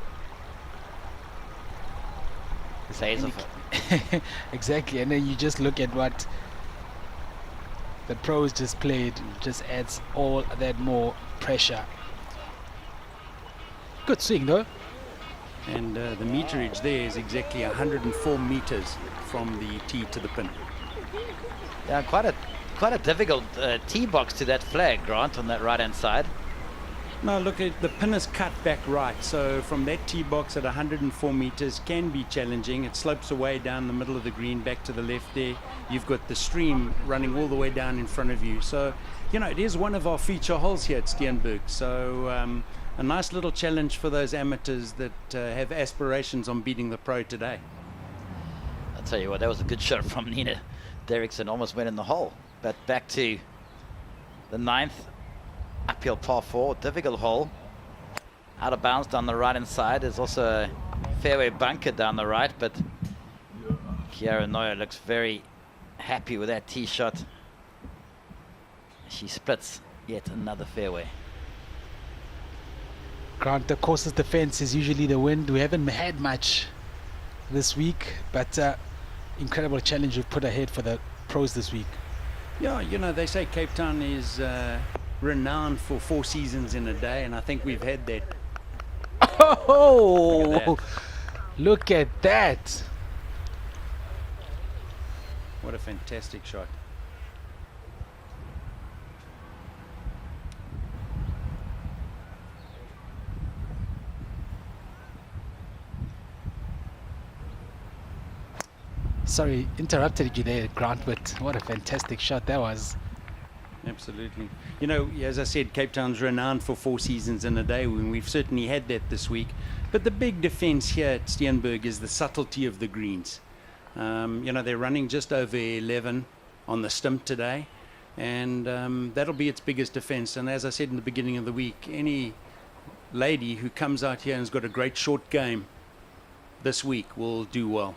Exactly, and then you just look at what the pros just played, just adds all that more pressure. Good swing though. And the meterage there is exactly 104 meters from the tee to the pin. Yeah, quite a difficult tee box to that flag, Grant, on that right hand side. No, look, the pin is cut back right, so from that tee box at 104 meters can be challenging. It slopes away down the middle of the green, back to the left there. You've got the stream running all the way down in front of you. So, you know, it is one of our feature holes here at Steenberg. So a nice little challenge for those amateurs that have aspirations on beating the pro today. I'll tell you what, that was a good shot from Nina Derrickson, almost went in the hole. But back to the 9th, uphill par 4, difficult hole. Out of bounds down the right hand side. There's also a fairway bunker down the right, but Kiara Neuer looks very happy with that tee shot. She splits yet another fairway. Grant, the course's defense is usually the wind. We haven't had much this week, but incredible challenge we've put ahead for the pros this week. Yeah, you know, they say Cape Town is renowned for 4 seasons in a day, and I think we've had that. Oh, look at that. What a fantastic shot. Sorry, interrupted you there, Grant, but what a fantastic shot that was. Absolutely. You know, as I said, Cape Town's renowned for 4 seasons in a day, and we've certainly had that this week. But the big defense here at Steenberg is the subtlety of the greens. You know, they're running just over 11 on the stump today, and that'll be its biggest defense. And as I said in the beginning of the week, any lady who comes out here and has got a great short game, this week will do well.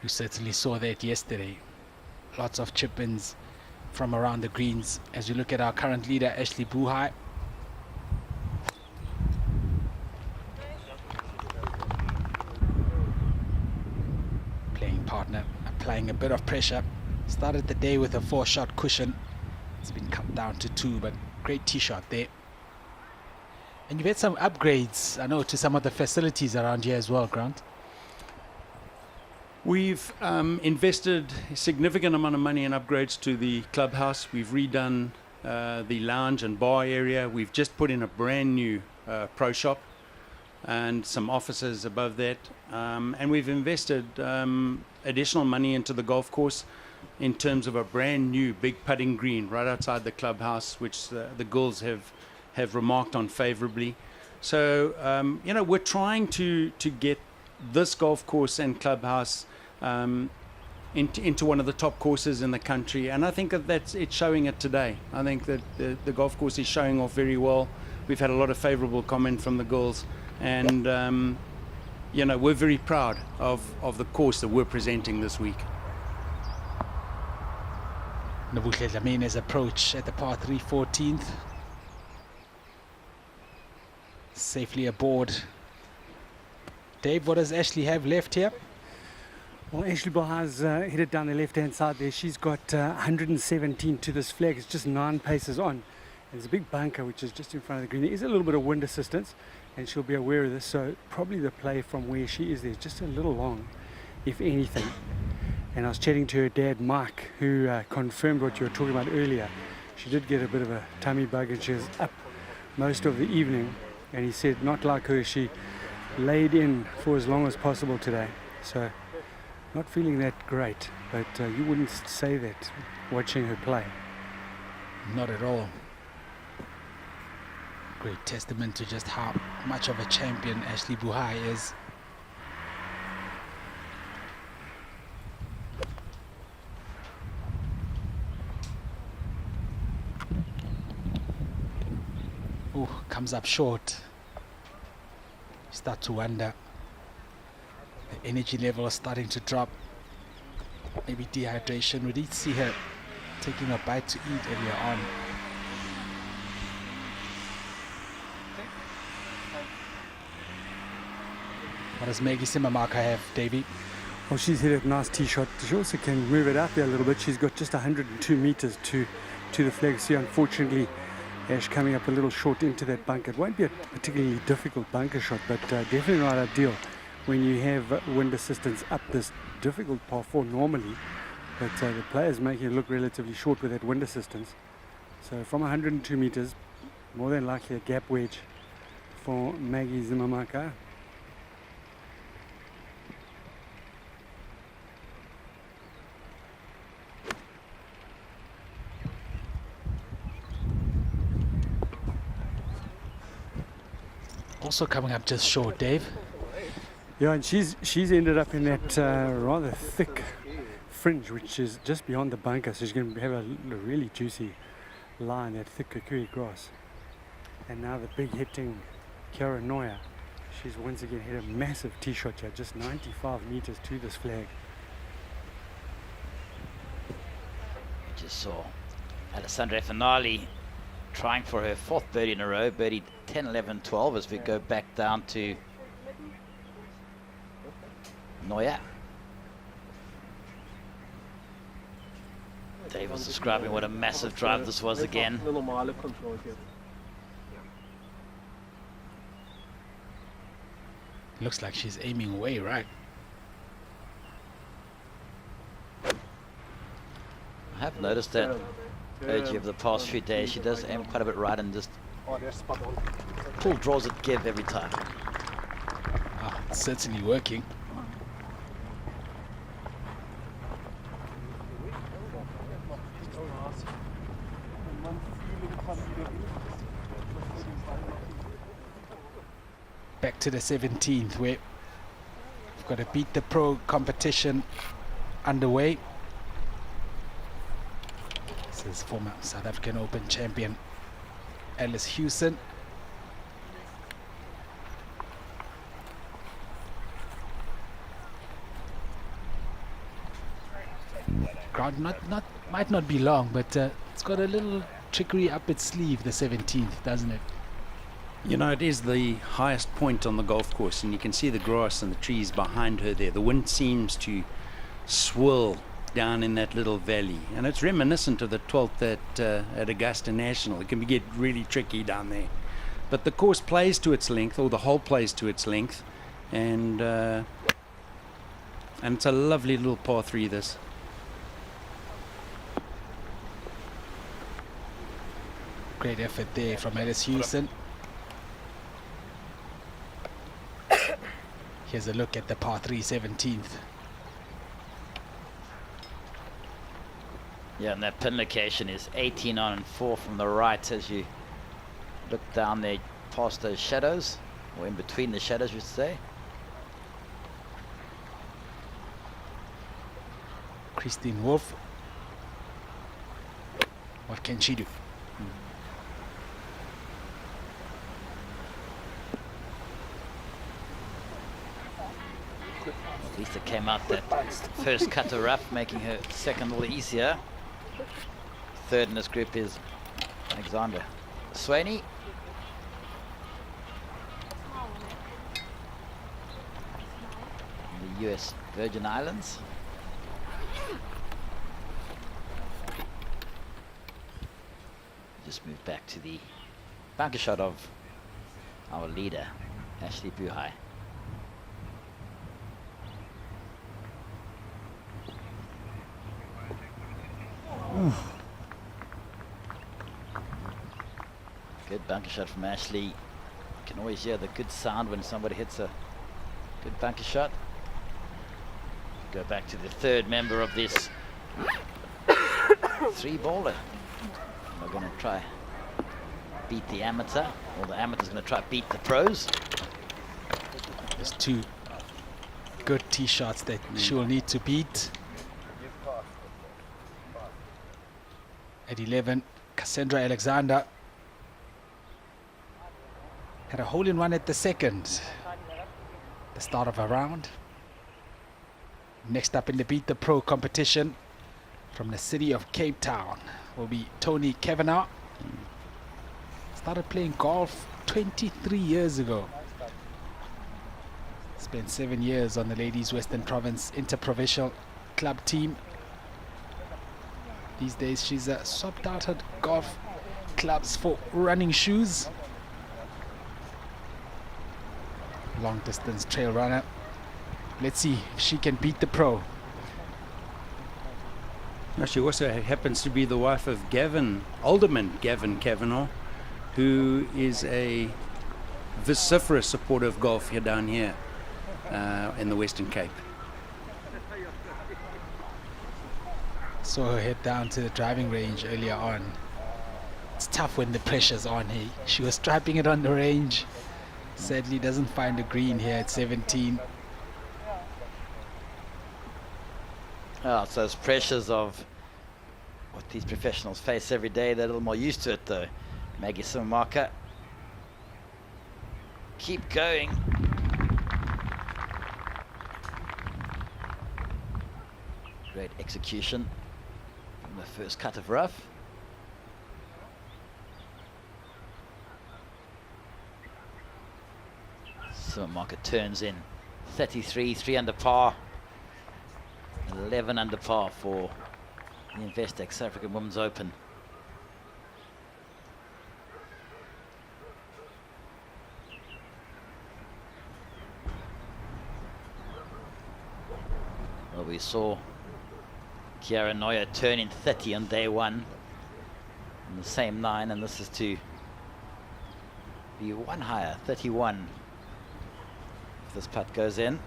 We certainly saw that yesterday. Lots of chip-ins from around the greens. As you look at our current leader, Ashley Buhai. Playing partner, applying a bit of pressure. Started the day with a 4-shot cushion. It's been cut down to 2, but great tee shot there. And you've had some upgrades, I know, to some of the facilities around here as well, Grant. We've invested a significant amount of money in upgrades to the clubhouse. We've redone the lounge and bar area. We've just put in a brand new pro shop and some offices above that. And we've invested additional money into the golf course in terms of a brand new big putting green right outside the clubhouse, which the girls have remarked on favorably. So, you know, we're trying to get this golf course and clubhouse into one of the top courses in the country, and I think that it's showing it today. I think that the golf course is showing off very well. We've had a lot of favorable comment from the girls, and you know, we're very proud of the course that we're presenting this week. Nobuhle Dlamene's approach at the par 3 14th. Safely aboard. Dave, what does Ashley have left here? Well, Ashley Buhai's headed down the left-hand side there. She's got 117 to this flag. It's just 9 paces on. And there's a big bunker which is just in front of the green. There is a little bit of wind assistance, and she'll be aware of this. So probably the play from where she is there is just a little long, if anything. And I was chatting to her dad, Mike, who confirmed what you were talking about earlier. She did get a bit of a tummy bug, and she was up most of the evening. And he said, not like her, she laid in for as long as possible today. So not feeling that great, but you wouldn't say that watching her play. Not at all. Great testament to just how much of a champion Ashley Buhai is. Oh, comes up short. Start to wonder. The energy level is starting to drop. Maybe dehydration. We did see her taking a bite to eat earlier on. What does Maggie Simamaka have, Davey? Well, she's hit a nice tee shot. She also can move it out there a little bit. She's got just 102 meters to the flag. See, unfortunately, Ash coming up a little short into that bunker. It won't be a particularly difficult bunker shot, but definitely not ideal when you have wind assistance up this difficult par 4 normally. But the player's making it look relatively short with that wind assistance. So from 102 meters, more than likely a gap wedge for Maggie Zimamaka. Also coming up just short, Dave. Yeah, and she's ended up in that rather thick fringe, which is just beyond the bunker. So she's going to have a really juicy line, that thick kukui grass. And now the big hitting Kiara Noya. She's once again hit a massive tee shot here, just 95 meters to this flag. Just saw Alessandra Finale trying for her 4th birdie in a row, birdie 10, 11, 12 as we go back down to Noya. Dave was describing what a massive drive this was again. Looks like she's aiming away, right? I have noticed that over the past few days, she does aim quite a bit right and just pull draws at give every time. Ah, it's certainly working. Back to the 17th, where we've got to beat the pro competition underway. This is former South African Open champion Alice Hewson. round. Might not be long, but it's got a little trickery up its sleeve, the 17th, doesn't it? You know, it is the highest point on the golf course, and you can see the grass and the trees behind her there. The wind seems to swirl down in that little valley, and it's reminiscent of the 12th at Augusta National. It can get really tricky down there, but the course plays to its length, or the hole plays to its length, and it's a lovely little par 3, this. Great effort there from Ellis Houston. Here's a look at the par 3 17th. Yeah, and that pin location is 18 on and 4 from the right as you look down there past those shadows, or in between the shadows, you should say. Christine Wolf. What can she do? At least it came out that first cut of rough, making her second all the easier. Third in this group is Alexander Swaney. The US Virgin Islands. Just move back to the bunker shot of our leader, Ashley Buhai. Good bunker shot from Ashley. You can always hear the good sound when somebody hits a good bunker shot. Go back to the third member of this 3-baller. We're going to try beat the amateur, or the amateur's going to try beat the pros. There's 2 good tee shots that she will need to beat. At 11, Cassandra Alexander had a hole-in-one at the second, the start of a round. Next up in the Beat the Pro competition from the city of Cape Town will be Tony Kavanagh. Started playing golf 23 years ago. Spent 7 years on the Ladies Western Province Interprovincial Club team. These days she's swapped out her golf clubs for running shoes. Long distance trail runner. Let's see if she can beat the pro. Now, she also happens to be the wife of Alderman Gavin Kavanagh, who is a vociferous supporter of golf here down here in the Western Cape. Saw her head down to the driving range earlier on. It's tough when the pressure's on. Hey, she was strapping it on the range. Sadly doesn't find a green here at 17. Oh, it's those pressures of what these professionals face every day. They're a little more used to it though. Maggie Simamaka. Keep going. Great execution from the first cut of rough. Simamaka turns in 33, 3 under par. 11 under par for the Investec South African Women's Open. Well, we saw Kiara Neuer turn in 30 on day 1 on the same 9, and this is to be 1 higher, 31, if this putt goes in.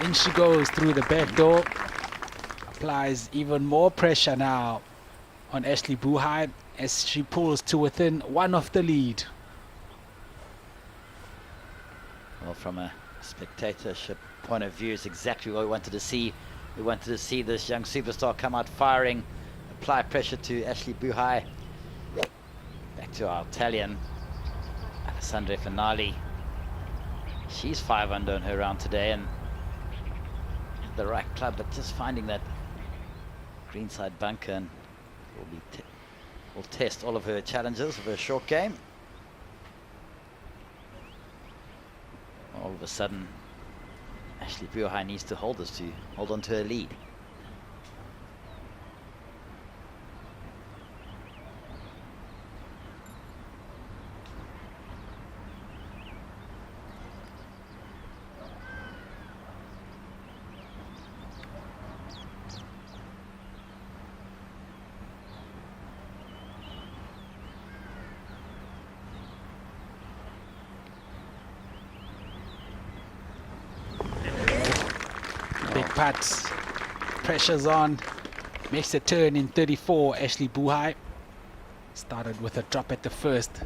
In she goes through the back door. Applies even more pressure now on Ashley Buhai as she pulls to within 1 of the lead. Well, from a spectatorship point of view, it's exactly what we wanted to see. We wanted to see this young superstar come out firing, apply pressure to Ashley Buhai. Back to our Italian, Alessandra Finali. She's 5 under in her round today, and the right club, but just finding that greenside bunker, and will test all of her challenges of her short game. All of a sudden, Ashley Buhai needs to hold on to her lead. Big putts, pressure's on, makes a turn in 34. Ashley Buhai started with a drop at the first,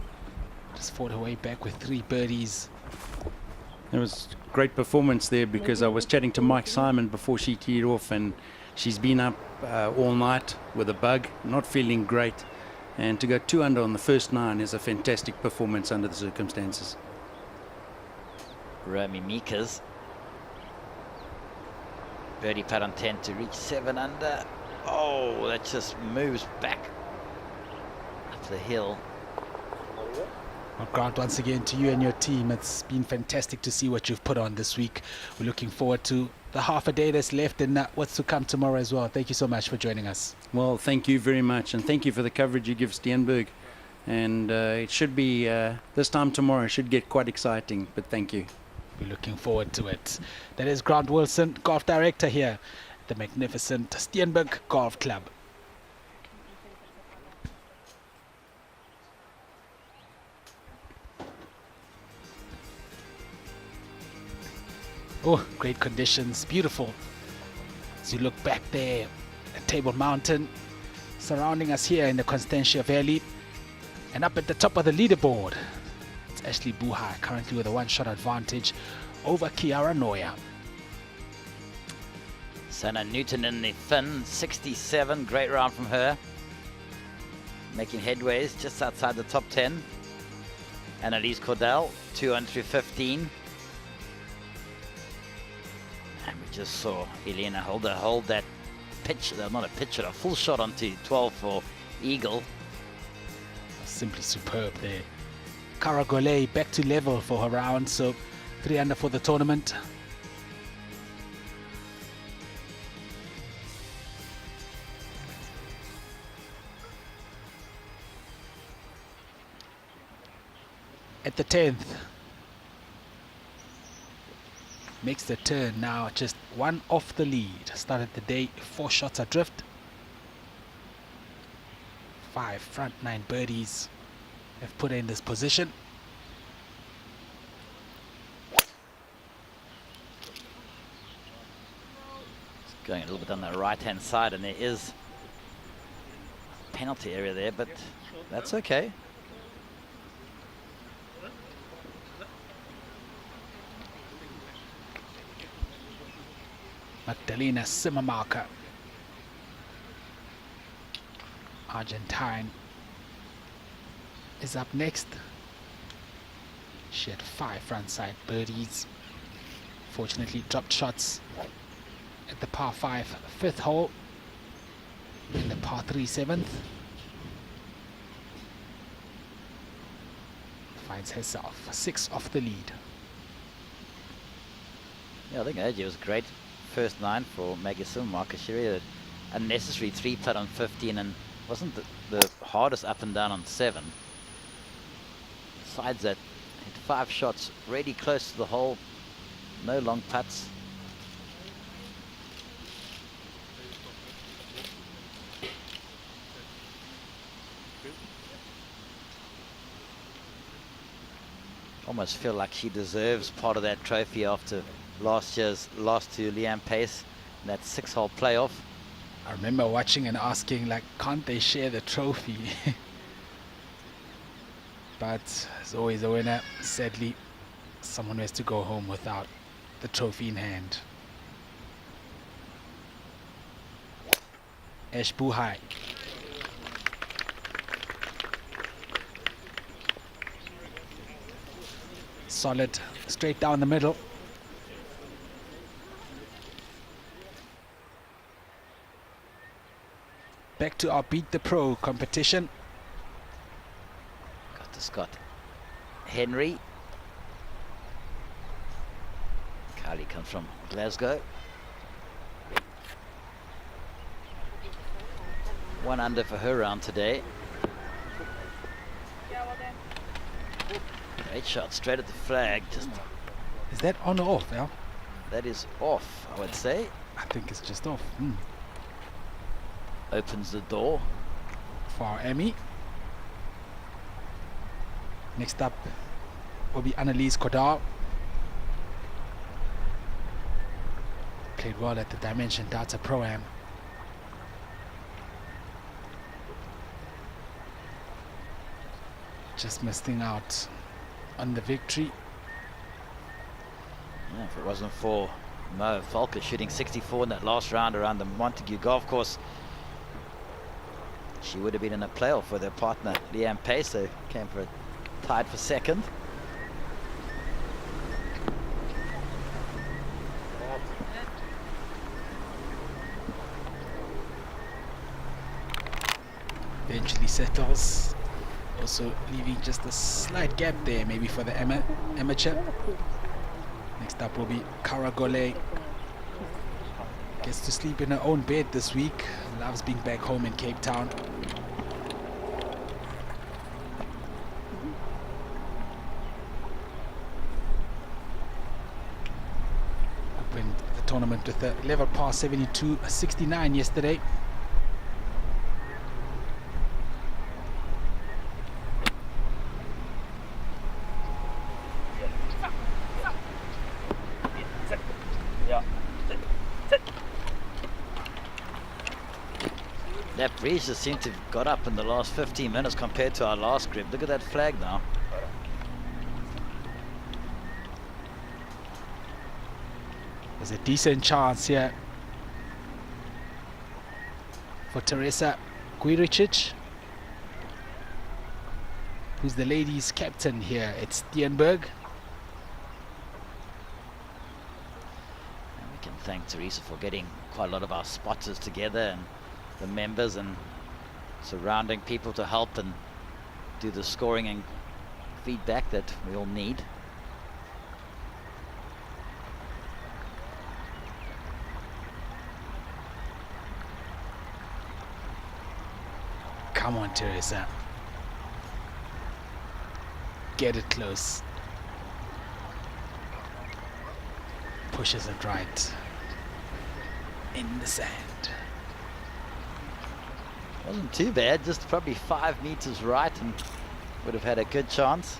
just fought her way back with 3 birdies. It was great performance there, because I was chatting to Mike Simon before she teed off, and she's been up all night with a bug, not feeling great, and to go 2 under on the first 9 is a fantastic performance under the circumstances. Romy Meekers. Birdie putt on 10 to reach 7 under. Oh, that just moves back up the hill. Well, Grant, once again to you and your team, it's been fantastic to see what you've put on this week. We're looking forward to the half a day that's left and what's to come tomorrow as well. Thank you so much for joining us. Well, thank you very much, and thank you for the coverage you give Steenberg. And it should be, this time tomorrow, should get quite exciting, but thank you. We're looking forward to it. That is Grant Wilson, Golf Director here at the magnificent Steenberg Golf Club. Oh, great conditions, beautiful. As you look back there at Table Mountain, surrounding us here in the Constantia Valley, and up at the top of the leaderboard, it's Ashley Buhai, currently with a 1-shot advantage over Kiara Noya. Sana Newton in the fin, 67, great round from her. Making headways just outside the top 10. Annalise Cordell, 2 on through 15. And we just saw Elena Holder hold that pitch, not a pitch, a full shot onto 12 for Eagle. Simply superb there. Cara Golay back to level for her round, so 3 under for the tournament. At the 10th, makes the turn now, just 1 off the lead. Started the day 4 shots adrift. 5 front 9 birdies have put her in this position. It's going a little bit on the right hand side, and there is a penalty area there, but that's okay. Magdalena Simmermarker, Argentine, is up next. She had 5 frontside birdies. Fortunately dropped shots at the par 5 5th hole and the par 3 7th. Finds herself 6 off the lead. Yeah, I think AJ was great. First 9 for Maggie Simmermarker. She really had a necessary 3 putt on 15 and wasn't the hardest up and down on 7. Besides that, hit 5 shots really close to the hole. No long putts. Almost feel like she deserves part of that trophy after last year's loss to Leanne Pace in that 6-hole playoff. I remember watching and asking, like, can't they share the trophy? But there's always a winner, sadly. someone who has to go home without the trophy in hand. Buhai. Solid, straight down the middle. Back to our Beat the Pro competition. Got to Scott Henry. Kylie comes from Glasgow. 1 under for her round today. Great shot, straight at the flag. Just is that on or off, Al? That is off, I would say. I think it's just off. Opens the door for our Emmy. Next up will be Annalise Kodal. Played well at the Dimension Data Pro-Am. Just missing out on the victory. Yeah, if it wasn't for Mo Falker shooting 64 in that last round around the Montague golf course, she would have been in a playoff with her partner Liam Pace, who came for tied for second. Eventually settles, also leaving just a slight gap there maybe for the amateur. Next up will be Karagole. Gets to sleep in her own bed this week. Loves being back home in Cape Town. Opened the tournament with a level par 72, a 69 yesterday. That breeze just seemed to have got up in the last 15 minutes compared to our last grip. Look at that flag now. There's a decent chance here for Teresa Guiricic, who's the ladies' captain here at Steenberg. And we can thank Teresa for getting quite a lot of our spotters together and the members and surrounding people to help and do the scoring and feedback that we all need. Come on, Teresa. Get it close. Pushes it right in the sand. Wasn't too bad, just probably 5 meters right and would have had a good chance.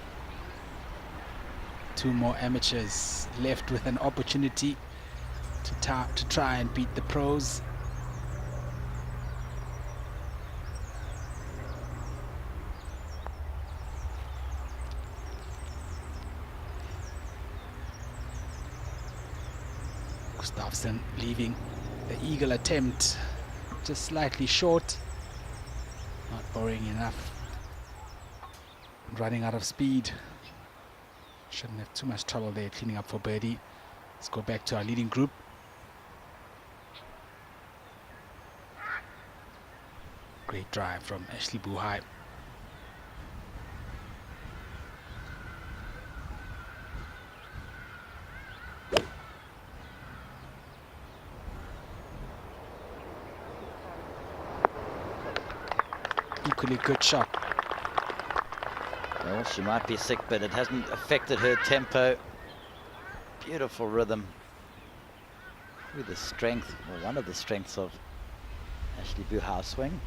2 more amateurs left with an opportunity to try and beat the pros. Gustafsson leaving the eagle attempt just slightly short. Not borrowing enough. Running out of speed. Shouldn't have too much trouble there cleaning up for birdie. Let's go back to our leading group. Great drive from Ashley Buhai. Equally good shot. Well, she might be sick, but it hasn't affected her tempo. Beautiful rhythm. With the strength, or one of the strengths of Ashley Buhai's swing.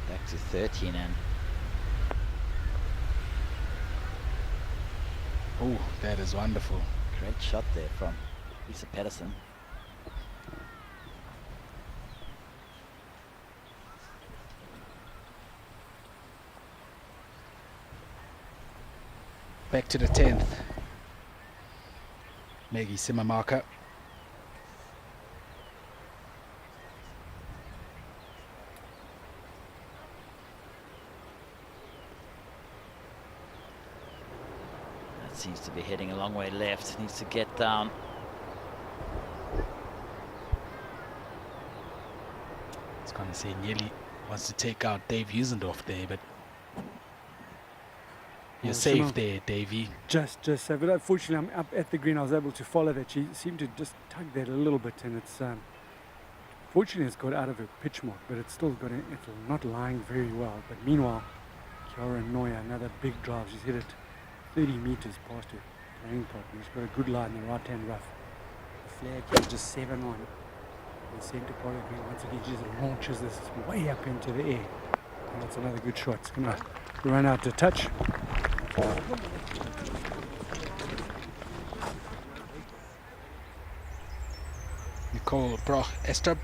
Back to 13 and oh, that is wonderful. Great shot there from Lisa Patterson. back to the 10th. Maggie Simmermarker. That seems to be heading a long way left. Needs to get down. I was going to say nearly wants to take out Dave Usendorf there, but you're safe there, Davey. Just so, but unfortunately I'm up at the green. I was able to follow that. She seemed to just tug that a little bit, and it's fortunately it's got out of her pitch mark, but it's still got it's not lying very well. But meanwhile, Chiara Noya, another big drive. She's hit it 30 meters past her playing partner. She's got a good line in the right hand rough. The flag is just 7 on the centre part of the green. Once again, she just launches this way up into the air, and that's another good shot. It's gonna run out to touch. Nicole Broch Estrup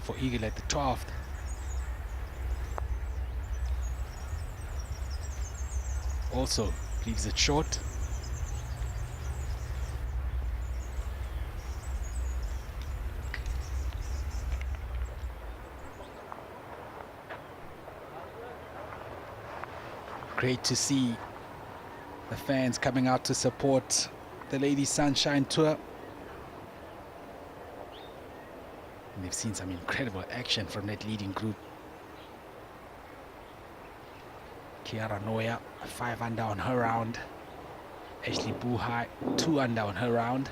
for Eagle at the 12th. Also leaves it short. Great to see the fans coming out to support the Ladies Sunshine Tour. And they've seen some incredible action from that leading group. Chiara Noya, 5 under on her round. Ashley Buhai, 2 under on her round.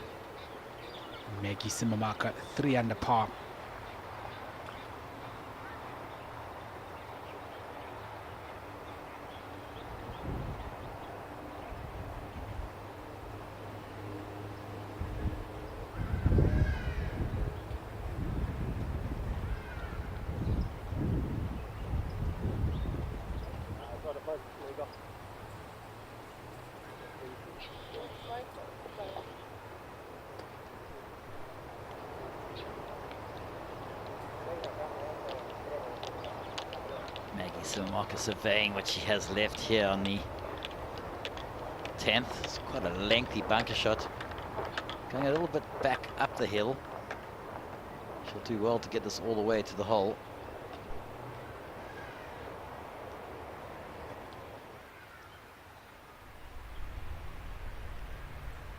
Maggie Simmermarker, 3 under par. Simmermarker surveying what she has left here on the 10th. It's quite a lengthy bunker shot. Going a little bit back up the hill. She'll do well to get this all the way to the hole.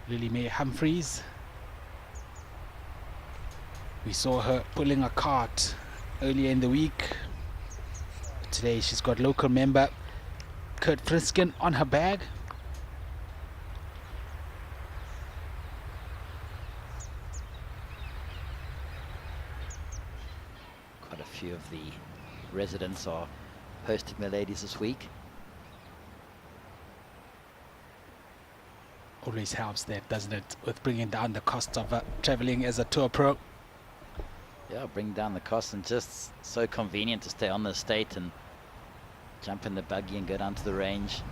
Lily Mae Humphreys. We saw her pulling a cart earlier in the week. Today she's got local member Kurt Friskin on her bag. Quite a few of the residents are hosting the ladies this week. Always helps that, doesn't it, with bringing down the cost of traveling as a tour pro. Yeah, bring down the cost, and just so convenient to stay on the estate and jump in the buggy and go down to the range.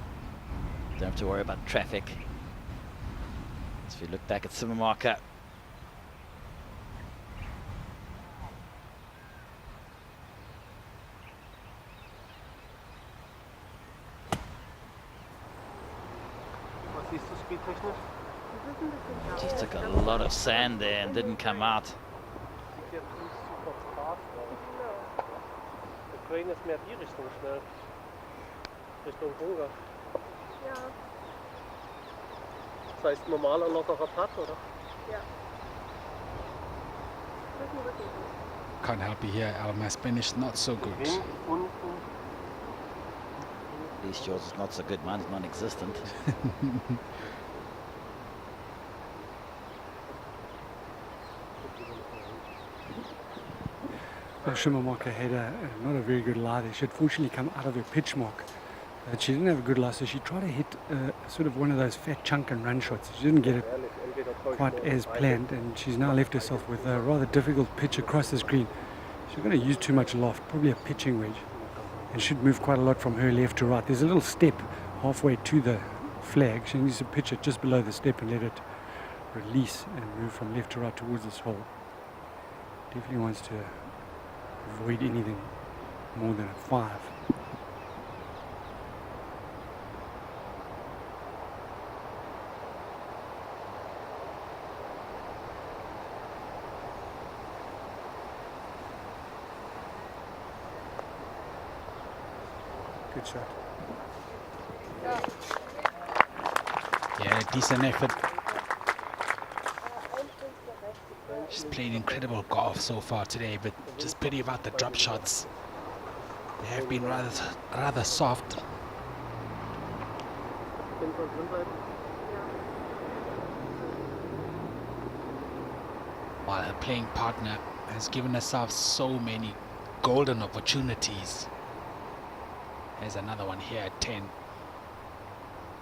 Don't have to worry about traffic. So if you look back at Simmermarker, just took a lot of sand there and didn't come out. Der Crane ist mehr die Richtung schnell. Richtung Bunga. Ja. Das heißt normaler lockerer Putt, oder? Ja. Can't help you here, Al. My Spanish not so good. At least yours is not so good, mine's non-existent. Simmermarker had not a very good lie there. She had fortunately come out of her pitch mark. She didn't have a good lie, so she tried to hit sort of one of those fat chunk and run shots. She didn't get it quite as planned, and she's now left herself with a rather difficult pitch across this green. She's going to use too much loft, probably a pitching wedge, and should move quite a lot from her left to right. There's a little step halfway to the flag. She needs to pitch it just below the step and let it release and move from left to right towards this hole. Definitely wants to avoid anything more than a 5. Good shot. Yeah, decent effort. She's played incredible golf so far today, but just pity about the drop shots. They have been rather soft. While her playing partner has given herself so many golden opportunities. There's another one here at 10.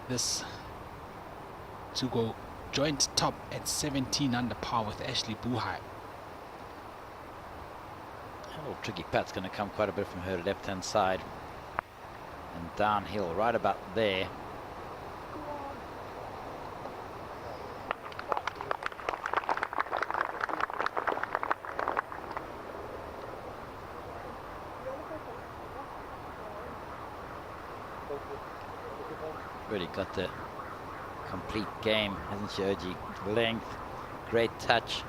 This to go joint top at 17 under par with Ashley Buhai. A little tricky putt's going to come quite a bit from her left-hand side. And downhill right about there. Really got the complete game, hasn't she, Oji? Length, great touch.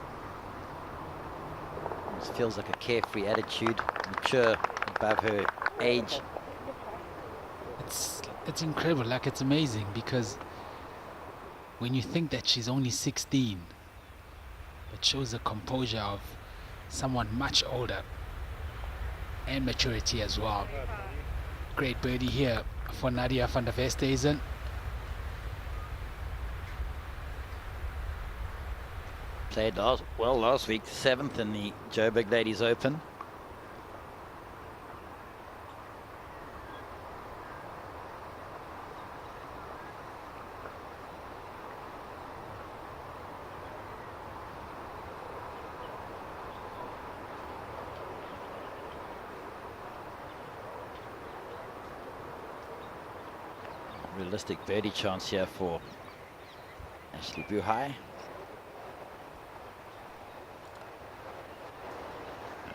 Almost feels like a carefree attitude, mature, above her age. It's incredible, like it's amazing, because when you think that she's only 16, it shows the composure of someone much older and maturity as well. Great birdie here for Nadia van der Westhuizen. Played well last week, 7th in the Joburg Ladies Open. Realistic birdie chance here for Ashley Buhai.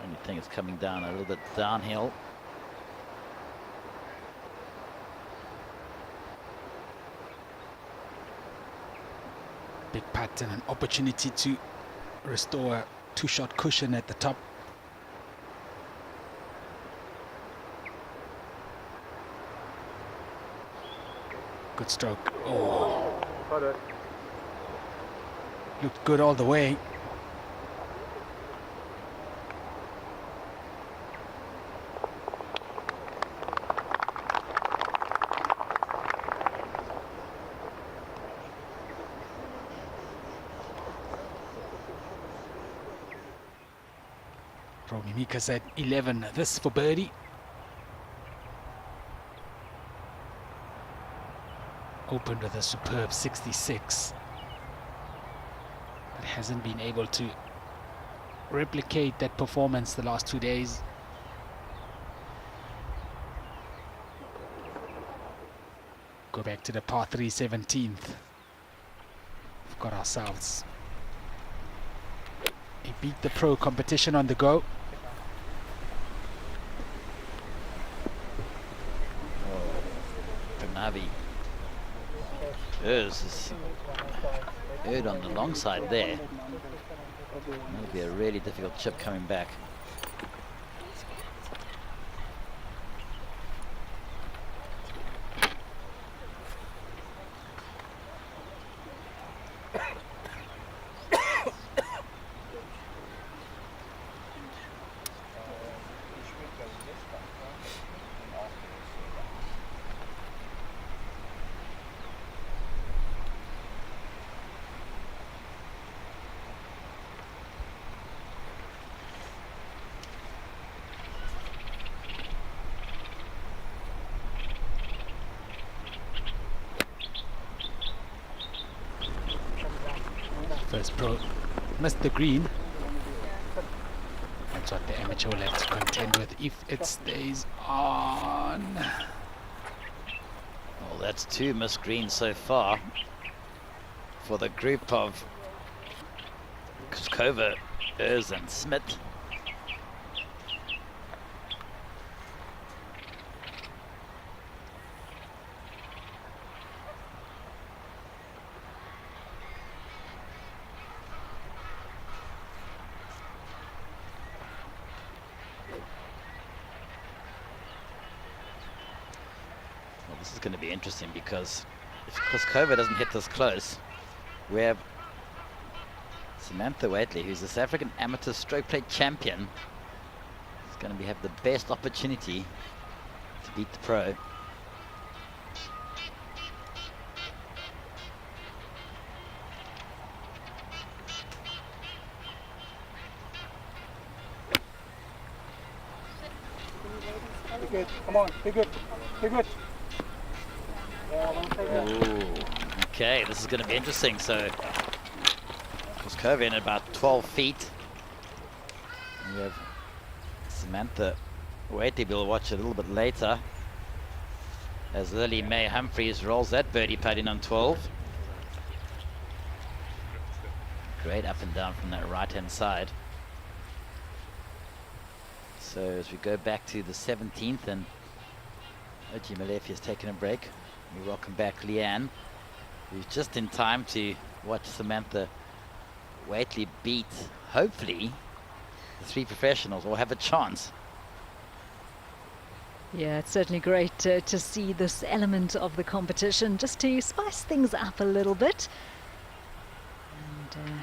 Only thing is coming down a little bit downhill. Big putt and an opportunity to restore a two-shot cushion at the top. Good stroke. Oh, looked good all the way. Romy Mika's at 11. This for birdie. Opened with a superb 66, but hasn't been able to replicate that performance the last 2 days. Go back to the par 3 17th. We've got ourselves a Beat the Pro competition on the go. Navi is heard on the long side there. That'll be a really difficult chip coming back. First pro missed the green. That's what the amateur will have to contend with if it stays on. Well, that's 2 missed greens so far for the group of Kuskova, Ers and Smith. This is going to be interesting because if Koskova doesn't hit this close, we have Samantha Waitley, who's the South African amateur stroke play champion, is going to have the best opportunity to beat the pro. Be good. Come on, be good. Be good. Ooh, okay, this is going to be interesting. So, Koskova in about 12 feet. And we have Samantha Waitley. We'll watch it a little bit later as Lily Mae Humphreys rolls that birdie putt in on 12. Great up and down from that right-hand side. So as we go back to the 17th, and Oji Malefi has taken a break, we welcome back Leanne, who's just in time to watch Samantha Waitley beat, hopefully, the three professionals, or have a chance. Yeah, it's certainly great to see this element of the competition, just to spice things up a little bit. And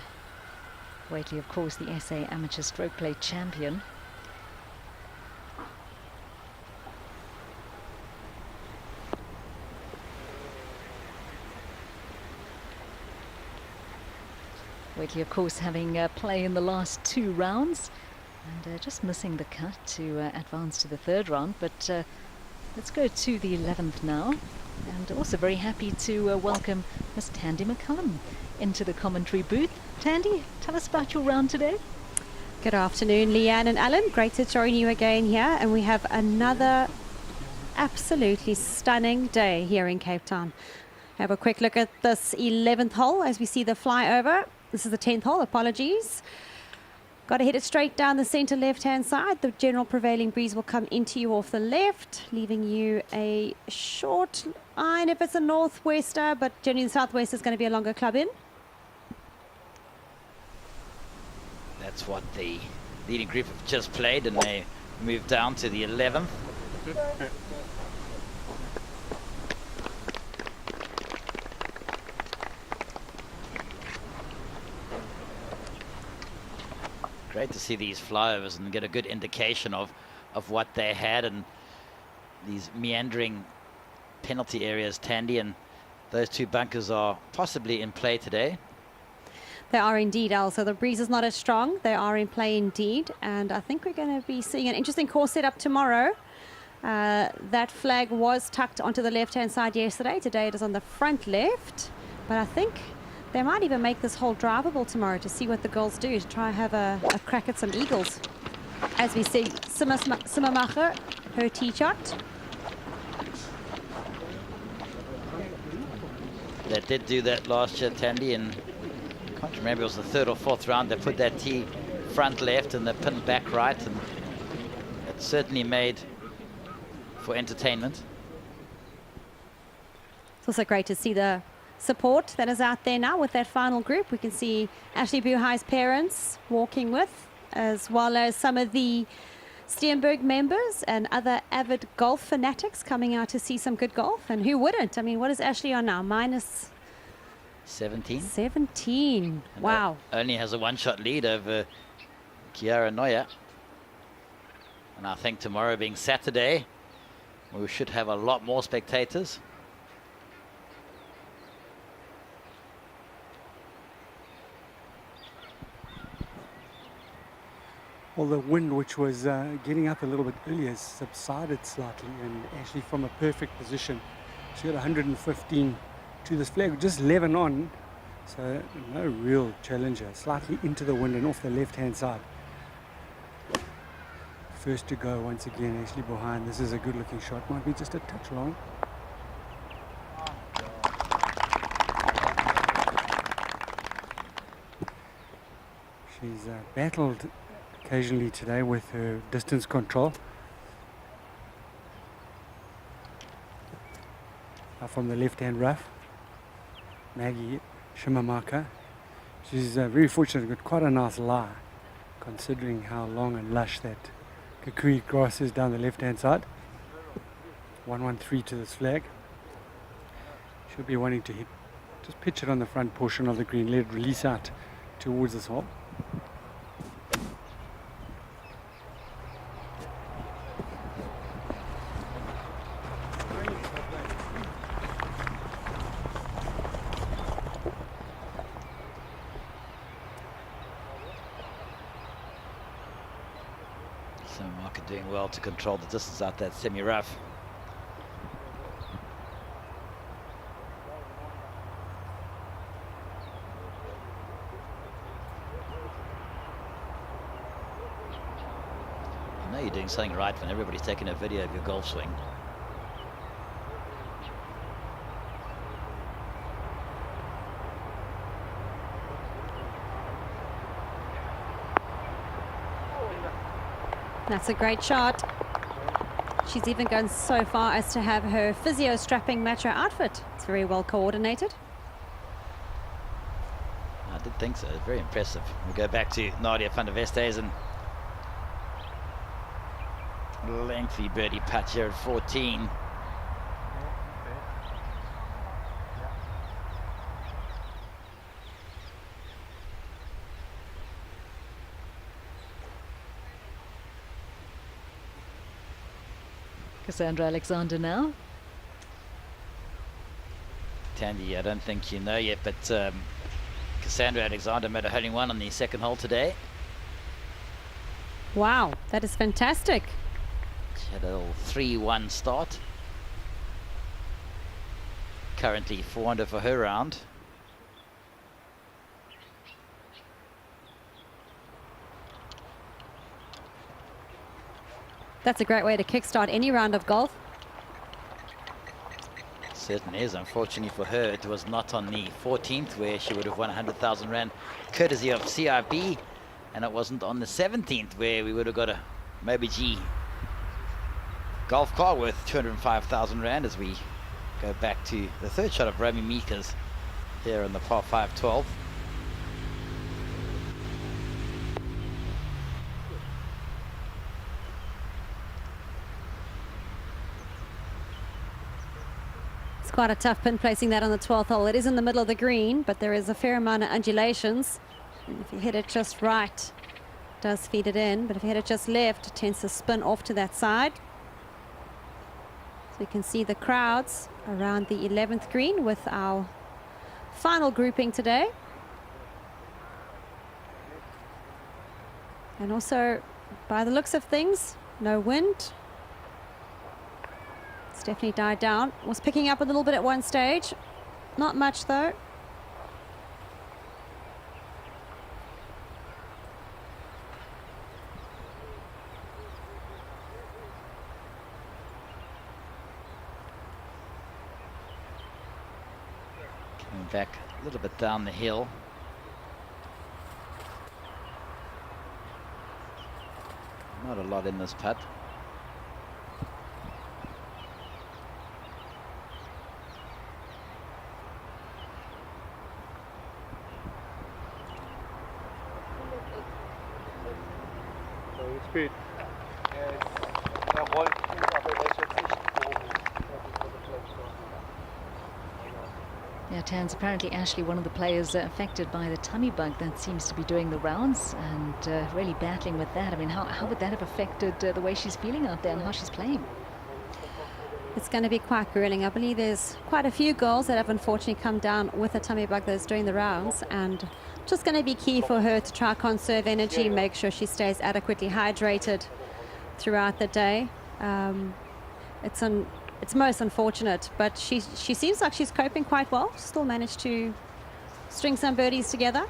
Waitley, of course, the SA Amateur Stroke Play champion. Waitley, of course, having play in the last 2 rounds and just missing the cut to advance to the 3rd round. But let's go to the 11th now. And also very happy to welcome Miss Tandy McCullum into the commentary booth. Tandy, tell us about your round today. Good afternoon, Leanne and Alan. Great to join you again here. And we have another absolutely stunning day here in Cape Town. Have a quick look at this 11th hole as we see the flyover. This is the 10th hole, apologies. Got to hit it straight down the center left-hand side. The general prevailing breeze will come into you off the left, leaving you a short iron if it's a northwester, but generally the southwest is going to be a longer club in. That's what the leading group have just played, and they move down to the 11th. Great to see these flyovers and get a good indication of what they had, and these meandering penalty areas, Tandy, and those 2 bunkers are possibly in play today. They are indeed, Al. So the breeze is not as strong. They are in play indeed. And I think we're going to be seeing an interesting course setup tomorrow. That flag was tucked onto the left-hand side yesterday. Today it is on the front left. But I think they might even make this hole drivable tomorrow to see what the girls do, to try and have a crack at some eagles. As we see Simmermacher, her tee shot. They did do that last year, Tandy, and I can't remember, it was the 3rd or 4th round. They put that tee front left and the pin back right, and it certainly made for entertainment. It's also great to see the support that is out there now with that final group. We can see Ashley Buhai's parents walking with, as well as some of the Steenberg members and other avid golf fanatics coming out to see some good golf. And who wouldn't? I mean, what is Ashley on now? Minus 17. 17. And wow. Only has a 1-shot lead over Kiara Neuer. And I think tomorrow being Saturday, we should have a lot more spectators. Well, the wind, which was getting up a little bit earlier, subsided slightly, and actually from a perfect position. She got 115 to this flag, just 11 on, so no real challenger. Slightly into the wind and off the left-hand side. First to go once again, Ashley Buhai. This is a good-looking shot. Might be just a touch long. She's battled occasionally today with her distance control. From the left-hand rough, Maggie Shimamaka. She's very fortunate, got quite a nice lie, considering how long and lush that kukui grass is down the left-hand side. 113 to this flag. She'll be wanting to hit, just pitch it on the front portion of the green, let it release out towards this hole. So Market doing well to control the distance out that semi-rough. You know you're doing something right when everybody's taking a video of your golf swing. That's a great shot. She's even gone so far as to have her physio strapping match her outfit. It's very well coordinated. I did think so. Very impressive. We go back to Nadia van der Westhuizen. Lengthy birdie putt here at 14. Cassandra Alexander now. Tandy, I don't think you know yet, but Cassandra Alexander made a hole-in-one on the second hole today. Wow, that is fantastic. She had a little 3-1 start. Currently 4 under for her round. That's a great way to kickstart any round of golf. Certainly is. Unfortunately for her, it was not on the 14th where she would have won 100,000 Rand courtesy of CIB, and it wasn't on the 17th where we would have got a Moby G golf car worth 205,000 Rand as we go back to the third shot of Romy Meekers here on the par 5 12. It's quite a tough pin placing that on the 12th hole. It is in the middle of the green, but there is a fair amount of undulations. And if you hit it just right, it does feed it in. But if you hit it just left, it tends to spin off to that side. So we can see the crowds around the 11th green with our final grouping today. And also, by the looks of things, no wind. It's definitely died down. Was picking up a little bit at one stage. Not much though. Coming back a little bit down the hill. Not a lot in this putt. Spät. Rollt gut, aber er ist jetzt nicht oben. Yeah, Tans, apparently Ashley, one of the players affected by the tummy bug that seems to be doing the rounds and really battling with that. I mean, how would that have affected the way she's feeling out there and how she's playing? It's going to be quite grueling. I believe there's quite a few girls that have unfortunately come down with a tummy bug that's doing the rounds, and just going to be key for her to try conserve energy, make sure she stays adequately hydrated throughout the day. It's most unfortunate, but she seems like she's coping quite well. Still managed to string some birdies together.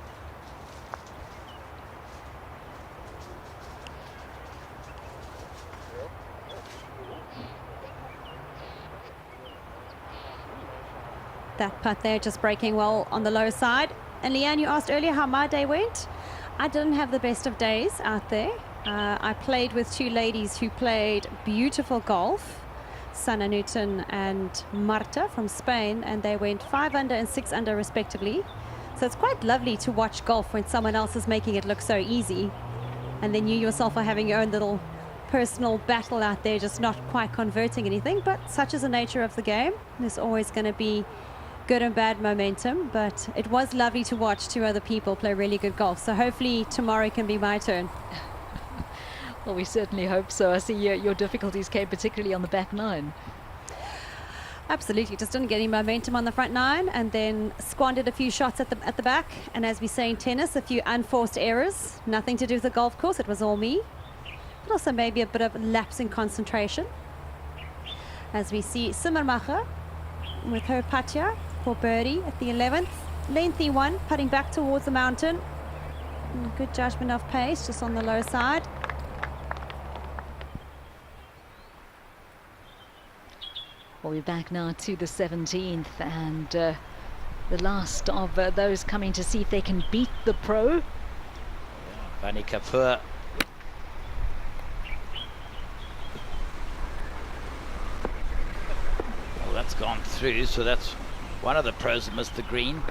That putt there just breaking well on the low side. And Leanne, you asked earlier how my day went. I didn't have the best of days out there. I played with two ladies who played beautiful golf, Sana Newton and Marta from Spain, and they went 5 under and 6 under respectively. So it's quite lovely to watch golf when someone else is making it look so easy, and then you yourself are having your own little personal battle out there, just not quite converting anything. But such is the nature of the game. There's always going to be good and bad momentum, but it was lovely to watch two other people play really good golf. So hopefully tomorrow can be my turn. Well, we certainly hope so. I see your difficulties came particularly on the back nine. Absolutely, just didn't get any momentum on the front nine, and then squandered a few shots at the back. And as we say in tennis, a few unforced errors. Nothing to do with the golf course, it was all me. But also maybe a bit of lapse in concentration. As we see Simmermacher with her putt here for birdie at the 11th. Lengthy one, putting back towards the mountain. Good judgment of pace, just on the low side. We'll be back now to the 17th, and the last of those coming to see if they can beat the pro. Vani Kapoor. Well, that's gone through, so that's one of the pros that missed the green.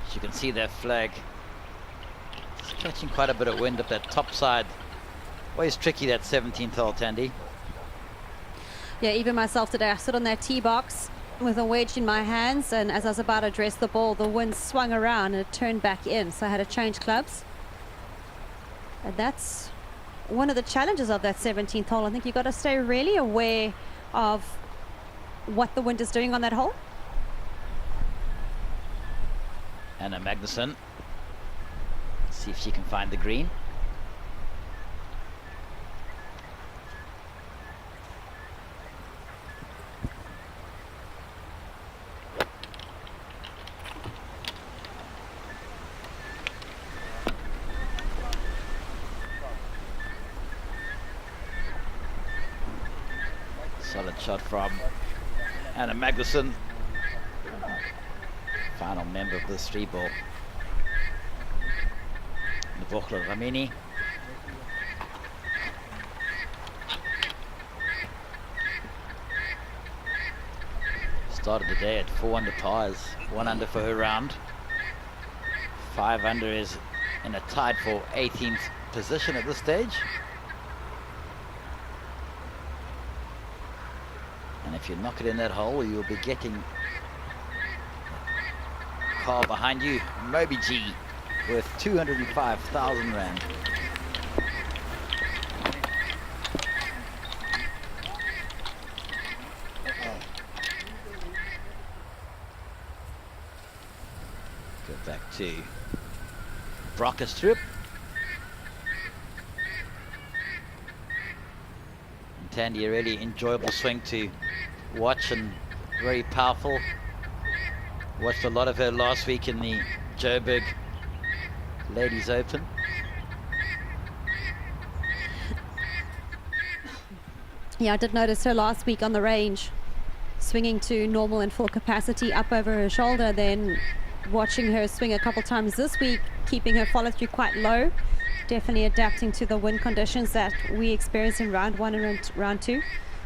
As you can see, that flag is catching quite a bit of wind up that top side. Always tricky, that 17th hole, Tandy. Yeah, even myself today, I stood on that tee box with a wedge in my hands, and as I was about to address the ball, the wind swung around and it turned back in, so I had to change clubs. And that's one of the challenges of that 17th hole. I think you've got to stay really aware of what the wind is doing on that hole. Anna Magnusson. See if she can find the green. Solid shot from Anna Magnusson, final member of this three ball. Nvokhla Ramini. Started the day at 4 under pars, 1 under for her round. 5 under is in a tied for 18th position at this stage. And if you knock it in that hole, you'll be getting a car behind you, Moby G, worth 205,000 Rand. Go back to Brockestrup. And Tandy, a really enjoyable swing to watch and very powerful. Watched a lot of her last week in the Joburg Ladies Open. Yeah, I did notice her last week on the range, swinging to normal and full capacity up over her shoulder, then watching her swing a couple times this week, keeping her follow through quite low, definitely adapting to the wind conditions that we experienced in round 1 and round 2,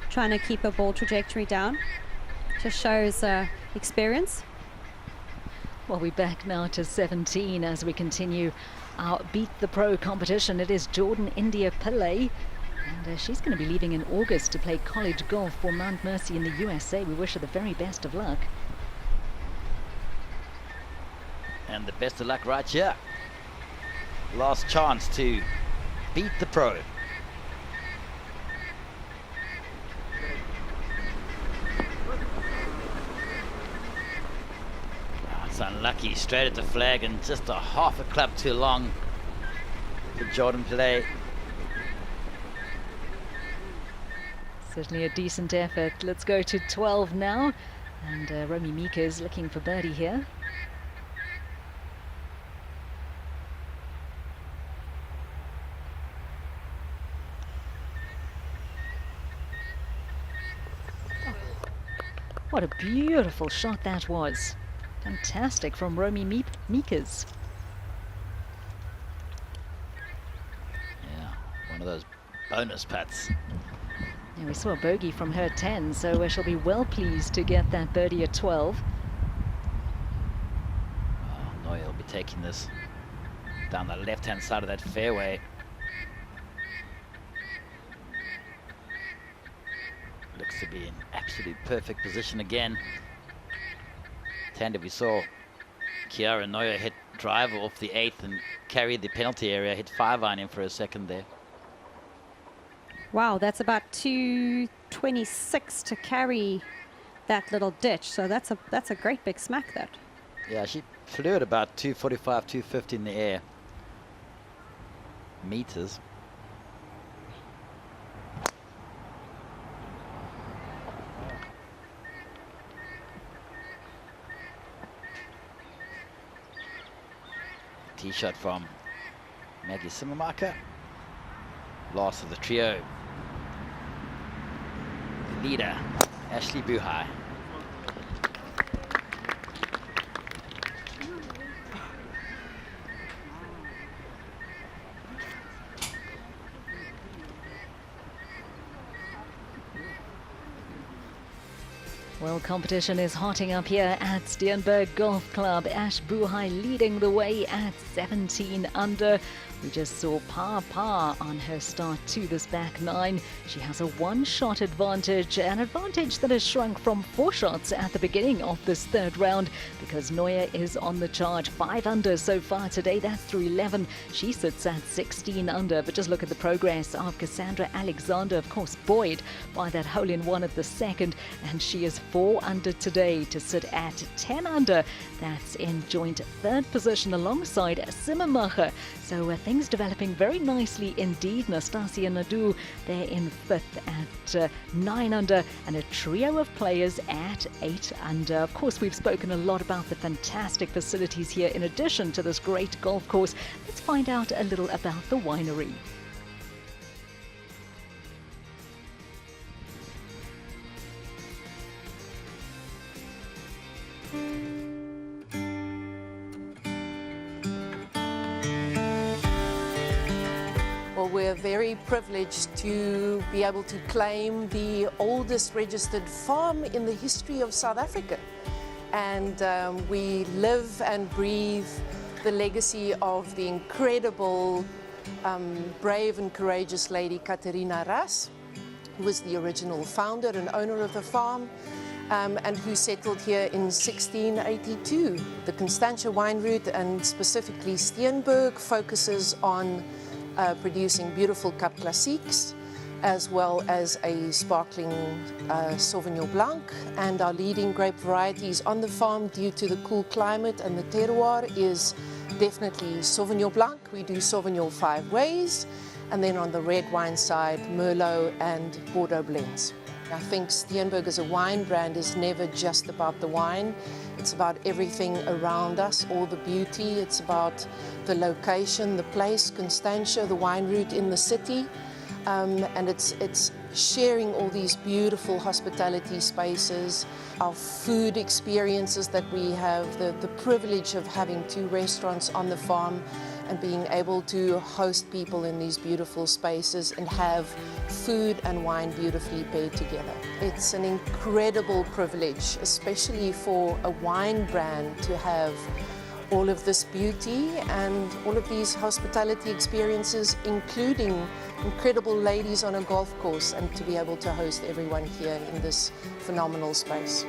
trying to keep her ball trajectory down. Just shows experience. Well, we're back now to 17 as we continue our Beat the Pro competition. It is Jordan India Pillay, and she's going to be leaving in August to play college golf for Mount Mercy in the USA. We wish her the very best of luck. And the best of luck right here. Last chance to beat the pro. It's unlucky, straight at the flag and just a half a club too long for Jordan Pillay. Certainly a decent effort. Let's go to 12 now, and Romy Mika is looking for birdie here. What a beautiful shot that was. Fantastic from Romy Mikas. Yeah, one of those bonus putts. Yeah, we saw a bogey from her 10, so she'll be well pleased to get that birdie at 12. Oh, Noy will be taking this down the left-hand side of that fairway. Looks to be in absolute perfect position again. left-handed. We saw Kiara Neuer hit driver off the 8th and carry the penalty area, hit 5-iron in for a second there. Wow, that's about 226 to carry that little ditch. So that's a great big smack, that. Yeah, she flew at about 245, 250 in the air. Meters. Tee shot from Maggie Simmermacher. Last of the trio. The leader, Ashley Buhai. Well, competition is hotting up here at Steenberg Golf Club. Ash Buhai leading the way at 17 under. We just saw par on her start to this back 9. She has a 1-shot advantage, an advantage that has shrunk from 4 shots at the beginning of this 3rd round because Neuer is on the charge. 5 under so far today. That's through 11. She sits at 16 under. But just look at the progress of Cassandra Alexander, of course, buoyed by that hole-in-one at the 2nd. And she is 4 under today to sit at 10 under. That's in joint 3rd position alongside Simmermacher. So things developing very nicely indeed. Nastasia Nadeau there in 5th at 9 under, and a trio of players at 8 under. Of course, we've spoken a lot about the fantastic facilities here in addition to this great golf course. Let's find out a little about the winery. Well, we're very privileged to be able to claim the oldest registered farm in the history of South Africa. And we live and breathe the legacy of the incredible, brave and courageous lady Katerina Ras, who was the original founder and owner of the farm, and who settled here in 1682. The Constantia wine route, and specifically Steenberg, focuses on producing beautiful Cap Classiques, as well as a sparkling Sauvignon Blanc. And our leading grape varieties on the farm, due to the cool climate and the terroir, is definitely Sauvignon Blanc. We do Sauvignon 5 ways. And then on the red wine side, Merlot and Bordeaux blends. I think Steenberg as a wine brand is never just about the wine. It's about everything around us, all the beauty. It's about the location, the place, Constantia, the wine route in the city. And it's sharing all these beautiful hospitality spaces, our food experiences that we have, the privilege of having 2 restaurants on the farm and being able to host people in these beautiful spaces and have food and wine beautifully paired together. It's an incredible privilege, especially for a wine brand, to have all of this beauty and all of these hospitality experiences, including incredible ladies on a golf course, and to be able to host everyone here in this phenomenal space.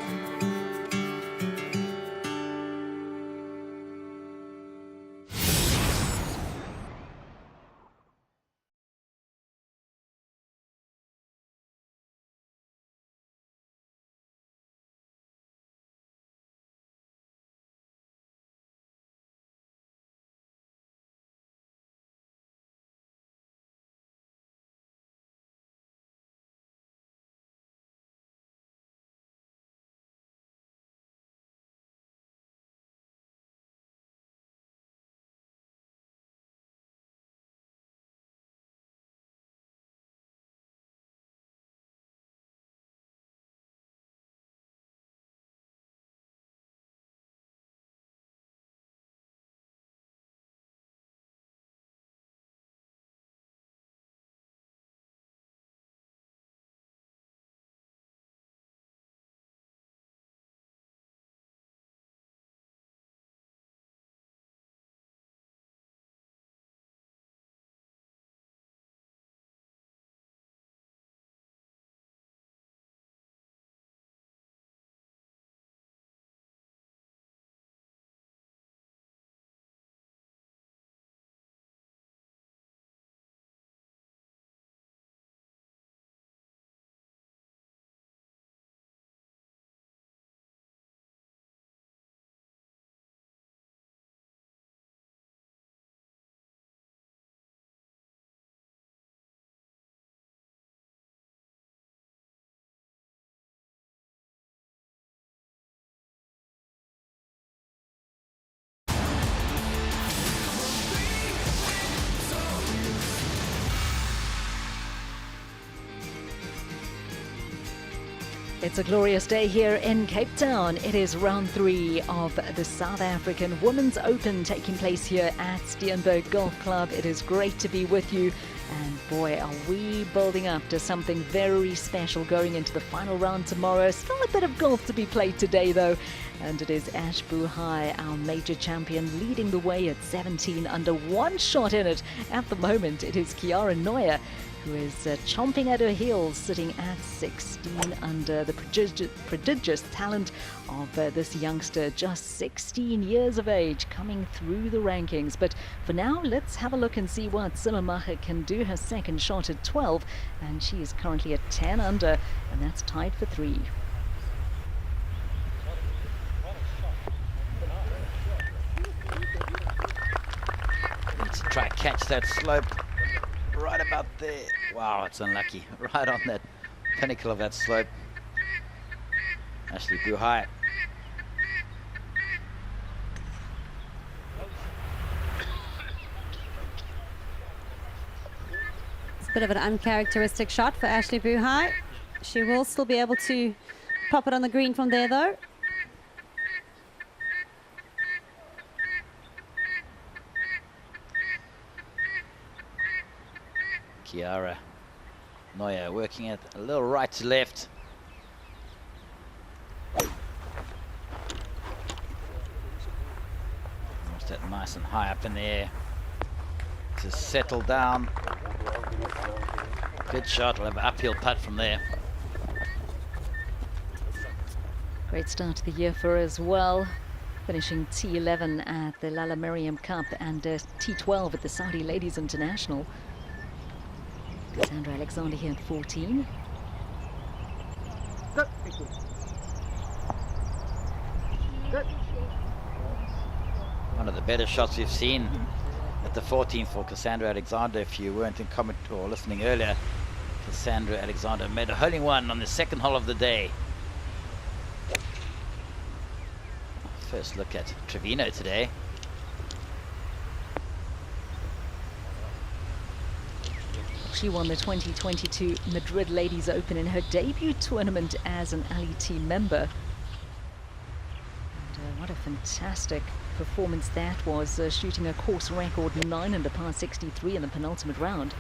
It's a glorious day here in Cape Town. It is round 3 of the South African Women's Open taking place here at Steenberg Golf Club. It is great to be with you. And boy, are we building up to something very special going into the final round tomorrow. Still a bit of golf to be played today though. And it is Ash Buhai, our major champion, leading the way at 17 under, 1 shot in it. At the moment, it is Kiara Neuer, who is chomping at her heels, sitting at 16 under. The prodigious talent of this youngster, just 16 years of age, coming through the rankings. But for now, let's have a look and see what Zimmermacher can do. Her second shot at 12, and she is currently at 10 under, and that's tied for 3. Needs to try and catch that slope. Right about there. Wow, it's unlucky. Right on that pinnacle of that slope. Ashley Buhai. It's a bit of an uncharacteristic shot for Ashley Buhai. She will still be able to pop it on the green from there though. Kiara Neuer working it a little right to left. Almost that nice and high up in the air to settle down. Good shot. We'll have an uphill putt from there. Great start to the year for her as well. Finishing T11 at the Lala Merriam Cup and T12 at the Saudi Ladies International. Cassandra Alexander here at 14. Good. One of the better shots we've seen at the 14th for Cassandra Alexander. If you weren't in comment or listening earlier, Cassandra Alexander made a hole-in-one on the second hole of the day. First look at Trevino today. She won the 2022 Madrid Ladies Open in her debut tournament as an LET member. And what a fantastic performance that was, shooting a course record 9 under par 63 in the penultimate round.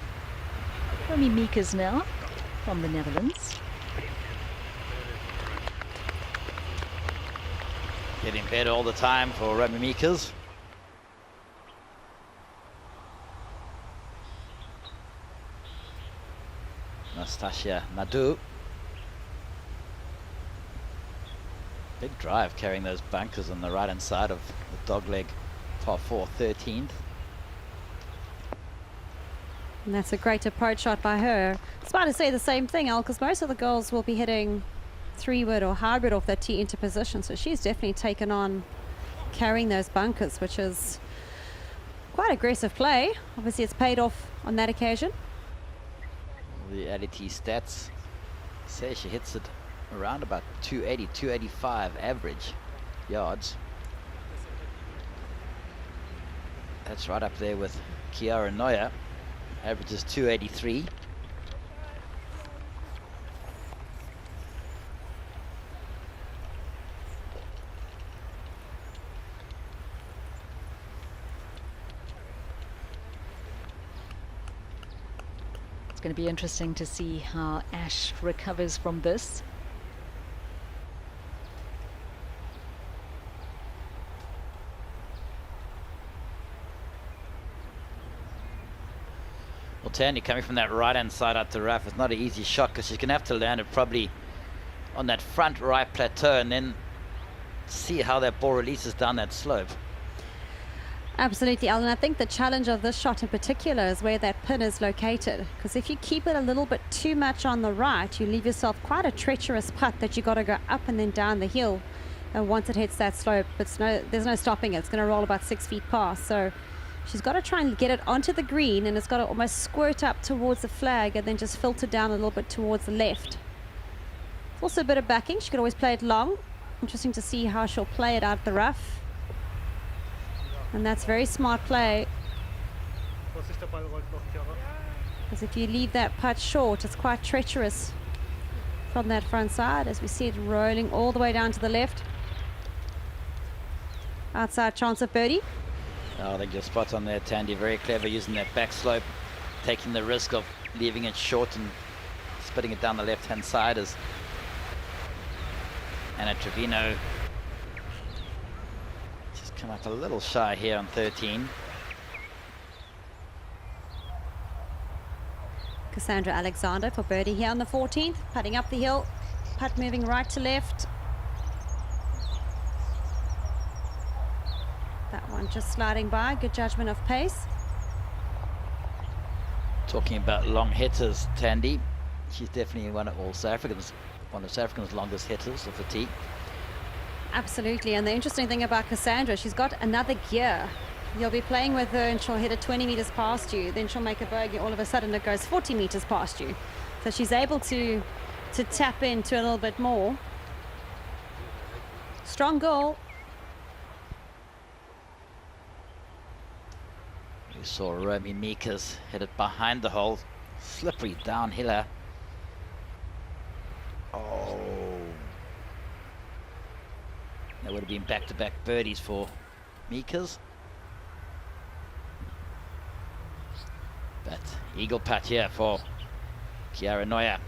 Romy Meekers now from the Netherlands. Getting better all the time for Romy Meekers. Nastasia Nadeau. Big drive carrying those bunkers on the right hand side of the dogleg par 4, 13th. And that's a great approach shot by her. It's about to say the same thing, Al, because most of the girls will be hitting 3-wood or hybrid off that tee into position. So she's definitely taken on carrying those bunkers, which is quite aggressive play. Obviously, it's paid off on that occasion. The LET stats say she hits it around about 280, 285 average yards. That's right up there with Kiara Neuer. Averages 283. It's going to be interesting to see how Ash recovers from this. Well, Tanya, coming from that right-hand side out the rough, it's not an easy shot because she's going to have to land it probably on that front right plateau and then see how that ball releases down that slope. Absolutely, Alan. I think the challenge of this shot in particular is where that pin is located. Because if you keep it a little bit too much on the right, you leave yourself quite a treacherous putt that you got to go up and then down the hill. And once it hits that slope, there's no stopping it. It's going to roll about 6 feet past. So she's got to try and get it onto the green, and it's got to almost squirt up towards the flag and then just filter down a little bit towards the left. Also a bit of backing. She could always play it long. Interesting to see how she'll play it out the rough. And that's very smart play. Because if you leave that putt short, it's quite treacherous on that front side as we see it rolling all the way down to the left. Outside chance of birdie. Oh, I think you're spot on there, Tandy. Very clever using that back slope, taking the risk of leaving it short and spitting it down the left-hand side as Anna Trevino just come up a little shy here on 13. Cassandra Alexander for birdie here on the 14th, putting up the hill, putt moving right to left. That one just sliding by, good judgment of pace. Talking about long hitters, Tandy, she's definitely one of South Africa's longest hitters of the tee. Absolutely, and the interesting thing about Cassandra, she's got another gear. You'll be playing with her and she'll hit it 20 meters past you, then she'll make a bogey, all of a sudden it goes 40 meters past you. So she's able to tap into a little bit more. Strong goal. We saw Romy Meekers hit it behind the hole, slippery downhiller. Oh, that would have been back-to-back birdies for Meekers. But eagle putt here for Kiara Neuer.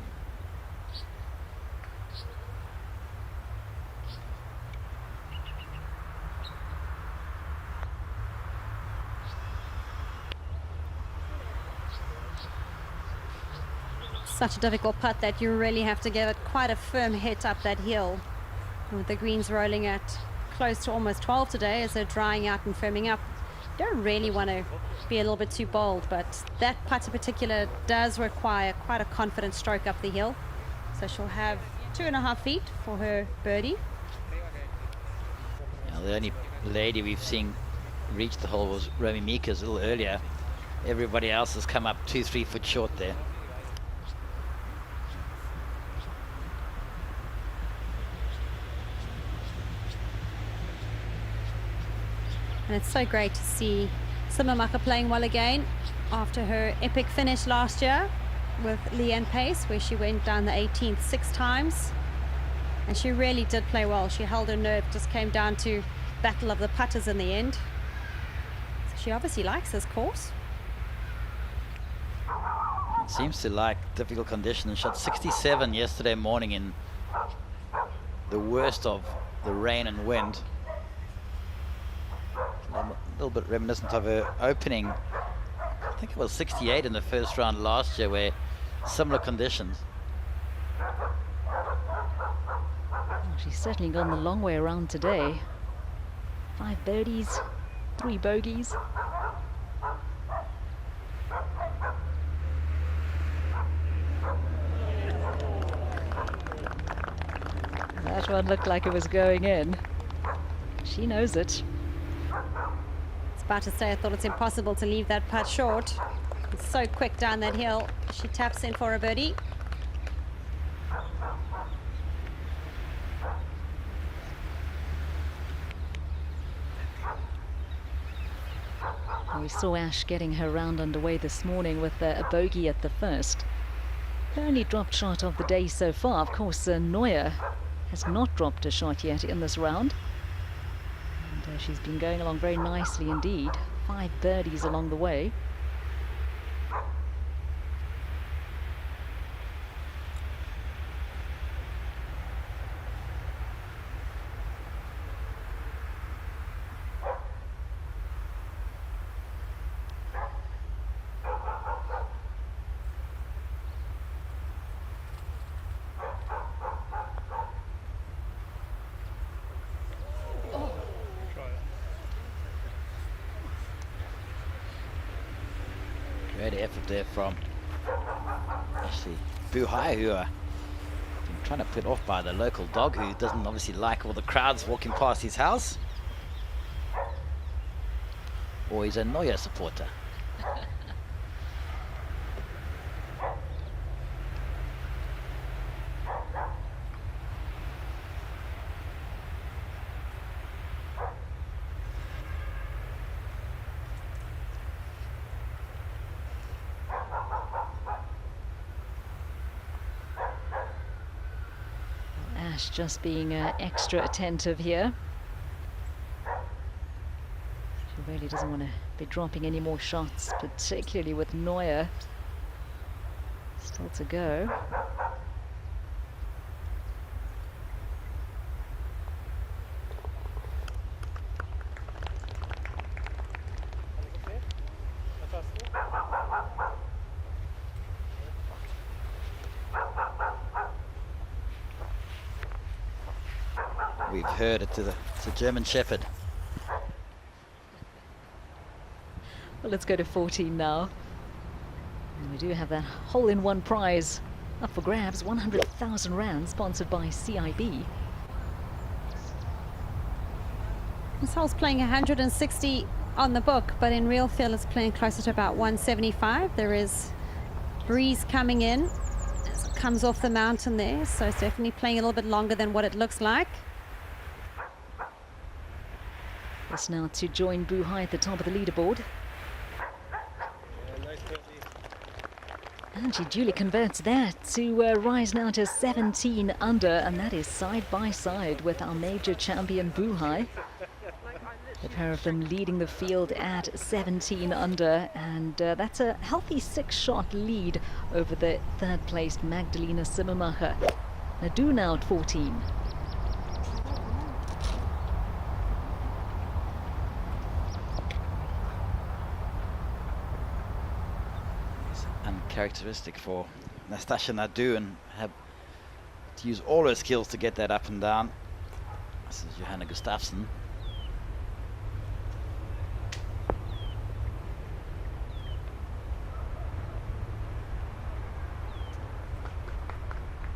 Such a difficult putt that you really have to give it quite a firm hit up that hill. With the greens rolling at close to almost 12 today as they're drying out and firming up. Don't really want to be a little bit too bold, but that putt in particular does require quite a confident stroke up the hill. So she'll have 2.5 feet for her birdie. Yeah, the only lady we've seen reach the hole was Romy Meekers a little earlier. Everybody else has come up 2-3 foot short there. And it's so great to see Simamaka playing well again after her epic finish last year with Leanne Pace, where she went down the 18th 6 times. And she really did play well. She held her nerve, just came down to battle of the putters in the end. So she obviously likes this course. Seems to like difficult conditions. Shot 67 yesterday morning in the worst of the rain and wind. A little bit reminiscent of her opening. I think it was 68 in the first round last year, where similar conditions. She's certainly gone the long way around today. 5 birdies, 3 bogeys. That one looked like it was going in. She knows it. About to say, I thought it's impossible to leave that putt short. It's so quick down that hill. She taps in for a birdie. We saw Ash getting her round underway this morning with a bogey at the first. Her only dropped shot of the day so far. Of course, Neuer has not dropped a shot yet in this round. And she's been going along very nicely indeed. 5 birdies along the way. Great effort there from actually Buhai, who are been trying to put off by the local dog, who doesn't obviously like all the crowds walking past his house. Or he's a Neuer supporter. Ash just being extra attentive here. She really doesn't want to be dropping any more shots, particularly with Neuer still to go. We've heard it to the German Shepherd. Well, let's go to 14 now. And we do have that hole-in-one prize up for grabs, 100,000 rand, sponsored by CIB. This hole's playing 160 on the book, but in real feel it's playing closer to about 175. There is breeze coming in as it comes off the mountain there, so it's definitely playing a little bit longer than what it looks like. It's now to join Buhai at the top of the leaderboard. And she duly converts that to rise now to 17 under, and that is side by side with our major champion Buhai. The pair of them leading the field at 17 under, and that's a healthy 6-shot lead over the third-placed Magdalena Simmermacher. Nadu now at 14. Uncharacteristic for Nastasia Nadu, and have to use all her skills to get that up and down. This is Johanna Gustafsson.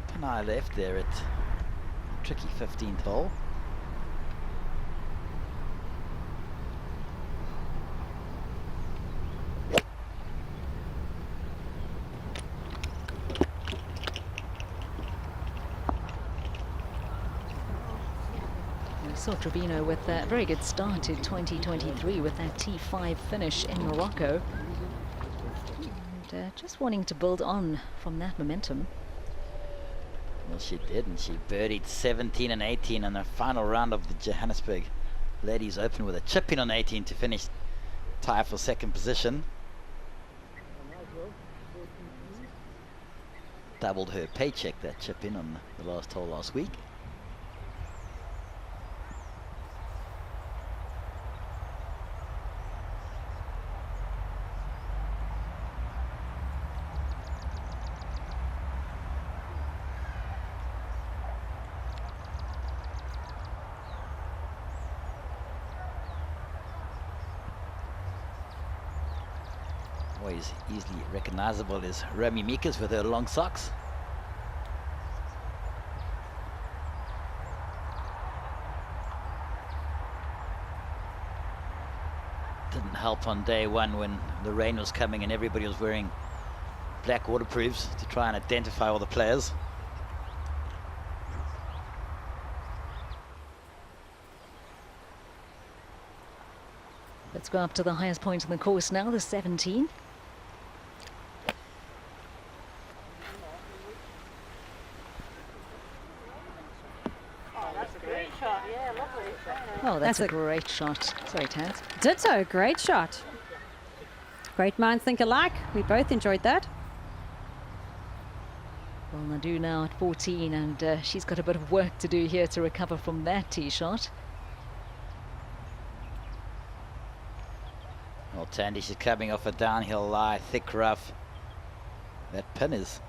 Panay left there at tricky 15th hole. Saw Trevino with a very good start to 2023 with that T5 finish in Morocco. And just wanting to build on from that momentum. Well, she did, and she birdied 17 and 18 in the final round of the Johannesburg Ladies Open with a chip in on 18 to finish tie for second position. Doubled her paycheck, that chip in on the last hole last week. Always easily recognizable is Romy Meekers with her long socks. Didn't help on day one when the rain was coming and everybody was wearing black waterproofs to try and identify all the players. Let's go up to the highest point in the course now, the 17. Oh, that's a great shot. Sorry, Taz. Ditto, great shot. Great minds think alike. We both enjoyed that. Well, Nadu now at 14, and she's got a bit of work to do here to recover from that tee shot. Well, Tandy, she's coming off a downhill lie, thick rough. That pin is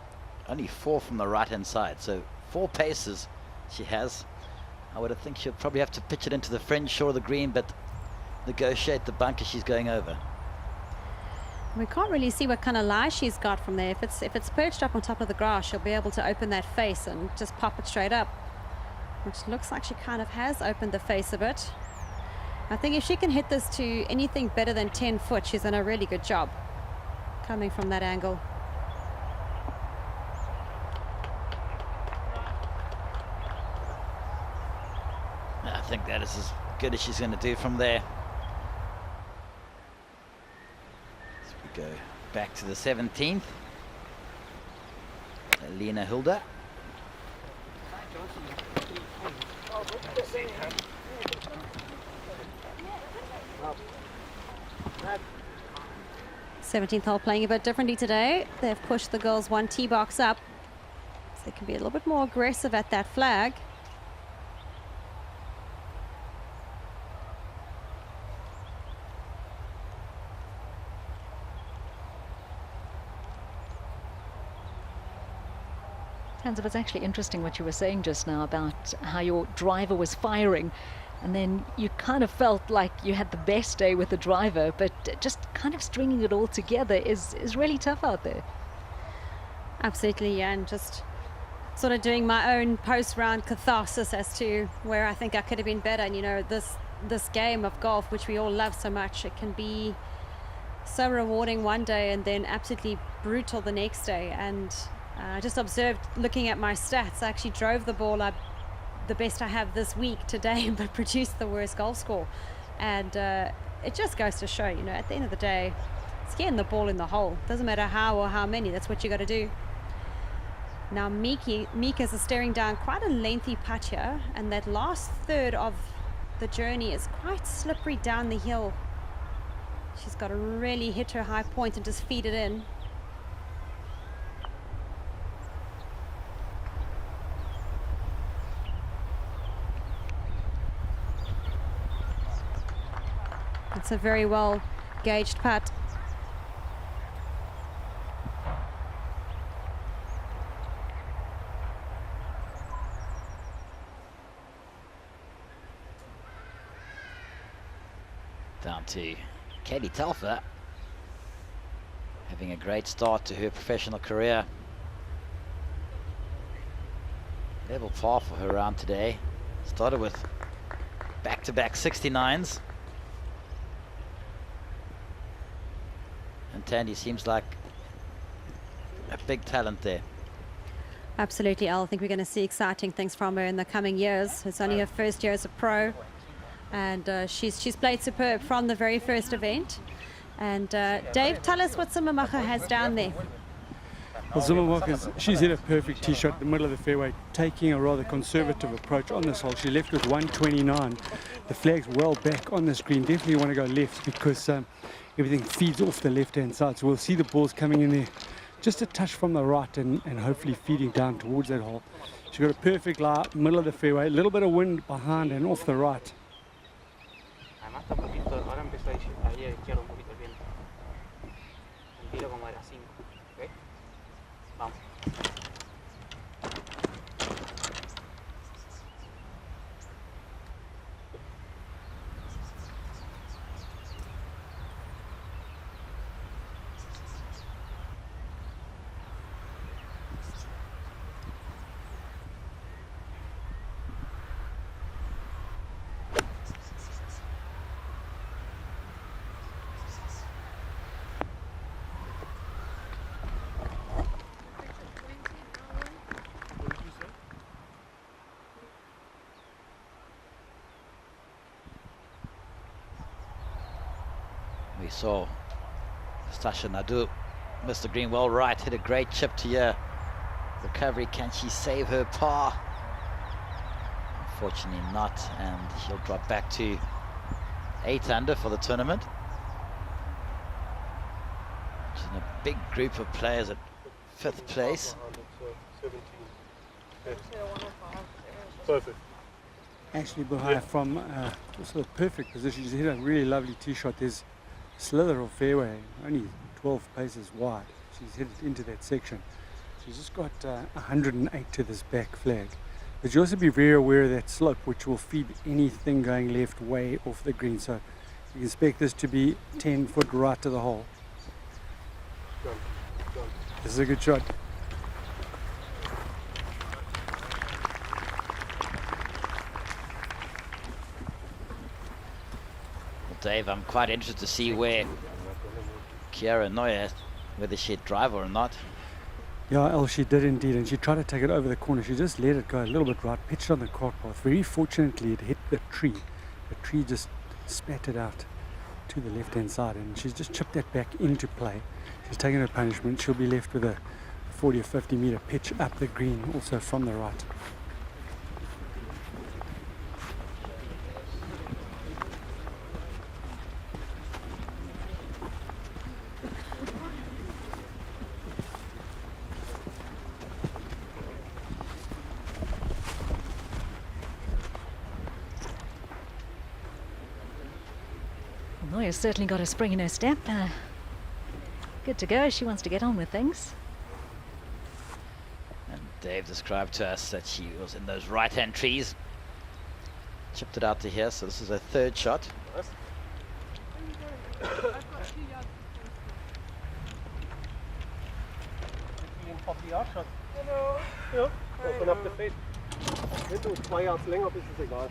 only 4 from the right-hand side, so 4 paces she has. I would think she'll probably have to pitch it into the fringe shore of the green, but negotiate the bunker she's going over. We can't really see what kind of lie she's got from there. If it's perched up on top of the grass, she'll be able to open that face and just pop it straight up, which looks like she kind of has opened the face a bit. I think if she can hit this to anything better than 10 foot, she's done a really good job coming from that angle. I think that is as good as she's going to do from there. As we go back to the 17th. Lena Hilda. 17th hole playing a bit differently today. They've pushed the girls one tee box up, so they can be a little bit more aggressive at that flag. Tanzab, it's actually interesting what you were saying just now about how your driver was firing, and then you kind of felt like you had the best day with the driver, but just kind of stringing it all together is really tough out there. Absolutely, yeah, and just sort of doing my own post-round catharsis as to where I think I could have been better. And you know, this game of golf, which we all love so much, it can be so rewarding one day and then absolutely brutal the next day. And I just observed, looking at my stats, I actually drove the ball up the best I have this week today, but produced the worst golf score. And it just goes to show, you know, at the end of the day, it's getting the ball in the hole. Doesn't matter how or how many, that's what you got to do. Now Mika's is staring down quite a lengthy putt here, and that last third of the journey is quite slippery down the hill. She's got to really hit her high point and just feed it in. It's a very well gauged putt. Down to Katie Telfer, having a great start to her professional career. Level par for her round today. Started with back-to-back 69s. And Tandy seems like a big talent there. Absolutely, Al. I think we're going to see exciting things from her in the coming years. It's only her first year as a pro, and she's played superb from the very first event. And Dave, tell us what Zimmermacher has down there. Well, Zimmermacher, she's hit a perfect tee shot in the middle of the fairway, taking a rather conservative approach on this hole. She left with 129. The flag's well back on the screen. Definitely want to go left because everything feeds off the left-hand side. So we'll see the balls coming in there just a touch from the right and hopefully feeding down towards that hole. She's got a perfect lie, middle of the fairway, a little bit of wind behind and off the right. We saw Stasha Nadu, Mr. Green well right, hit a great chip to here. Recovery, can she save her par? Unfortunately not, and she'll drop back to 8 under for the tournament. She's in a big group of players at 5th place. Perfect. Actually, Buhai from also a perfect position. She's hit a really lovely tee shot. There's a slither of fairway, only 12 paces wide. She's hit it into that section. She's just got 108 to this back flag. But you also be very aware of that slope, which will feed anything going left way off the green. So you can expect this to be 10 foot right to the hole. This is a good shot. Dave, I'm quite interested to see where Kiara Neuer, whether she had drive or not. Yeah, Elle, she did indeed, and she tried to take it over the corner. She just let it go a little bit right, pitched on the cart path. Very fortunately, it hit the tree. The tree just spat it out to the left-hand side, and she's just chipped that back into play. She's taken her punishment. She'll be left with a 40 or 50 meter pitch up the green, also from the right. Neuer's certainly got a spring in her step. Good to go. She wants to get on with things. And Dave described to us that she was in those right-hand trees. Chipped it out to here, so this is her third shot. Yard-Shot. Hallo. Ja, vanaf de feet. Wenn du 2 Yards länger bist, ist es egal.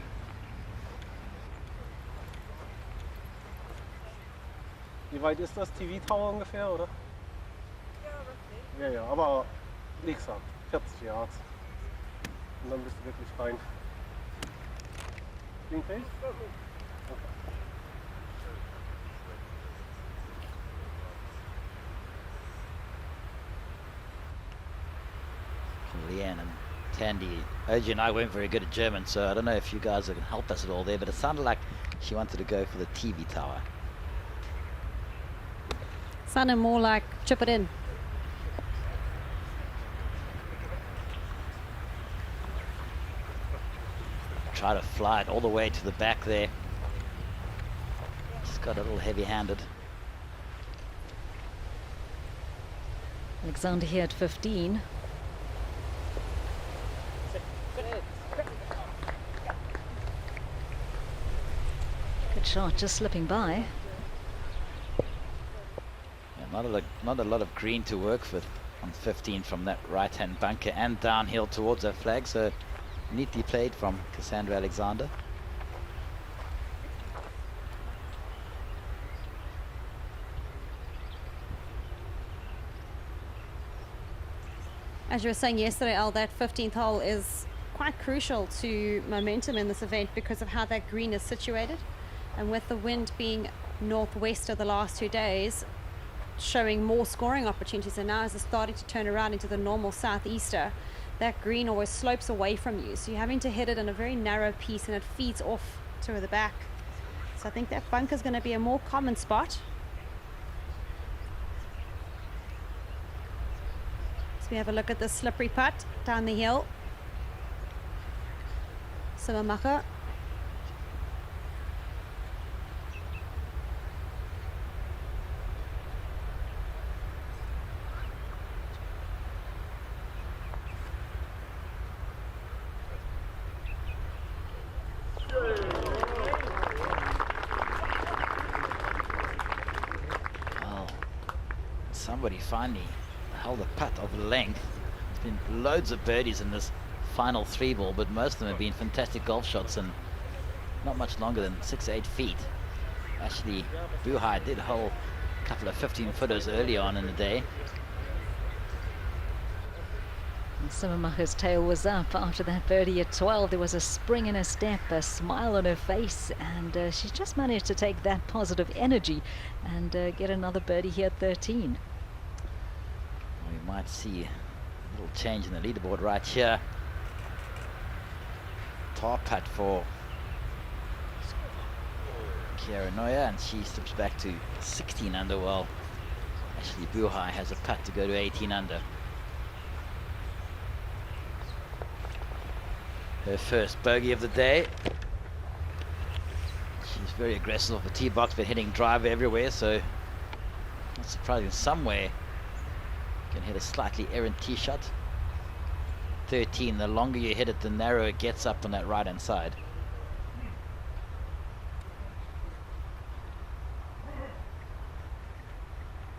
Wie weit ist das TV-Tower ungefähr, oder? Ja, ja, aber nichts ab. 40 Yards. Und dann bist du wirklich fein. Clean face? Okay. Leanne and Tandy, OG and I weren't very good at German, so I don't know if you guys can help us at all there, but it sounded like she wanted to go for the TV tower. Sounded more like chip it in. Try to fly it all the way to the back there. Just got a little heavy-handed. Alexander here at 15. Good shot, just slipping by. Yeah, not a lot of green to work with on 15 from that right-hand bunker and downhill towards that flag, so neatly played from Cassandra Alexander. As you were saying yesterday, Al, that 15th hole is quite crucial to momentum in this event because of how that green is situated. And with the wind being northwest of the last 2 days, showing more scoring opportunities, and now as it's starting to turn around into the normal southeaster, that green always slopes away from you. So you're having to hit it in a very narrow piece and it feeds off to the back. So I think that bunker is going to be a more common spot. So we have a look at the slippery putt down the hill. Simmermacher. Well, somebody finally held a putt of length. There's been loads of birdies in this final 3 ball, but most of them have been fantastic golf shots and not much longer than 6 or 8 feet. Actually, Buhai did hold a couple of 15-footers early on in the day. And Simmermacher's tail was up after that birdie at 12. There was a spring in her step, a smile on her face, and she just managed to take that positive energy and get another birdie here at 13. We might see a little change in the leaderboard right here. Par putt for Kiara Neuer, and she slips back to 16 under. Well, actually Buhai has a putt to go to 18 under. Her first bogey of the day. She's very aggressive off the tee box, but hitting driver everywhere, so not surprising. Somewhere can hit a slightly errant tee shot. 13, the longer you hit it, the narrower it gets up on that right hand side.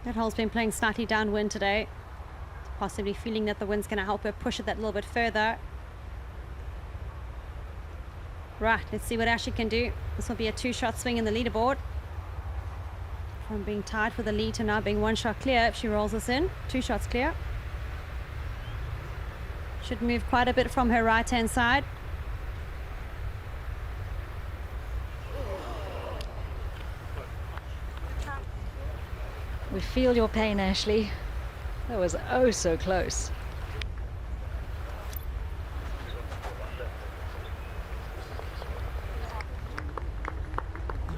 That hole's been playing slightly downwind today, possibly feeling that the wind's going to help her push it that little bit further. Right, let's see what Ashley can do. This will be a 2-shot swing in the leaderboard. From being tied for the lead to now being 1 shot clear. If she rolls this in, 2 shots clear. Should move quite a bit from her right-hand side. We feel your pain, Ashley. That was oh so close.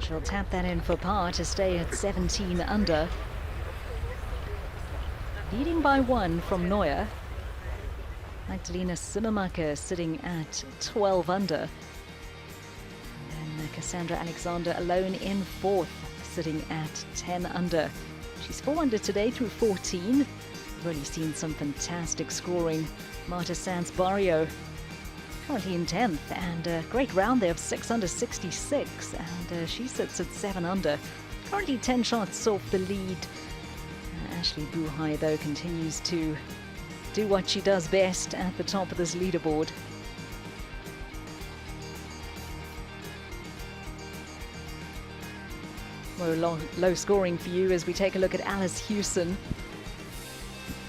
She'll tap that in for par to stay at 17 under. Leading by 1 from Neuer. Magdalena Simmermacher sitting at 12 under. And Cassandra Alexander alone in 4th, sitting at 10 under. She's 4 under today through 14. Really seen some fantastic scoring. Marta Sanz Barrio currently in 10th, and a great round there of 6 under 66, and she sits at 7 under. Currently 10 shots off the lead. Ashley Buhai, though, continues to do what she does best at the top of this leaderboard. Well, low scoring for you as we take a look at Alice Hewson.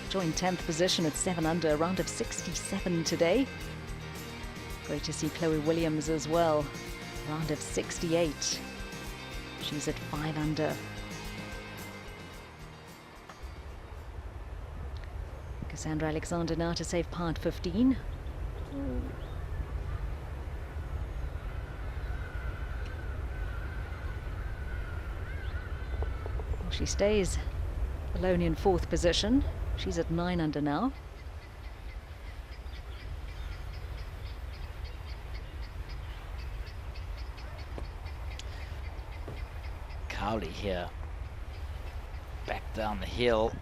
Joined 10th position at 7 under, a round of 67 today. Great to see Chloe Williams as well, round of 68. She's at 5 under. Cassandra Alexander now to save part 15. Well, she stays alone in 4th position. She's at 9 under now. Cowley here, back down the hill.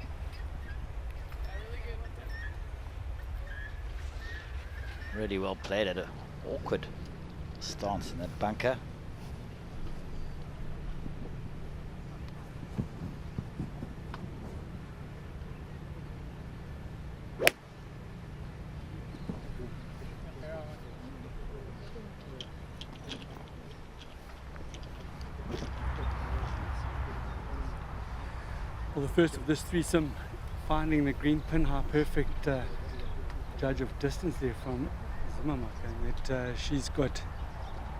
Really well played at an awkward stance in that bunker. Well, the first of this threesome, finding the green pin, how perfect judge of distance there from Zimmermark, and that she's got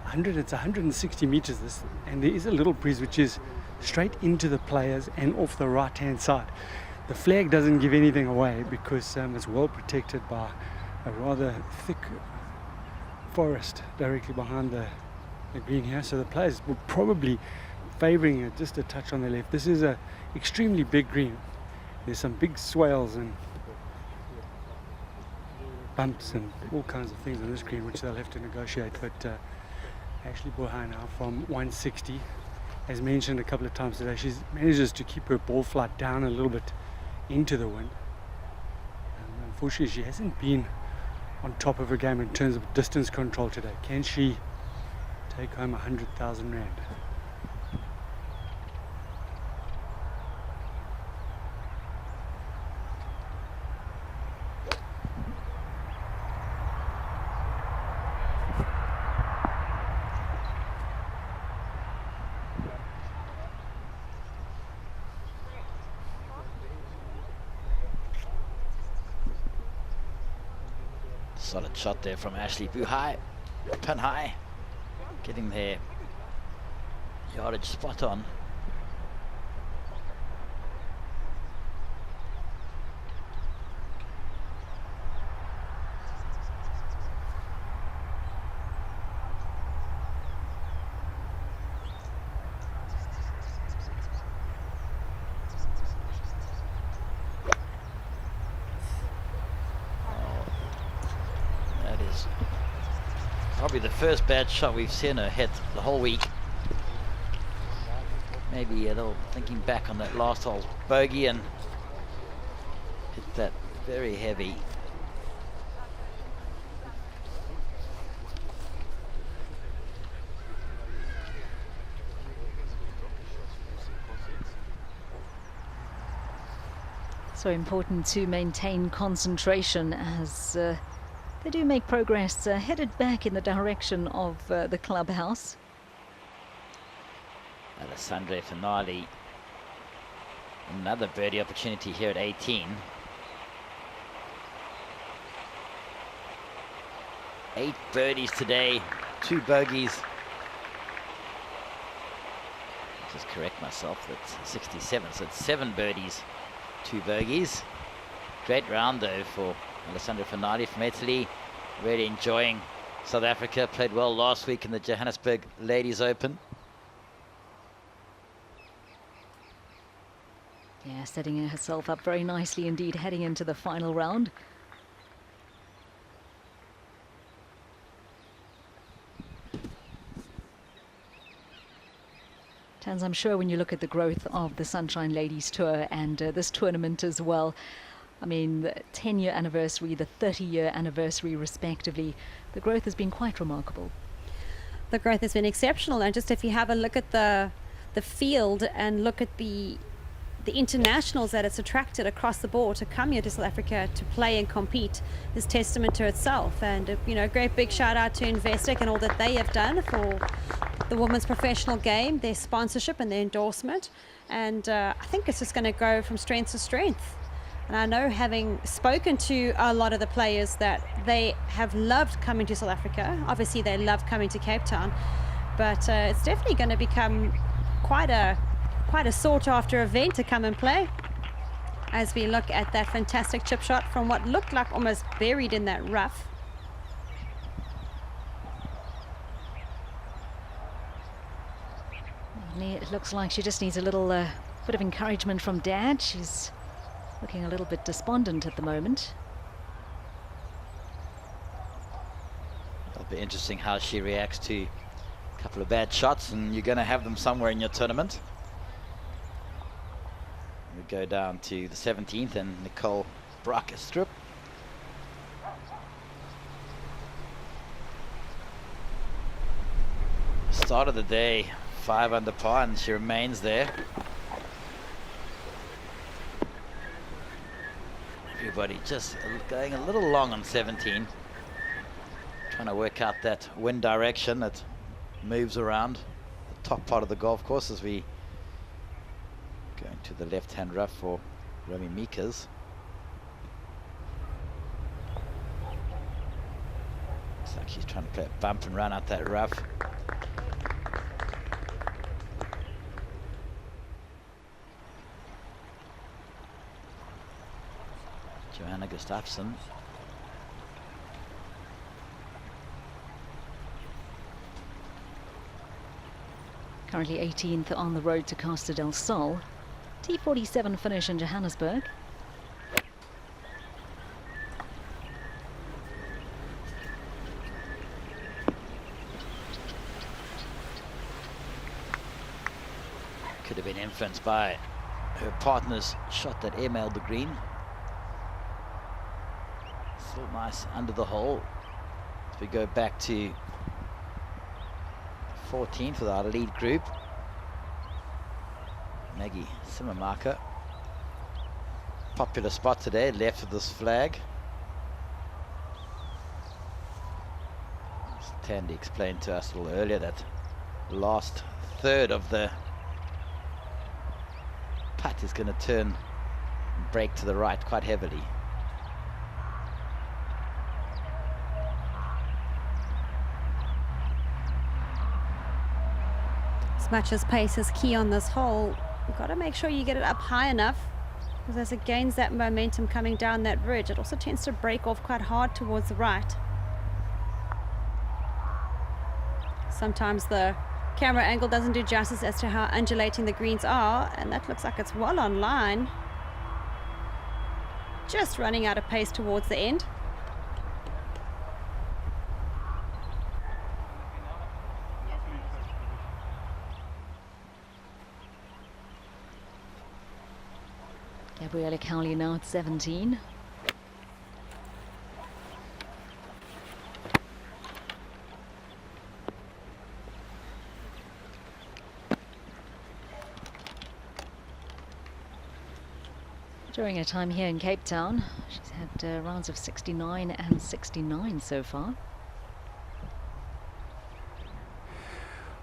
160 meters this, and there is a little breeze which is straight into the players and off the right hand side. The flag doesn't give anything away because it's well protected by a rather thick forest directly behind the green here, so the players will probably favouring it just a touch on the left. This is a extremely big green. There's some big swales and bumps and all kinds of things on this green which they'll have to negotiate, but Ashley Buhai now from 160, as mentioned a couple of times today, she manages to keep her ball flight down a little bit into the wind. Unfortunately, she hasn't been on top of her game in terms of distance control today. Can she take home 100,000 Rand? Solid shot there from Ashley Buhai. Pin high, getting their yardage spot on. Probably the first bad shot we've seen her hit the whole week. Maybe a little thinking back on that last hole bogey and hit that very heavy. So important to maintain concentration as they do make progress, headed back in the direction of the clubhouse. Alessandra Finali, another birdie opportunity here at 18. 8 birdies today, 2 bogeys. Just correct myself, that's 67, so it's 7 birdies, 2 bogeys. Great round though for Alessandra Finali from Italy, really enjoying South Africa. Played well last week in the Johannesburg Ladies Open. Yeah, setting herself up very nicely indeed, heading into the final round. Tans, I'm sure when you look at the growth of the Sunshine Ladies Tour and this tournament as well, I mean, the 10-year anniversary, the 30-year anniversary respectively, the growth has been quite remarkable. The growth has been exceptional, and just if you have a look at the field and look at the internationals that it's attracted across the board to come here to South Africa to play and compete is testament to itself. And a great big shout out to Investec and all that they have done for the women's professional game, their sponsorship and their endorsement. And I think it's just going to go from strength to strength. And I know, having spoken to a lot of the players, that they have loved coming to South Africa. Obviously they love coming to Cape Town, but it's definitely going to become quite a sought after event to come and play, as we look at that fantastic chip shot from what looked like almost buried in that rough. It looks like she just needs a little bit of encouragement from Dad. She's looking a little bit despondent at the moment. It'll be interesting how she reacts to a couple of bad shots, and you're going to have them somewhere in your tournament. We go down to the 17th and Nicole Brackestrup. Start of the day, 5 under par, and she remains there. Everybody just going a little long on 17. Trying to work out that wind direction that moves around the top part of the golf course as we going to the left-hand rough for Romy Meekers. Looks like she's trying to play a bump and run out that rough. Johanna Gustafsson. Currently 18th on the road to Costa del Sol. T47 finish in Johannesburg. Could have been influenced by her partner's shot that airmailed the green. Still nice under the hole. As we go back to 14th with our lead group. Maggie Simmermarker. Popular spot today, left of this flag. As Tandy explained to us a little earlier, that last third of the putt is going to turn and break to the right quite heavily. As much as pace is key on this hole, you've got to make sure you get it up high enough, because as it gains that momentum coming down that ridge, it also tends to break off quite hard towards the right. Sometimes the camera angle doesn't do justice as to how undulating the greens are, and that looks like it's well on line. Just running out of pace towards the end. Gabriella Cowley now at 17. During her time here in Cape Town, she's had rounds of 69 and 69 so far.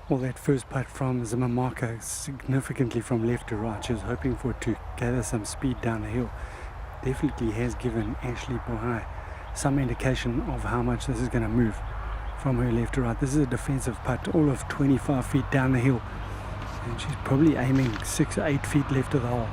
Well, that first putt from Simmermarker, significantly from left to right. She was hoping for it to gather some speed down the hill. Definitely has given Ashley Buhai some indication of how much this is going to move from her left to right. This is a defensive putt, all of 25 feet down the hill. And she's probably aiming 6 or 8 feet left of the hole.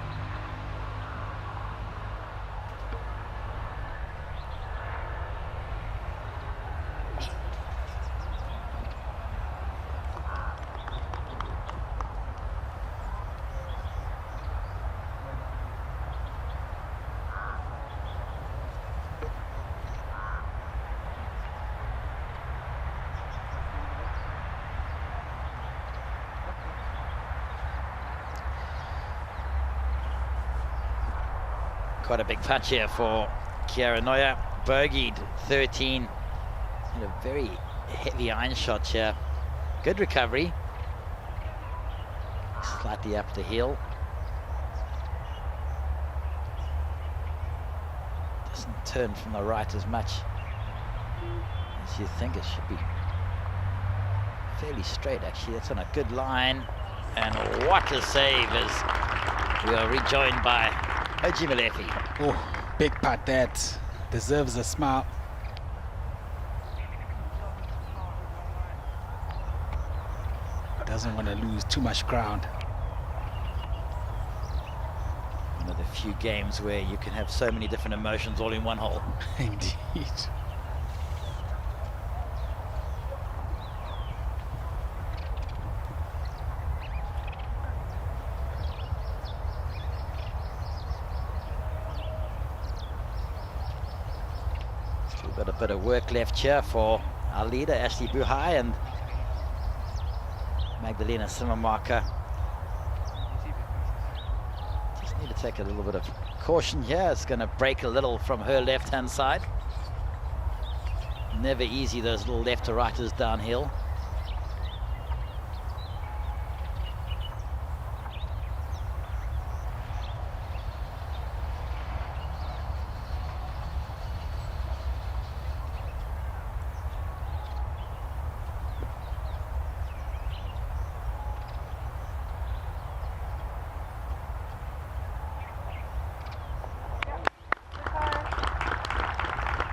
Quite a big patch here for Chiara Neuer. Bogeyed 13. Had a very heavy iron shot here. Good recovery. Slightly up the hill. Doesn't turn from the right as much as you think. It should be fairly straight, actually. That's on a good line. And what a save as we are rejoined by Oji Malefi. Oh, big putt that deserves a smile. Doesn't want to lose too much ground. One of the few games where you can have so many different emotions all in one hole. Indeed. Still got a bit of work left here for our leader, Ashley Buhai, and Magdalena Simmermarker. Just need to take a little bit of caution here. It's going to break a little from her left-hand side. Never easy, those little left to righters downhill.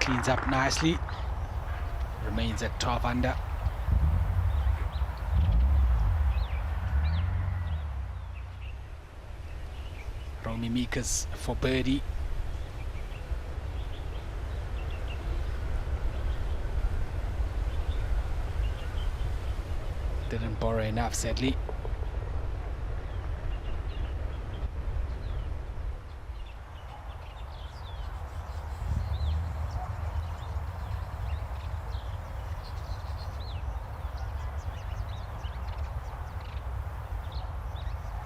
Cleans up nicely. Remains at 12 under. Romy Meekers for birdie. Didn't borrow enough, sadly.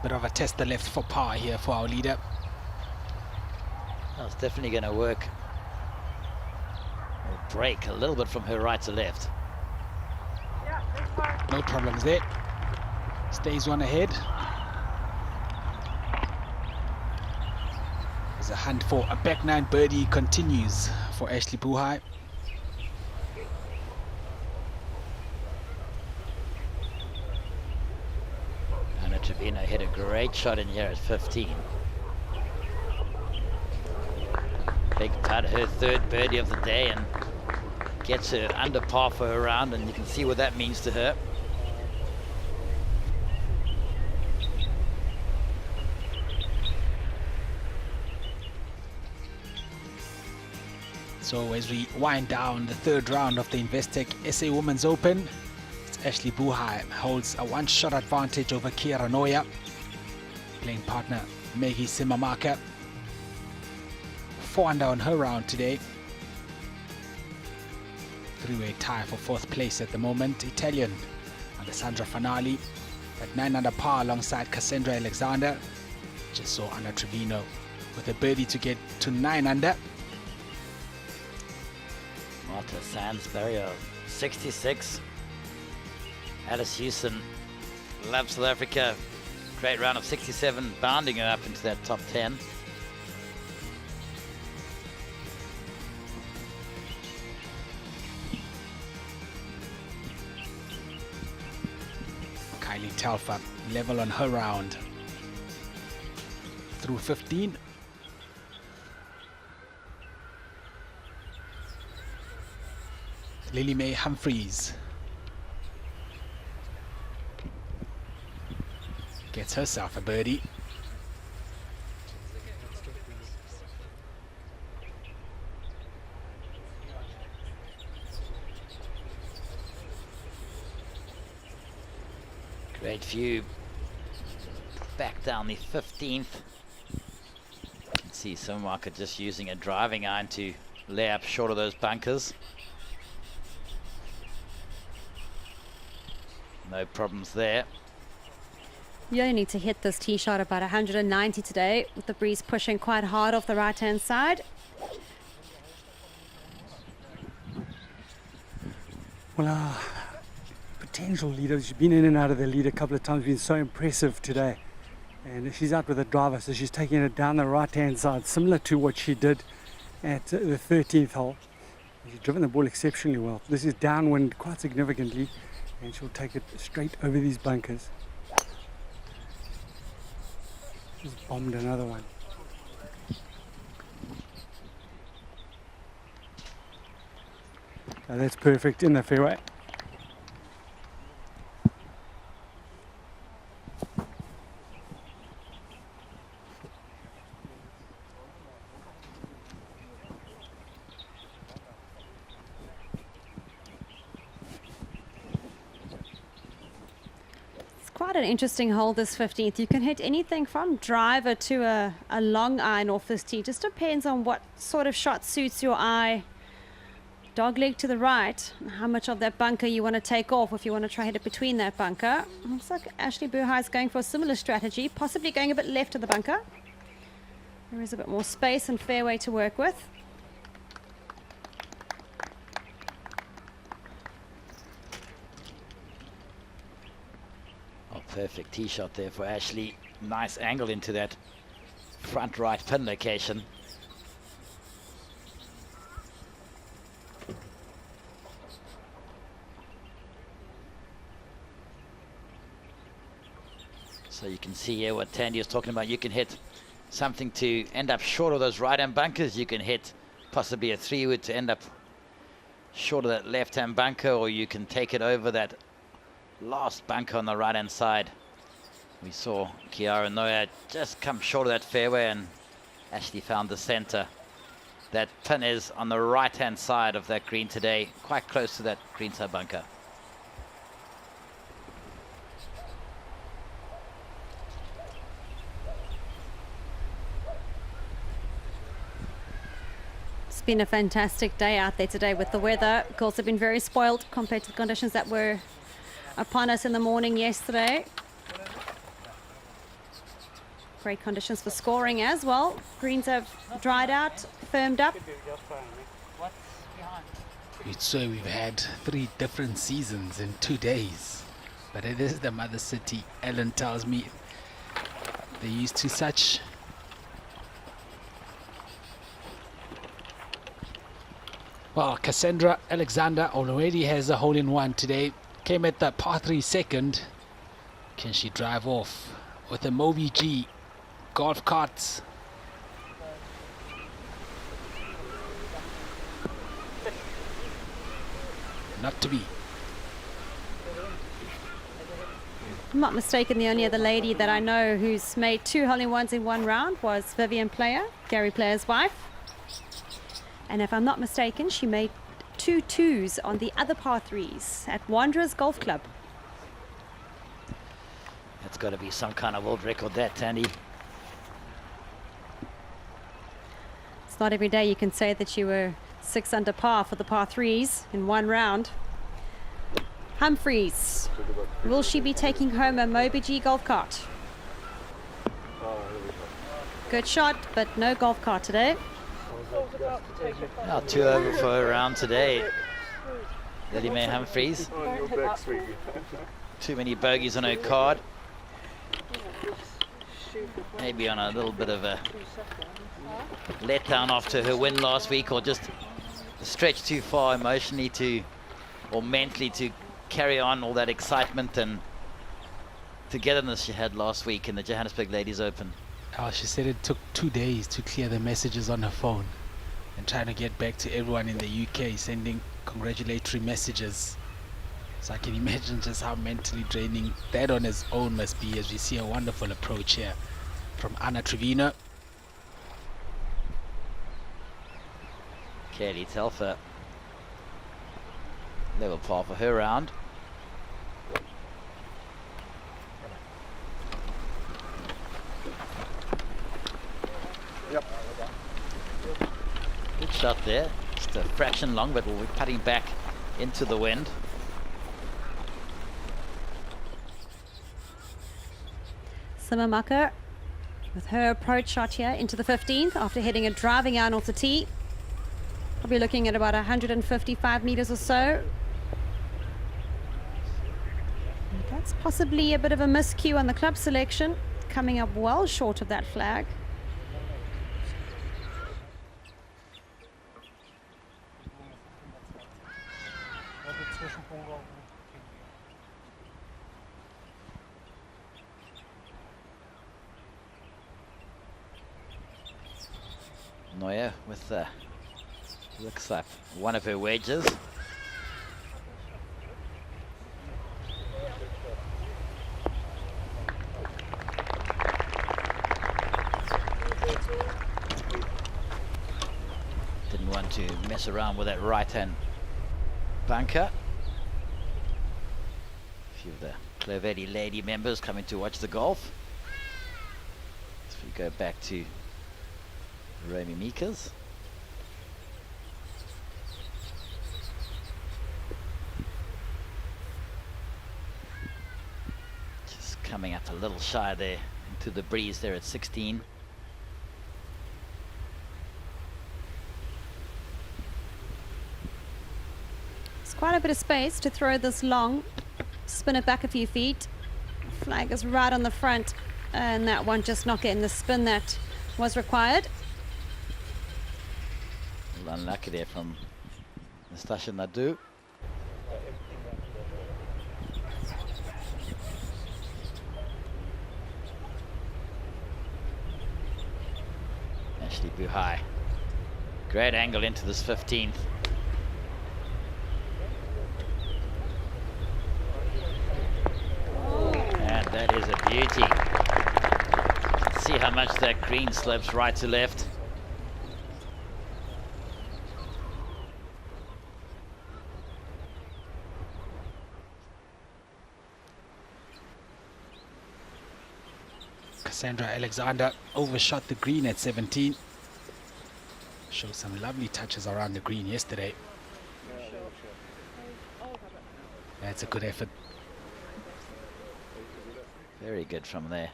Bit of a tester left for par here for our leader. That's definitely going to work. Will break a little bit from her right to left. No problems there. Stays one ahead. There's a hunt for a back nine birdie continues for Ashley Buhai. Trevino hit a great shot in here at 15. Big putt, her third birdie of the day, and gets her under par for her round, and you can see what that means to her. So as we wind down the third round of the Investec SA Women's Open, Ashley Buhai holds a one-shot advantage over Chiara Neuer. Playing partner Maggie Simmermarker. 4 under on her round today. Three-way tie for fourth place at the moment. Italian Alessandra Fanali at 9 under par alongside Cassandra Alexander. Just saw Anna Trevino with a birdie to get to 9 under. Marta Sandsbury, 66. Alice Hewson loves South Africa. Great round of 67, bounding her up into that top 10. Kylie Telfer level on her round through 15. Lily Mae Humphreys gets herself a birdie. Great view back down the 15th. You can see Simmermarker just using a driving iron to lay up short of those bunkers. No problems there. You only need to hit this tee shot about 190 today, with the breeze pushing quite hard off the right-hand side. Well, our potential leader, she's been in and out of the lead a couple of times, been so impressive today. And she's out with a driver, so she's taking it down the right-hand side, similar to what she did at the 13th hole. She's driven the ball exceptionally well. This is downwind quite significantly, and she'll take it straight over these bunkers. She's bombed another one. Oh, that's perfect in the fairway. Quite an interesting hole, this 15th. You can hit anything from driver to a long iron off this tee. Just depends on what sort of shot suits your eye. Dog leg to the right, how much of that bunker you want to take off, if you want to try hit it between that bunker. Looks like Ashley Buhai is going for a similar strategy, possibly going a bit left of the bunker. There is a bit more space and fairway to work with. Perfect tee shot there for Ashley. Nice angle into that front right pin location. So you can see here what Tandy is talking about. You can hit something to end up short of those right-hand bunkers. You can hit possibly a 3-wood to end up short of that left-hand bunker, or you can take it over that last bunker on the right-hand side. We saw Kiara Noya just come short of that fairway, and Ashley found the center. That pin is on the right-hand side of that green today, quite close to that greenside bunker. It's been a fantastic day out there today with the weather. Girls have been very spoiled compared to the conditions that were upon us in the morning yesterday. Great conditions for scoring as well. Greens have dried out, firmed up. You'd say we've had 3 different seasons in 2 days, but it is the mother city. Ellen tells me they're used to such. Well, Cassandra Alexander already has a hole-in-one today. Came at the par 3 second. Can she drive off with a Moby G golf carts? Not to be. I'm not mistaken, the only other lady that I know who's made 2 hole-in-ones in one round was Vivian Player, Gary Player's wife. And if I'm not mistaken, she made 2 twos on the other par 3s at Wanderers Golf Club. That's got to be some kind of world record, that, Tandy. It's not every day you can say that you were 6 under par for the par 3s in one round. Humphreys, will she be taking home a Moby G golf cart? Good shot, but no golf cart today. Now 2 over for a round today. Lily Mae Humphreys. Too many bogeys on her card. Maybe on a little bit of a letdown after her win last week, or just stretched too far emotionally to, or mentally, to carry on all that excitement and togetherness she had last week in the Johannesburg Ladies Open. Oh, she said it took 2 days to clear the messages on her phone and trying to get back to everyone in the UK, sending congratulatory messages. So I can imagine just how mentally draining that on its own must be, as we see a wonderful approach here from Anna Trevino. Kelly Telfer, level par for her round. Yep. Good shot there, just a fraction long, but we'll be putting back into the wind. Simmermacher with her approach shot here into the 15th after hitting a driving iron off the tee. Probably looking at about 155 meters or so. And that's possibly a bit of a miscue on the club selection, coming up well short of that flag. Neuer with looks like one of her wedges. Didn't want to mess around with that right-hand bunker. A few of the Clovetti lady members coming to watch the golf. So we go back to Remy Meekers. Just coming up a little shy there into the breeze there at 16. It's quite a bit of space to throw this long. Spin it back a few feet. Flag is right on the front, and that one just not getting the spin that was required. A little unlucky there from Nastasha Nadu. Ashley Buhai. Great angle into this 15th. And that is a beauty. See how much that green slopes right to left. Cassandra Alexander overshot the green at 17. Showed some lovely touches around the green yesterday. That's a good effort. Very good from there.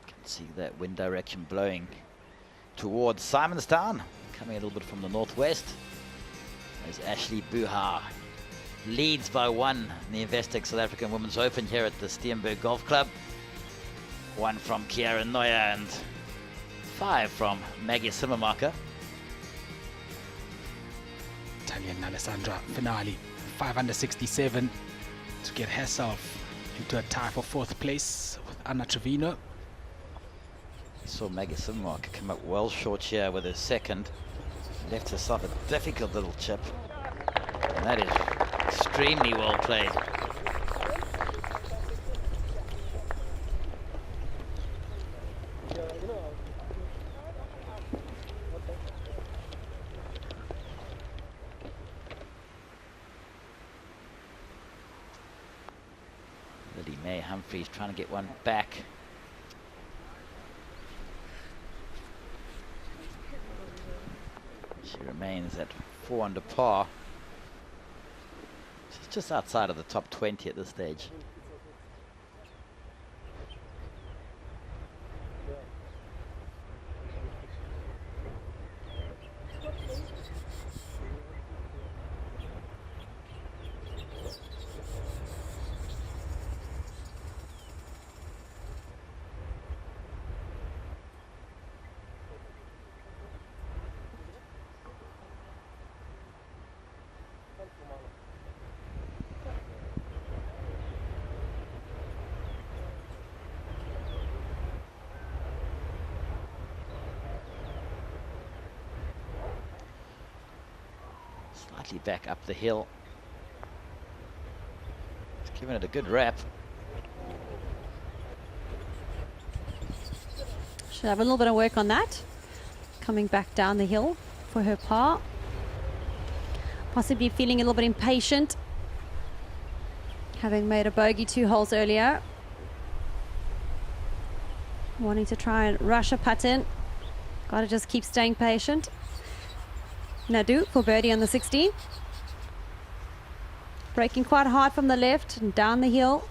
Can see that wind direction blowing towards Simonstown, coming a little bit from the northwest. There's Ashley Buhai. Leads by 1 in the Investec South African Women's Open here at the Steenberg Golf Club. 1 from Kiara Neuer and 5 from Maggie Simmermacher. Italian Alessandra Finale, 5 under 67 to get herself into a tie for 4th place with Anna Trevino. Saw Maggie Simmermacher come up well short here with her second. Left herself a difficult little chip. And that is extremely well played. Lily Mae Humphreys trying to get one back. She remains at 4 under par. She's just outside of the top 20 at this stage. Slightly back up the hill. It's giving it a good wrap. Should have a little bit of work on that. Coming back down the hill for her par. Possibly feeling a little bit impatient, having made a bogey 2 holes earlier. Wanting to try and rush a putt in. Got to just keep staying patient. Nadu for birdie on the 16th. Braking quite hard from the left and down the hill.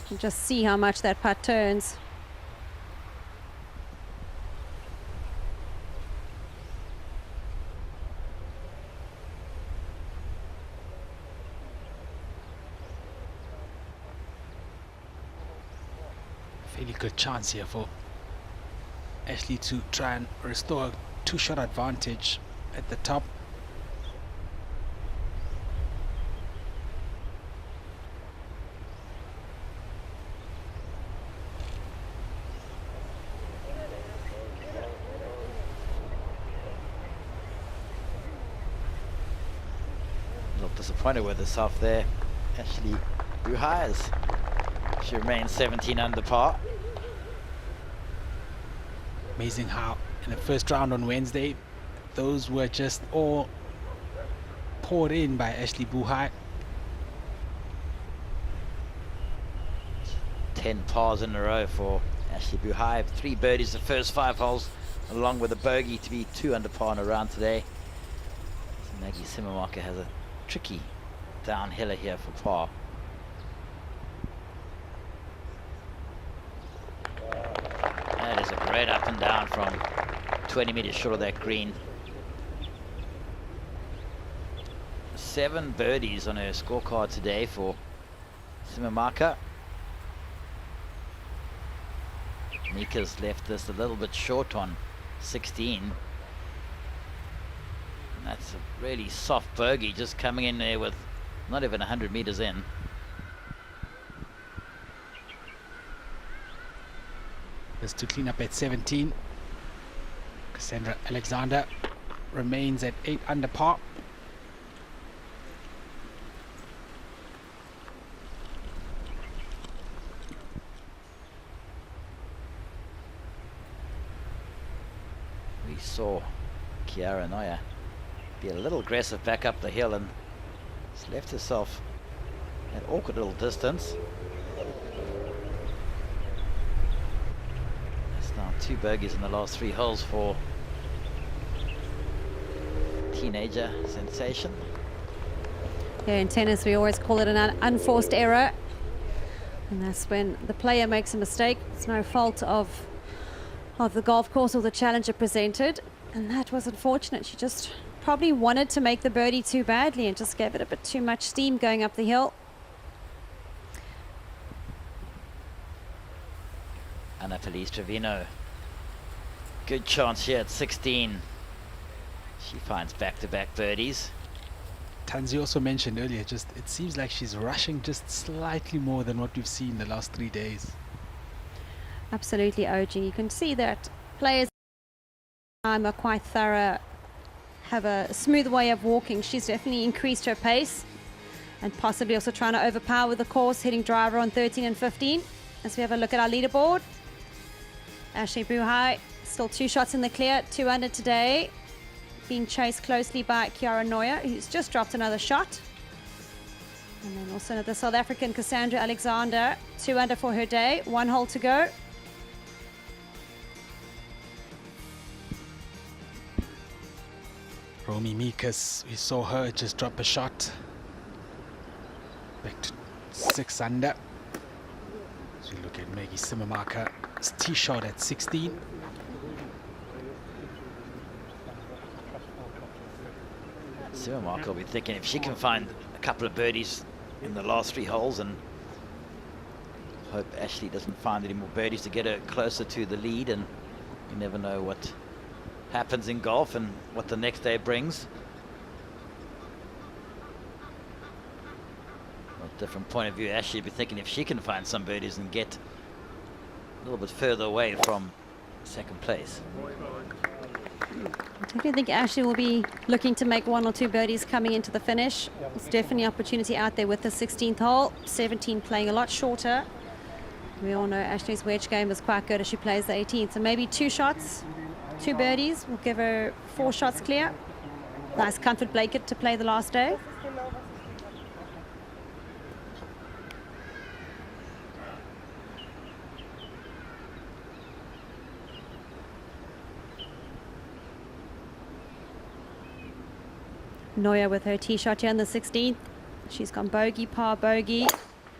And just see how much that putt turns. Fairly good chance here for Ashley to try and restore a two-shot advantage at the top. Not disappointed with herself there, Ashley Buhai. She remains 17 under par. Amazing how in the first round on Wednesday, those were just all poured in by Ashley Buhai. 10 pars in a row for Ashley Buhai. 3 birdies the first 5 holes, along with a bogey to be 2 under par in a round today. So Maggie Simmermarker has a tricky downhiller here for par. That is a great up and down from 20 meters short of that green. 7 birdies on her scorecard today for Simmermarker. Mika's left us a little bit short on 16. And that's a really soft bogey, just coming in there with not even 100 meters in. Just to clean up at 17. Cassandra Alexander remains at 8 under par. We saw Kiara Neuer be a little aggressive back up the hill and has left herself an awkward little distance. That's now 2 bogeys in the last 3 holes for teenager sensation. Yeah, in tennis we always call it an unforced error, and that's when the player makes a mistake. It's no fault of the golf course or the challenger presented, and that was unfortunate. She just probably wanted to make the birdie too badly and just gave it a bit too much steam going up the hill. Anna Felice Trevino, good chance here at 16. She finds back-to-back birdies. Tanzi also mentioned earlier, just it seems like she's rushing just slightly more than what we've seen the last 3 days. Absolutely, OG. You can see that players are quite thorough, have a smooth way of walking. She's definitely increased her pace and possibly also trying to overpower the course, hitting driver on 13 and 15. As we have a look at our leaderboard, Ashley Buhai still 2 shots in the clear, 2 under today, being chased closely by Kiara Neuer, who's just dropped another shot. And then also the South African Cassandra Alexander, 2 under for her day, 1 hole to go. Romy Mikas, we saw her just drop a shot back to 6 under. As we look at Maggie Simmermarker's tee shot at 16. Simmermarker will be thinking if she can find a couple of birdies in the last 3 holes, and hope Ashley doesn't find any more birdies to get her closer to the lead, and you never know what happens in golf and what the next day brings. From a different point of view, Ashley will be thinking if she can find some birdies and get a little bit further away from second place. I do think Ashley will be looking to make 1 or 2 birdies coming into the finish. There's definitely opportunity out there with the 16th hole, 17 playing a lot shorter. We all know Ashley's wedge game is quite good as she plays the 18th, so maybe 2 shots, 2 birdies will give her 4 shots clear. Nice comfort blanket to play the last day. Neuer with her tee shot here in the 16th. She's gone bogey, par, bogey.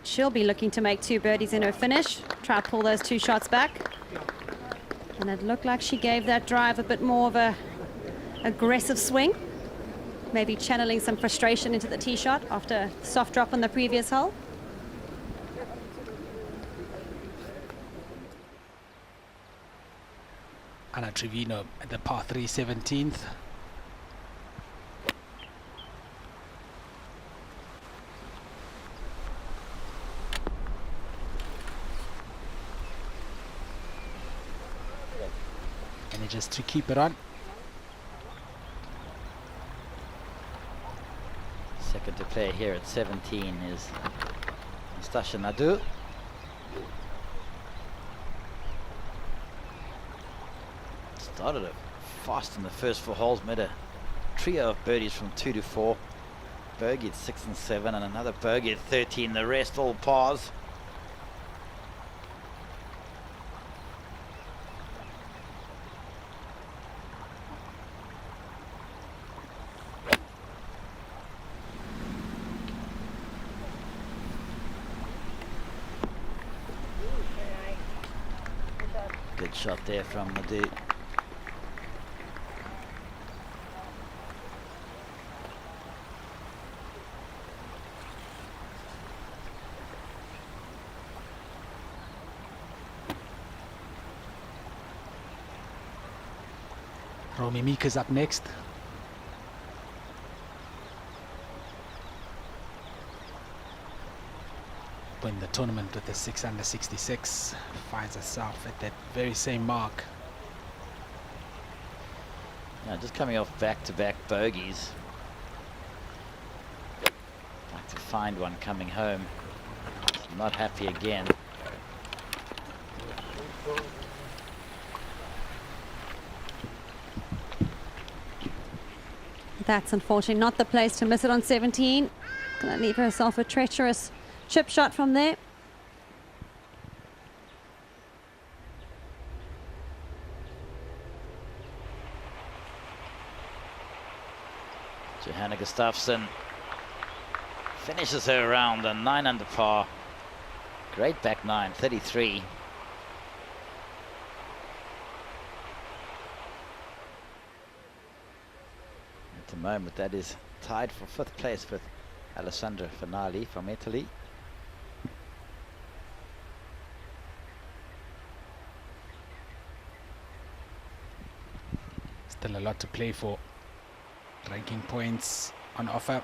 She'll be looking to make 2 birdies in her finish. Try to pull those 2 shots back. And it looked like she gave that drive a bit more of a aggressive swing. Maybe channeling some frustration into the tee shot after a soft drop on the previous hole. Anna Trevino at the par 3 17th. Manages to keep it on. Second to play here at 17 is Nastasha Nadu. Started it fast in the first 4 holes, made a trio of birdies from 2 to 4. Bogey at 6 and 7 and another bogey at 13. The rest all pars. Good shot there from Nadu. Romy Meeker's up next. Win the tournament with the 6 under 66. Finds herself at that very same mark. Yeah, just coming off back-to-back bogeys. Like to find one coming home. Not happy again. That's unfortunately not the place to miss it on 17. Gonna leave herself a treacherous chip shot from there. Johanna Gustafsson finishes her round on 9 under par. Great back nine, 33. At the moment, that is tied for 5th place with Alessandra Finali from Italy. Still a lot to play for. Ranking points on offer.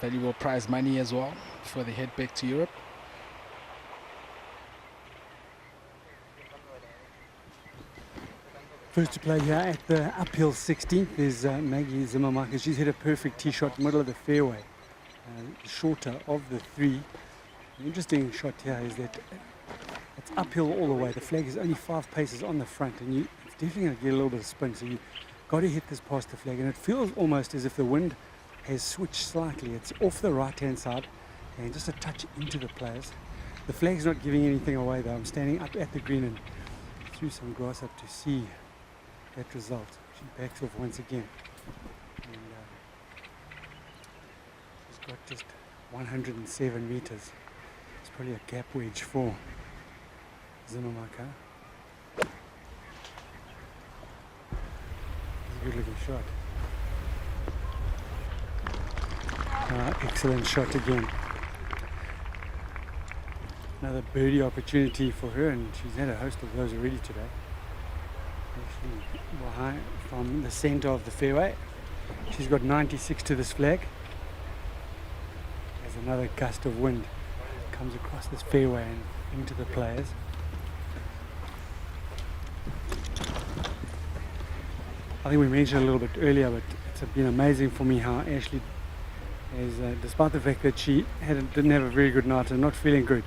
Valuable prize money as well before they head back to Europe. First to play here at the uphill 16th is Maggie Zimmermark. She's hit a perfect tee shot, middle of the fairway, shorter of the 3. The interesting shot here is that it's uphill all the way. The flag is only 5 paces on the front, and it's definitely going to get a little bit of spin. So you got to hit this past the flag, and it feels almost as if the wind has switched slightly. It's off the right-hand side, and just a touch into the players. The flag's not giving anything away though. I'm standing up at the green and threw some grass up to see that result. She backs off once again. And she's got just 107 meters. It's probably a gap wedge for Zimmermark. Good looking shot. Excellent shot again. Another birdie opportunity for her, and she's had a host of those already today. Actually, Buhai from the center of the fairway. She's got 96 to this flag. There's another gust of wind comes across this fairway and into the players. I think we mentioned a little bit earlier, but it's been amazing for me how Ashley is, despite the fact that she didn't have a very good night and not feeling good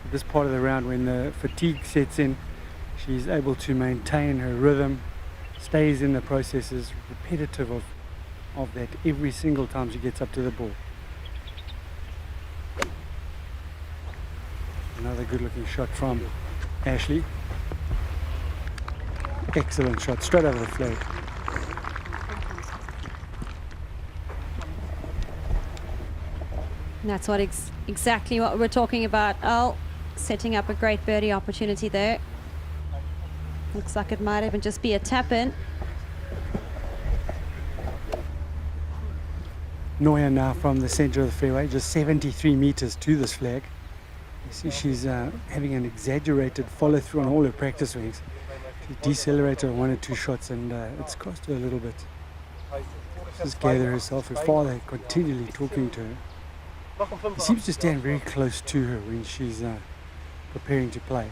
at this part of the round, when the fatigue sets in, she's able to maintain her rhythm, stays in the processes, repetitive of that every single time she gets up to the ball. Another good looking shot from Ashley. Excellent shot, straight over the flag. And that's what exactly what we're talking about. Al setting up a great birdie opportunity there. Looks like it might even just be a tap in. Noya now from the center of the fairway, just 73 meters to this flag. You see she's having an exaggerated follow through on all her practice swings. She decelerated on 1 or 2 shots, and it's cost her a little bit. Just gather herself. Her father continually talking to her. He seems to stand very close to her when she's preparing to play.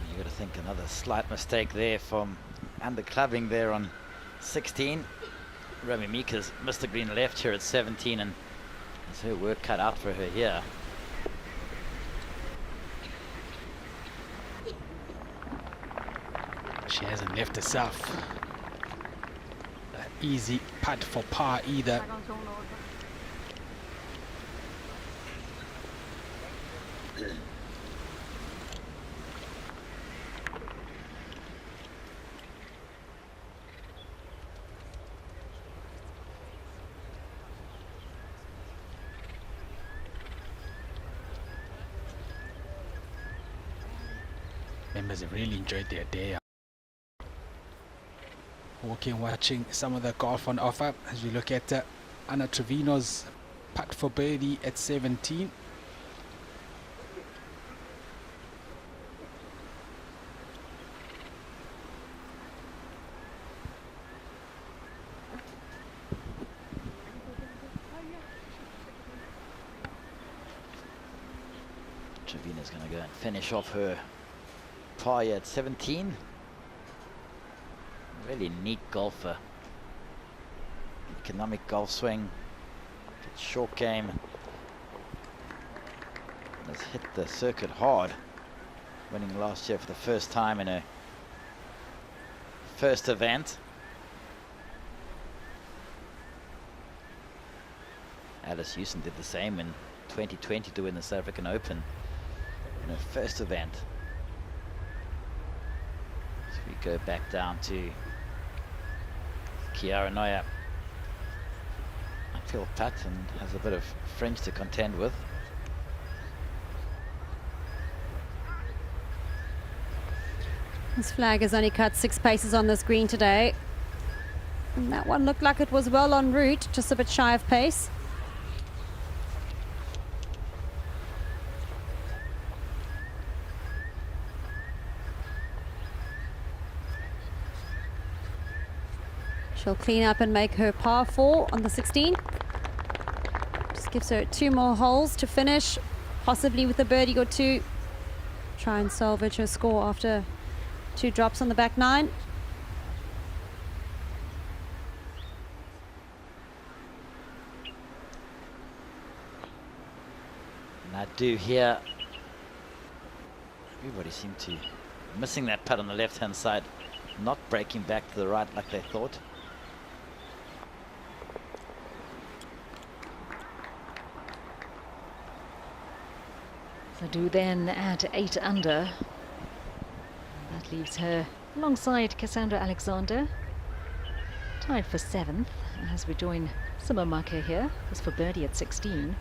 You got to think another slight mistake there from underclubbing there on 16. Romy Mika's missed the green left here at 17, and there's her work cut out for her here. She hasn't left herself an easy putt for par either. Members have really enjoyed their day. Walking, watching some of the golf on offer as we look at Ana Trevino's putt for birdie at 17. Trevino's going to go and finish off her par at 17. Really neat golfer. Economic golf swing. Good short game. Has hit the circuit hard. Winning last year for the first time in her first event. Alice Houston did the same in 2020 to win the South African Open in her first event. So we go back down to Kiara Noya. Uphill putt and has a bit of French to contend with. This flag has only cut 6 paces on this green today. And that one looked like it was well en route, just a bit shy of pace. She'll clean up and make her par 4 on the 16. Just gives her 2 more holes to finish, possibly with a birdie or 2. Try and salvage her score after 2 drops on the back 9. And I do hear everybody seemed to missing that putt on the left hand side, not breaking back to the right like they thought. Sadu then at 8 under. That leaves her alongside Cassandra Alexander, tied for 7th as we join Sima Maka here. This for birdie at 16.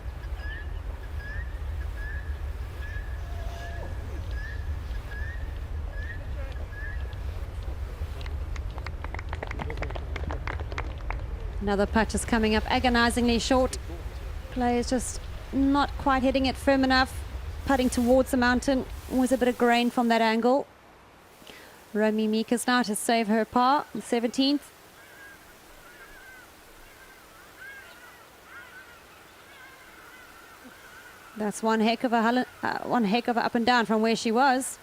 Another putt is coming up agonizingly short. Players just not quite hitting it firm enough. Putting towards the mountain. Always a bit of grain from that angle. Romy Mika's now to save her par, 17th. That's one heck of a up and down from where she was.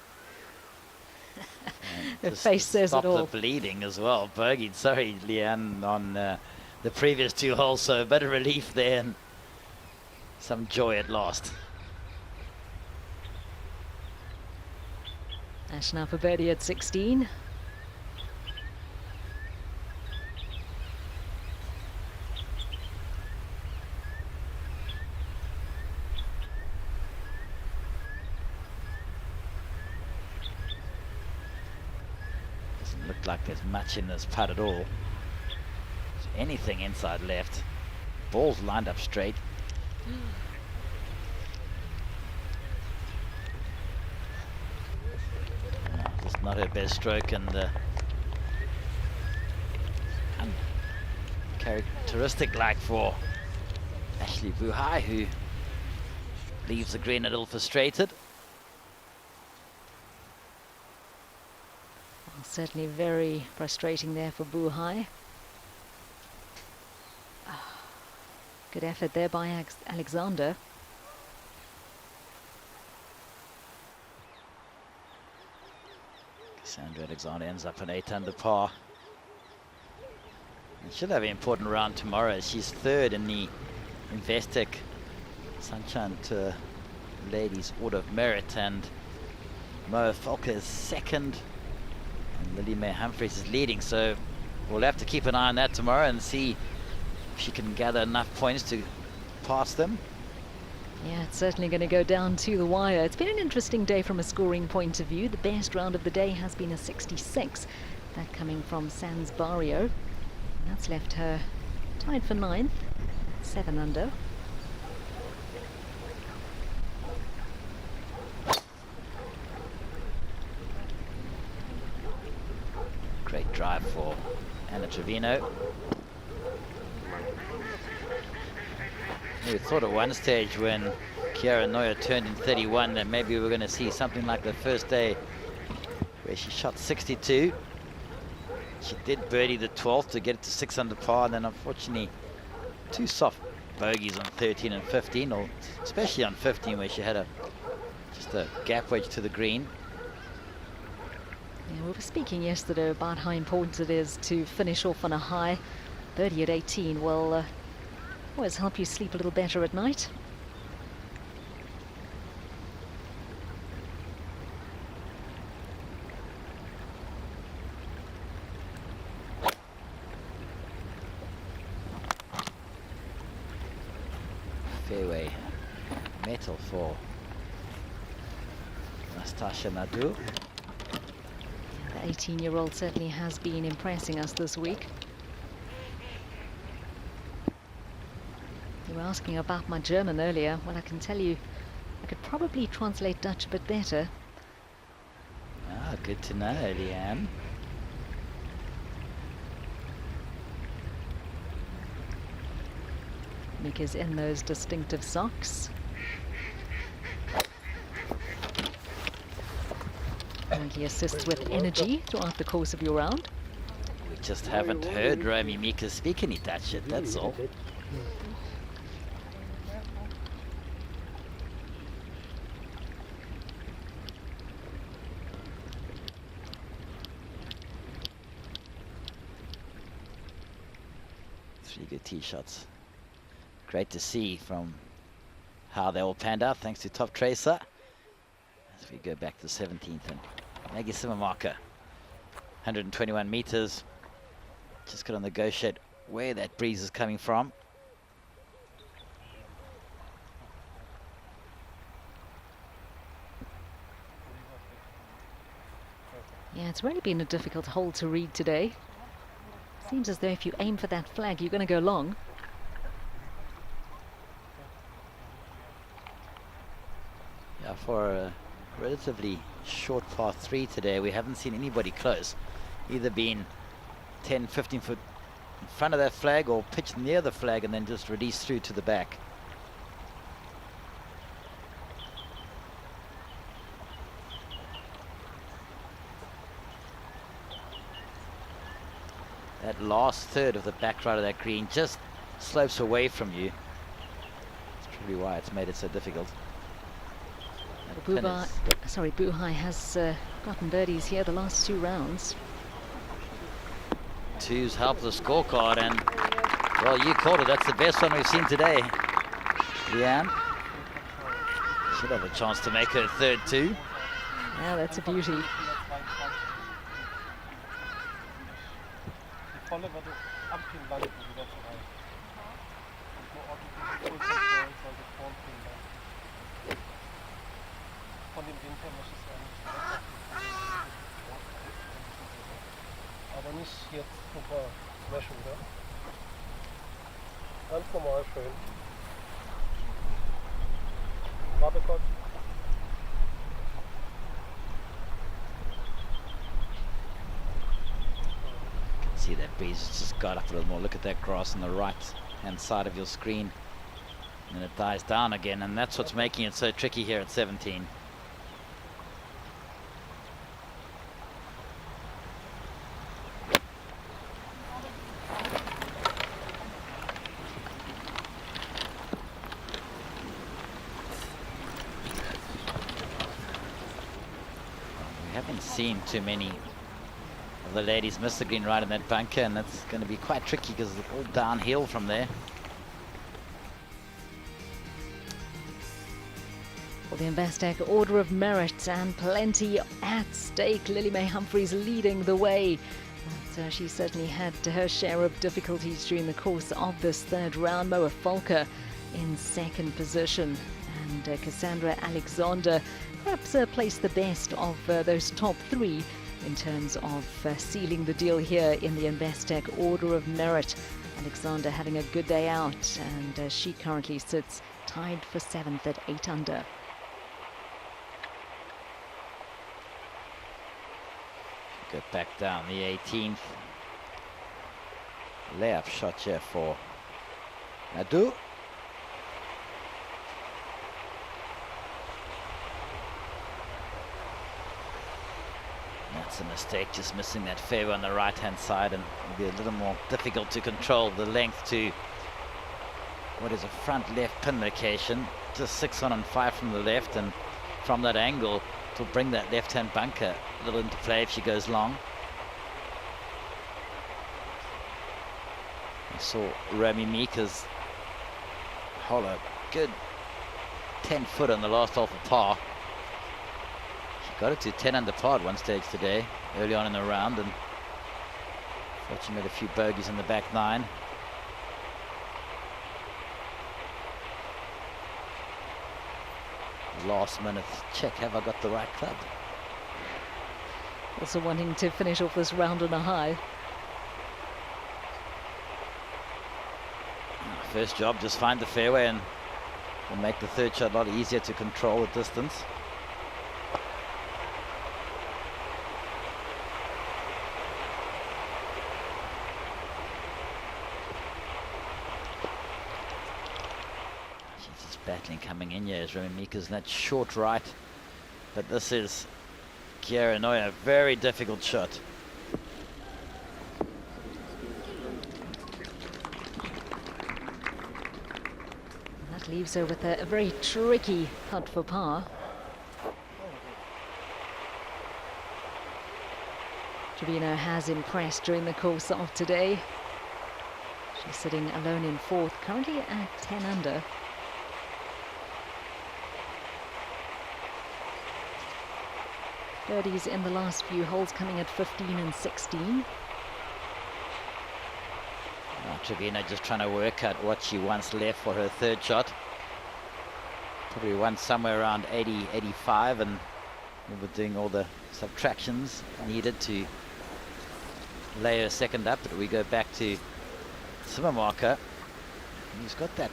Her face says it all. Stop the bleeding as well. Bogeyed, sorry, Leanne, on the previous 2 holes, so a bit of relief there and some joy at last. Ash now for birdie at 16. Doesn't look like there's much in this putt at all. Anything inside left. Ball's lined up straight. Just not her best stroke, and uncharacteristic like for Ashley Buhai, who leaves the green a little frustrated. Well, certainly very frustrating there for Buhai. Good effort there by Alexander. Cassandra Alexander ends up an 8 under par. And she'll have an important round tomorrow. She's third in the Investec Sunshine Tour Ladies Order of Merit, and Moa Falker is second, and Lily Mae Humphreys is leading. So we'll have to keep an eye on that tomorrow and see if she can gather enough points to pass them. Yeah, it's certainly going to go down to the wire. It's been an interesting day from a scoring point of view. The best round of the day has been a 66, that coming from Sans Barrio. And that's left her tied for 9th, 7 under. Great drive for Anna Trevino. We thought at one stage when Kiara Neuer turned in 31 that maybe we were going to see something like the first day where she shot 62. She did birdie the 12th to get it to 6 under par, and then unfortunately 2 soft bogeys on 13 and 15, or especially on 15 where she had just a gap wedge to the green. Yeah, we were speaking yesterday about how important it is to finish off on a high. Birdie at 18 will always help you sleep a little better at night. Fairway metal for Nastasha Nadu. The 18-year-old certainly has been impressing us this week. You were asking about my German earlier. Well, I can tell you I could probably translate Dutch a bit better. Ah, good to know, Leanne. Mika's in those distinctive socks. And he assists with energy throughout the course of your round. We just haven't heard Romy Mika speak any Dutch yet, that's all. Three good tee shots. Great to see from how they all panned out, thanks to Top Tracer. As we go back to 17th and Maggie Simmermarker, 121 meters. Just got to negotiate where that breeze is coming from. Yeah, it's really been a difficult hole to read today. Seems as though if you aim for that flag, you're going to go long. Yeah, for a relatively short par 3 today, we haven't seen anybody close. Either been 10, 15 foot in front of that flag or pitched near the flag and then just released through to the back. That last third of the back right of that green just slopes away from you. That's probably why it's made it so difficult. Buhai has gotten birdies here the last 2 rounds. 2's helped the scorecard, and well, you called it. That's the best one we've seen today. Leanne should have a chance to make her third too. Yeah, that's a beauty. nicht jetzt super smashen, oder? Ganz normal schön. Warte kurz. See that breeze just got up a little more. Look at that grass on the right hand side of your screen, and it dies down again, and that's what's making it so tricky here at 17. We haven't seen too many of the ladies miss the green right in that bunker, and that's going to be quite tricky because it's all downhill from there. Well, the Investec Order of Merit and plenty at stake. Lily Mae Humphries leading the way. But she certainly had her share of difficulties during the course of this third round. Moa Volker in second position, and Cassandra Alexander perhaps placed the best of those top three in terms of sealing the deal here in the Investec Order of Merit. Alexander having a good day out, and she currently sits tied for 7th at 8 under. Go back down the 18th. Layup shot here for Nadu. That's a mistake, just missing that fairway on the right hand side, and it'll be a little more difficult to control the length to what is a front left pin location, just 6 on and 5 from the left, and from that angle to bring that left hand bunker a little into play if she goes long. I saw Romy Mika's hole a good 10 foot on the last hole for par. Got it to 10 under par at one stage today, early on in the round, and fortunately a few bogeys in the back nine. Last minute check, have I got the right club? Also wanting to finish off this round on a high. First job, just find the fairway, and will make the third shot a lot easier to control the distance. Battling coming in here as Romy Mika's that short right, but this is Kiera Noya, a very difficult shot. And that leaves her with a very tricky putt for par. Trevino has impressed during the course of today. She's sitting alone in 4th, currently at 10 under. Birdies in the last few holes, coming at 15 and 16. Trevino just trying to work out what she wants left for her third shot. Probably wants somewhere around 80, 85, and we were doing all the subtractions needed to lay her second up. But we go back to Simmermarker. He's got that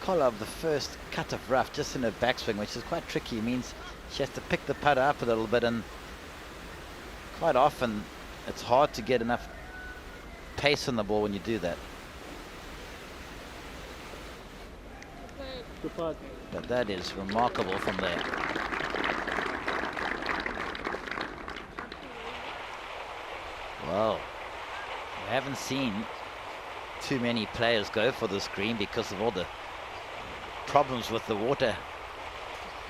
collar of the first cut of rough just in her backswing, which is quite tricky. It means she has to pick the putter up a little bit, and quite often it's hard to get enough pace on the ball when you do that. But that is remarkable from there. Well, we haven't seen too many players go for this green because of all the problems with the water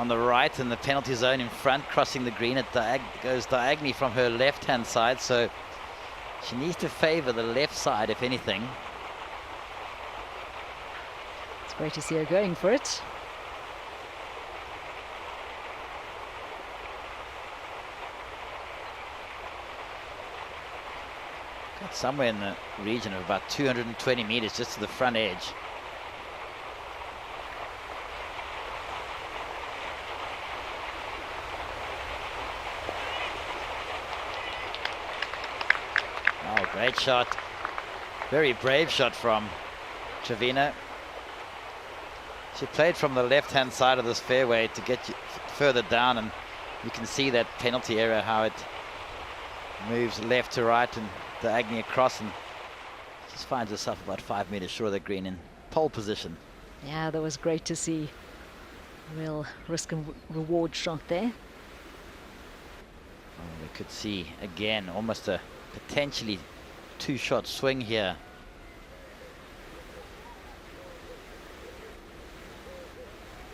on the right and the penalty zone in front, crossing the green. It goes diagonally from her left-hand side, so she needs to favor the left side, if anything. It's great to see her going for it. Got somewhere in the region of about 220 meters just to the front edge. Oh, great shot. Very brave shot from Trevino. She played from the left-hand side of this fairway to get you further down, and you can see that penalty area, how it moves left to right and diagonally across, and just finds herself about 5 meters short of the green in pole position. Yeah, that was great to see. Real risk and reward shot there. Oh, we could see again almost a potentially two-shot swing here.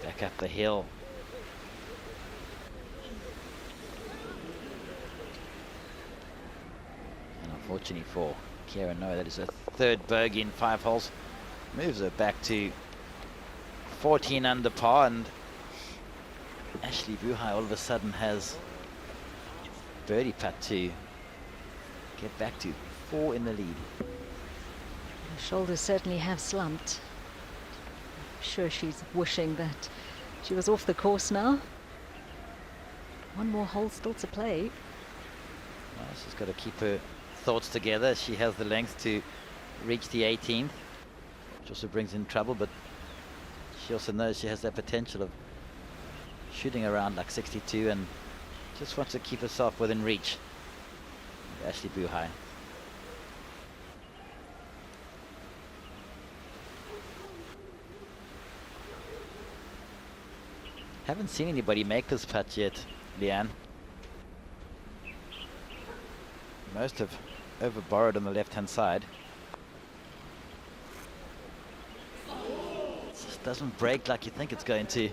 Back up the hill. And unfortunately for Kieran Noah, that is a third bogey in 5 holes. Moves her back to 14 under par, and Ashley Buhai all of a sudden has birdie putt to get back to 4 in the lead. Her shoulders certainly have slumped. I'm sure she's wishing that she was off the course now. 1 more hole still to play. Well, she's got to keep her thoughts together. She has the length to reach the 18th, which also brings in trouble, but she also knows she has that potential of shooting around like 62 and just wants to keep herself within reach. Ashley Buhai. Haven't seen anybody make this putt yet, Leanne. Most have over-borrowed on the left-hand side. It just doesn't break like you think it's going to.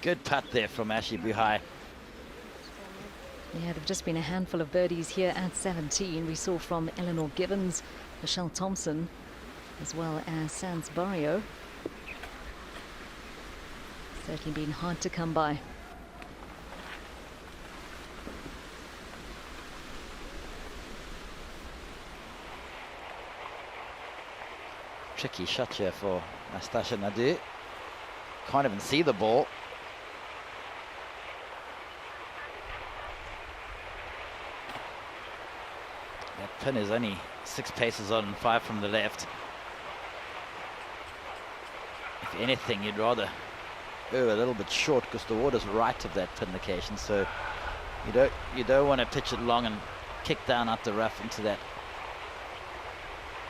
Good putt there from Ashley Buhai. Yeah, there've just been a handful of birdies here at 17. We saw from Eleanor Gibbons, Michelle Thompson, as well as Sans Barrio. Certainly been hard to come by. Tricky shot here for Nastasia Nadeau. Can't even see the ball. That pin is only 6 paces on and 5 from the left. If anything, you'd rather go a little bit short because the water's right of that pin location, so you don't want to pitch it long and kick down out the rough into that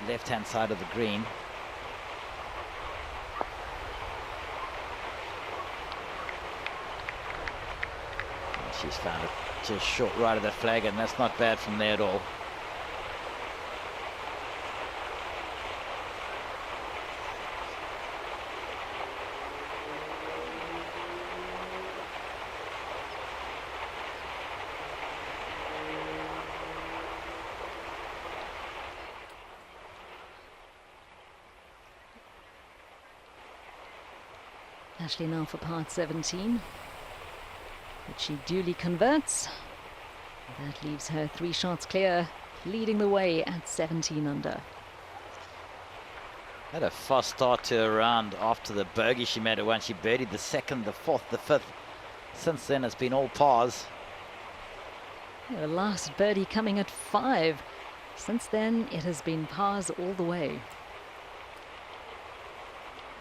left-hand side of the green. She's found it just short right of the flag, and that's not bad from there at all. Ashley now for part 17, which she duly converts. That leaves her 3 shots clear, leading the way at 17 under. Had a fast start to her round after the bogey she made at 1. She birdied the 2nd, the 4th, the 5th. Since then, it's been all pars. Yeah, the last birdie coming at 5. Since then, it has been pars all the way.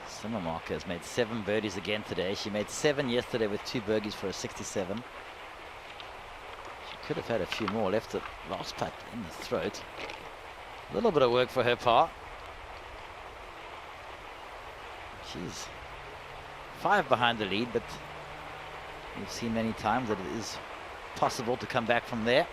Simmermarker has made 7 birdies again today. She made 7 yesterday with 2 bogeys for a 67. She could have had a few more. Left the last putt in the throat. A little bit of work for her par. She's 5 behind the lead, but we've seen many times that it is possible to come back from there.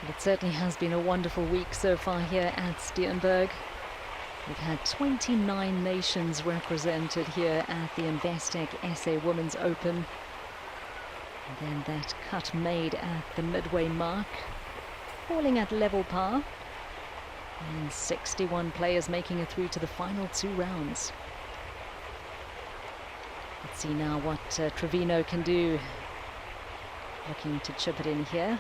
It certainly has been a wonderful week so far here at Steenberg. We've had 29 nations represented here at the Investec SA Women's Open. And then that cut made at the midway mark, falling at level par. And 61 players making it through to the final 2 rounds. Let's see now what Trevino can do. Looking to chip it in here.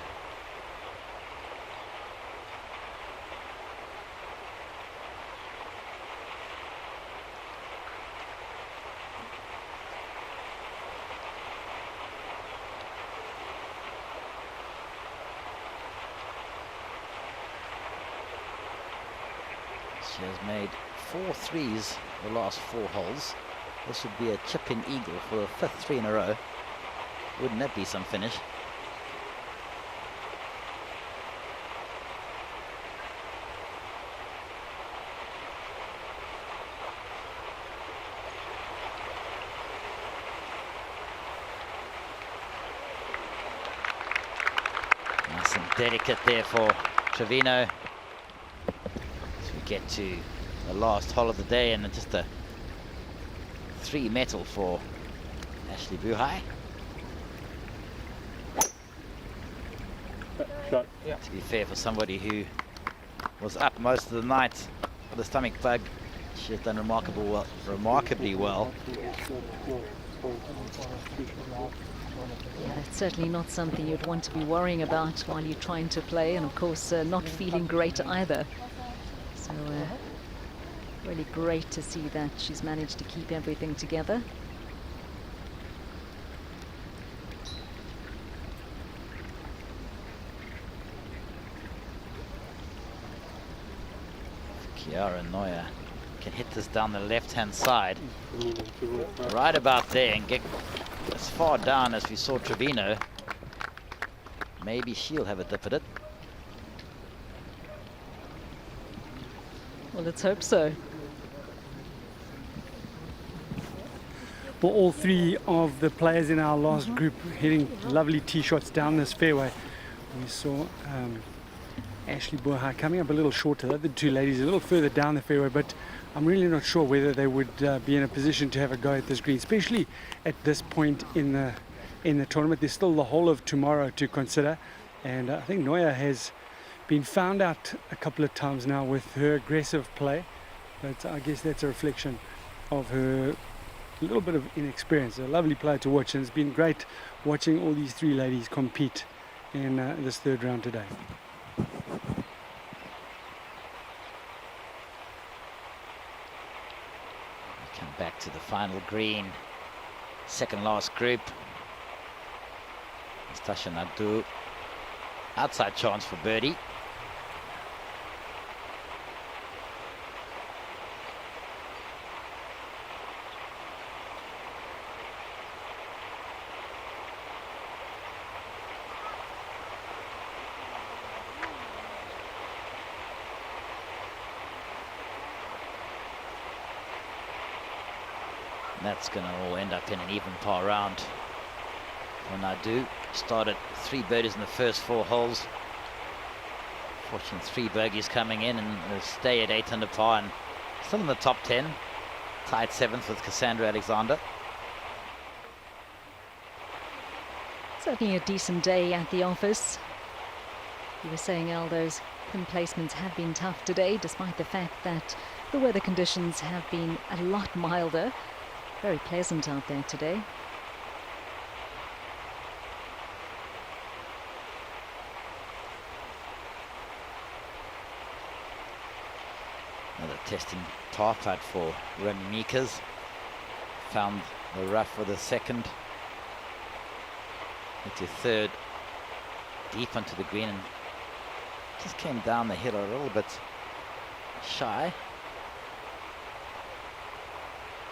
She has made 4 threes the last 4 holes. This would be a chip-in eagle for the 5th 3 in a row. Wouldn't that be some finish? Nice and delicate there for Trevino. As we get to the last hole of the day, and just a 3 metal for Ashley Buhai. Shot. Yeah. To be fair, for somebody who was up most of the night with a stomach bug, she has done remarkably well. Yeah, that's certainly not something you'd want to be worrying about while you're trying to play, and of course not feeling great either. So really great to see that she's managed to keep everything together. Chiara Neuer can hit this down the left-hand side, right about there, and get as far down as we saw Trevino. Maybe she'll have a dip at it. Well, let's hope so. Well, all 3 of the players in our last group hitting lovely tee shots down this fairway. We saw Ashley Buhai coming up a little shorter. The other 2 ladies a little further down the fairway, but I'm really not sure whether they would be in a position to have a go at this green, especially at this point in the tournament. There's still the whole of tomorrow to consider, and I think Neuer has been found out a couple of times now with her aggressive play, but I guess that's a reflection of her little bit of inexperience. A lovely player to watch, and it's been great watching all these 3 ladies compete in this 3rd round today. Come back to the final green, 2nd last group. Stasha Nadu, outside chance for birdie. That's going to all end up in an even par round. When I do, started 3 birdies in the first 4 holes. Fortunately, 3 bogeys coming in, and will stay at 8 under par and still in the top 10. Tied 7th with Cassandra Alexander. Certainly a decent day at the office. You were saying, Al, those pin placements have been tough today, despite the fact that the weather conditions have been a lot milder. Very pleasant out there today. Another testing tar putt for Remy Meekers. Found the rough for the 2nd. Into 3rd. Deep onto the green, and just came down the hill a little bit shy.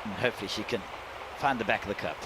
And hopefully she can find the back of the cup.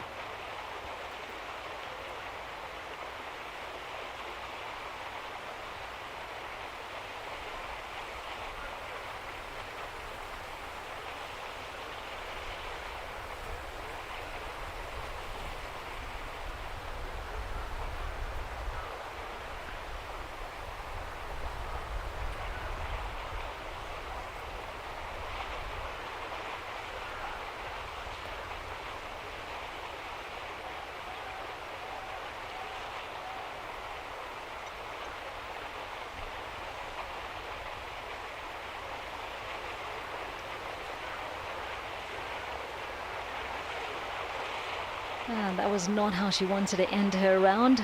And that was not how she wanted to end her round.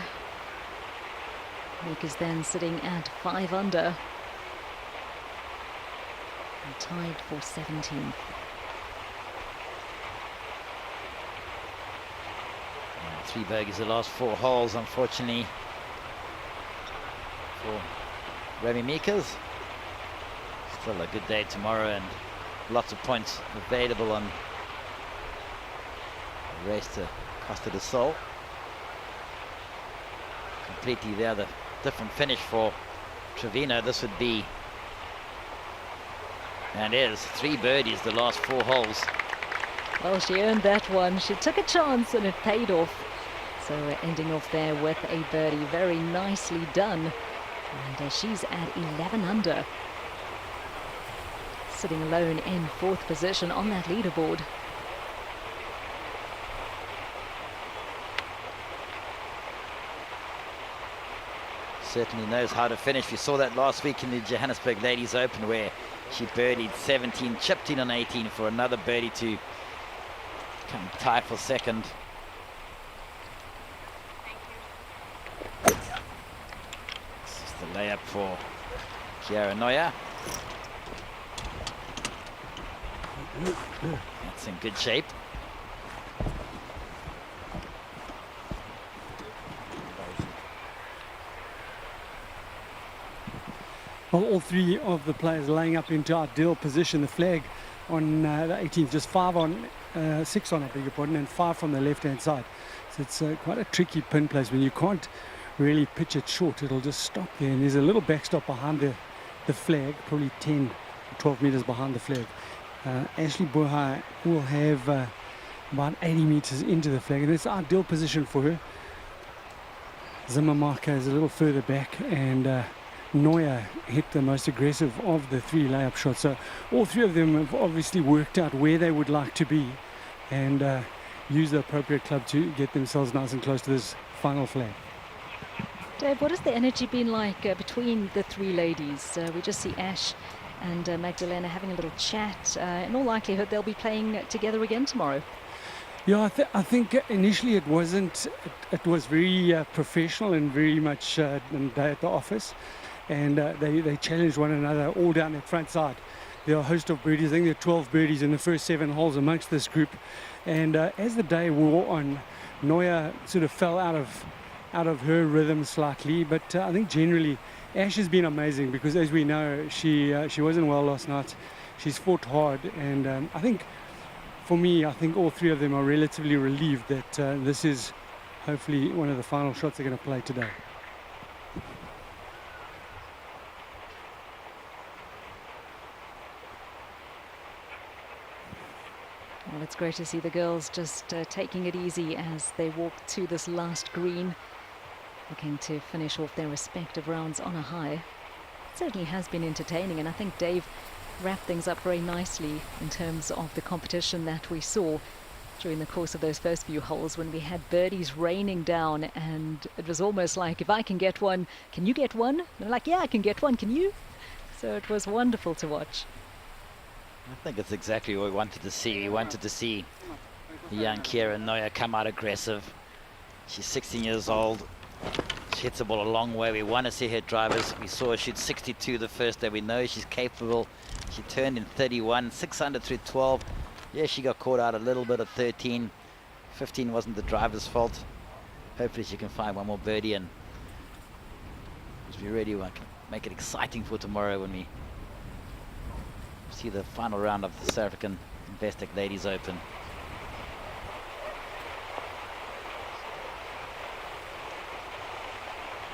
Meekers then sitting at 5 under. And tied for 17th. 3 bogeys the last 4 holes, unfortunately, for Remy Meekers. Still a good day tomorrow and lots of points available on the race to Costa del Sol. Completely the other different finish for Trevino. This would be, and is, 3 birdies the last 4 holes. Well, she earned that one. She took a chance and it paid off. So we're ending off there with a birdie. Very nicely done. And she's at 11 under. Sitting alone in 4th position on that leaderboard. Certainly knows how to finish. We saw that last week in the Johannesburg Ladies Open where she birdied 17, chipped in on 18 for another birdie to come tie for second. This is the layup for Chiara Neuer. That's in good shape. Well, all 3 of the players laying up into ideal position. The flag on the 18th, just 5 on, 6 on, I beg your pardon, and 5 from the left-hand side. So it's quite a tricky pin place when you can't really pitch it short. It'll just stop there, and there's a little backstop behind the flag, probably 10, 12 meters behind the flag. Ashley Buhai will have about 80 meters into the flag, and it's an ideal position for her. Zimmermarker is a little further back, and Neuer hit the most aggressive of the 3 layup shots. So all 3 of them have obviously worked out where they would like to be and use the appropriate club to get themselves nice and close to this final flag. Dave, what has the energy been like between the 3 ladies? We just see Ash and Magdalena having a little chat. In all likelihood, they'll be playing together again tomorrow. Yeah, I think initially it wasn't. It was very professional and very much day at the office, and they challenged one another all down that front side. There are a host of birdies. I think there are 12 birdies in the first 7 holes amongst this group, and as the day wore on, Neuer sort of fell out of her rhythm slightly. But I think generally Ash has been amazing because, as we know, she wasn't well last night. She's fought hard, and I think. For me, I think all 3 of them are relatively relieved that this is hopefully one of the final shots they're going to play today. Well, it's great to see the girls just taking it easy as they walk to this last green, looking to finish off their respective rounds on a high. It certainly has been entertaining, and I think Dave wrap things up very nicely in terms of the competition that we saw during the course of those first few holes when we had birdies raining down, and it was almost like, if I can get one, can you get one? And they're like, yeah, I can get one, can you? So it was wonderful to watch. I think it's exactly what we wanted to see. We wanted to see the young Chiara Neuer come out aggressive. She's 16 years old. She hits the ball a long way. We want to see her drivers. We saw her shoot 62 the first day. We know she's capable. She turned in 31, 6 under through 12. Yeah, she got caught out a little bit at 13. 15 wasn't the driver's fault. Hopefully she can find one more birdie, and we really want to make it exciting for tomorrow when we see the final round of the South African Investec Ladies Open.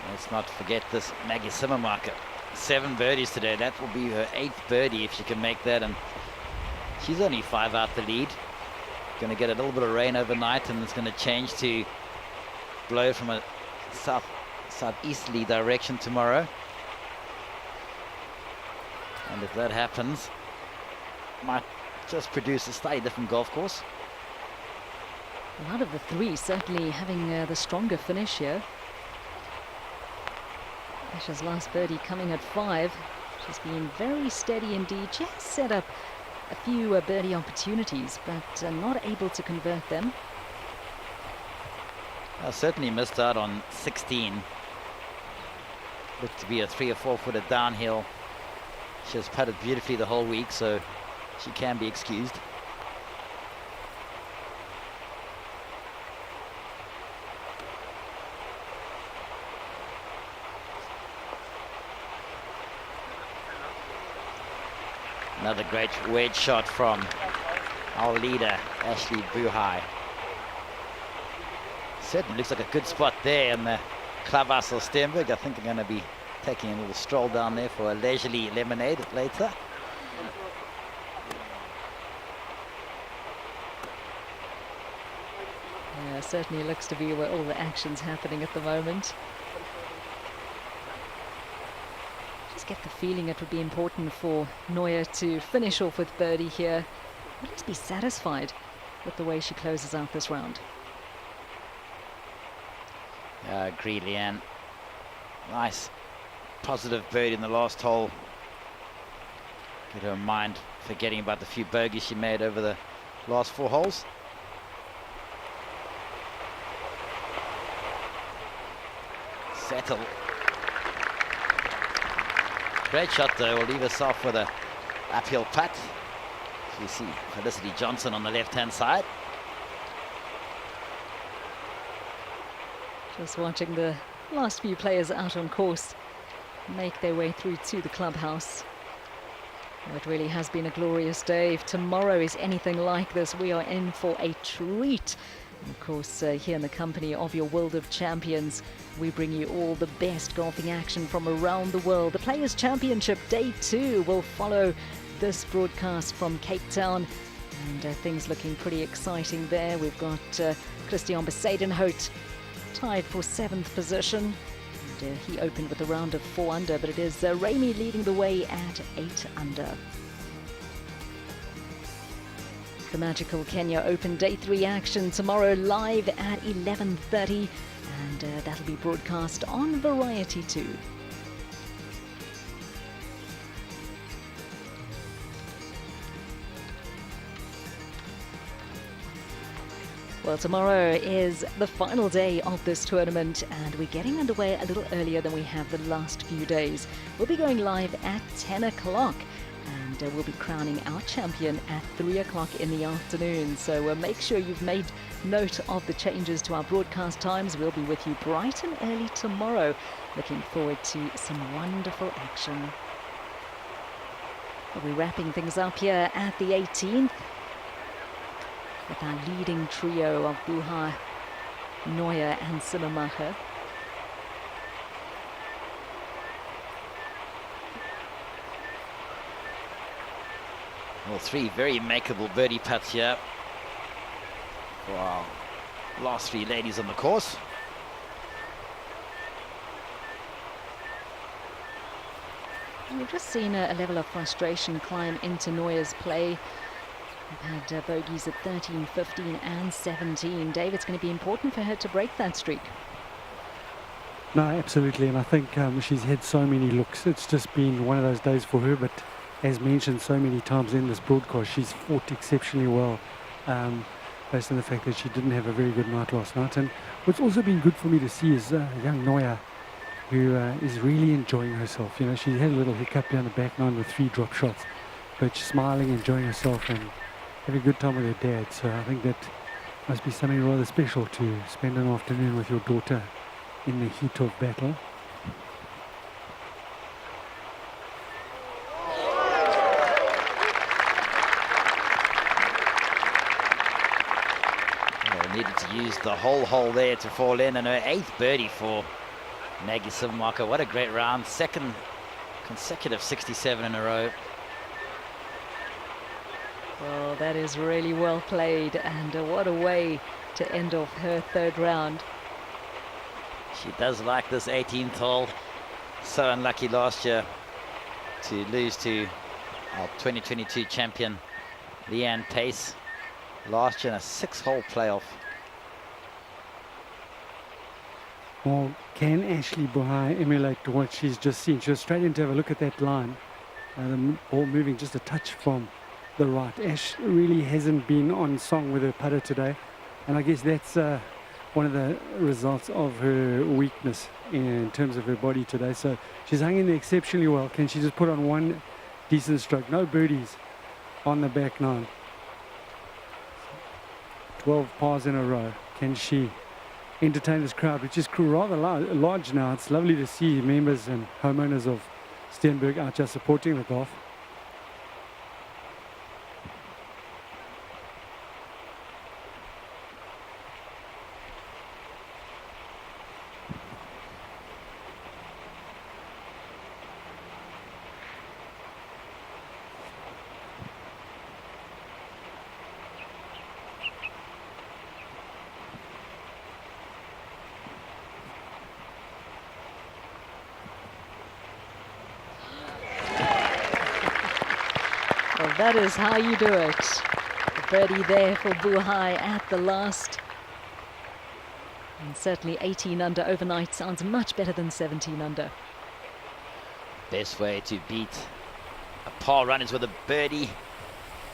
Let's not forget this Maggie Zimmermarker. 7 birdies today. That will be her 8th birdie if she can make that, and she's only 5 out the lead. Going to get a little bit of rain overnight, and it's going to change to blow from a southeasterly direction tomorrow. And if that happens, might just produce a slightly different golf course. Out of the 3, certainly having the stronger finish here. Asha's last birdie coming at 5. She's been very steady indeed. She has set up a few birdie opportunities, but not able to convert them. I certainly missed out on 16. Looked to be a 3 or 4 footer downhill. She has putted beautifully the whole week, so she can be excused. Another great wedge shot from our leader, Ashley Buhai. Certainly looks like a good spot there in the clubhouse of Steenberg. I think I'm going to be taking a little stroll down there for a leisurely lemonade later. Yeah, certainly looks to be where all the action's happening at the moment. Just get the feeling it would be important for Neuer to finish off with birdie here. At least be satisfied with the way she closes out this round. I agree, Leanne. Nice, positive birdie in the last hole. Get her mind forgetting about the few bogeys she made over the last 4 holes. Settle. Great shot though, will leave us off with a uphill putt. So you see Felicity Johnson on the left-hand side. Just watching the last few players out on course make their way through to the clubhouse. Oh, it really has been a glorious day. If tomorrow is anything like this, we are in for a treat. And of course, here in the company of your World of Champions, we bring you all the best golfing action from around the world. The Players' Championship Day 2 will follow this broadcast from Cape Town. And things looking pretty exciting there. We've got Christian Besadenhout tied for 7th position. And, he opened with a round of 4 under, but it is Ramey leading the way at 8 under. The magical Kenya Open Day 3 action tomorrow live at 11:30, and that'll be broadcast on Variety 2. Well, tomorrow is the final day of this tournament, and we're getting underway a little earlier than we have the last few days. We'll be going live at 10 o'clock. And we'll be crowning our champion at 3 o'clock in the afternoon. So make sure you've made note of the changes to our broadcast times. We'll be with you bright and early tomorrow. Looking forward to some wonderful action. We'll be wrapping things up here at the 18th with our leading trio of Buhai, Neuer and Sinnemacher. Well, 3 very makeable birdie putts here for our last 3 ladies on the course. We've just seen a level of frustration climb into Neuer's play. We've had bogeys at 13, 15 and 17. Dave, it's going to be important for her to break that streak. No, absolutely, and I think she's had so many looks. It's just been one of those days for her, but as mentioned so many times in this broadcast, she's fought exceptionally well, based on the fact that she didn't have a very good night last night. And what's also been good for me to see is young Neuer, who is really enjoying herself. You know, she had a little hiccup down the back nine with 3 drop shots, but she's smiling, enjoying herself, and having a good time with her dad. So I think that must be something rather special to spend an afternoon with your daughter in the heat of battle. Needed to use the whole hole there to fall in, and her 8th birdie for Maggie Sinnemacher. What a great round. 2nd consecutive 67 in a row. Well, that is really well played, and what a way to end off her 3rd round. She does like this 18th hole. So unlucky last year to lose to our 2022 champion Leanne Pace. Last year in a 6-hole playoff. Well, can Ashley Buhai emulate what she's just seen? She was straight in to have a look at that line. The ball moving just a touch from the right. Ash really hasn't been on song with her putter today. And I guess that's one of the results of her weakness in terms of her body today. So she's hung in there exceptionally well. Can she just put on one decent stroke? No birdies on the back nine. 12 pars in a row. Can she entertain this crowd, which is rather large now? It's lovely to see members and homeowners of Steenberg out just supporting the golf. that is how you do it. The birdie there for Buhai at the last. And certainly 18 under overnight sounds much better than 17 under. Best way to beat a par run is with a birdie.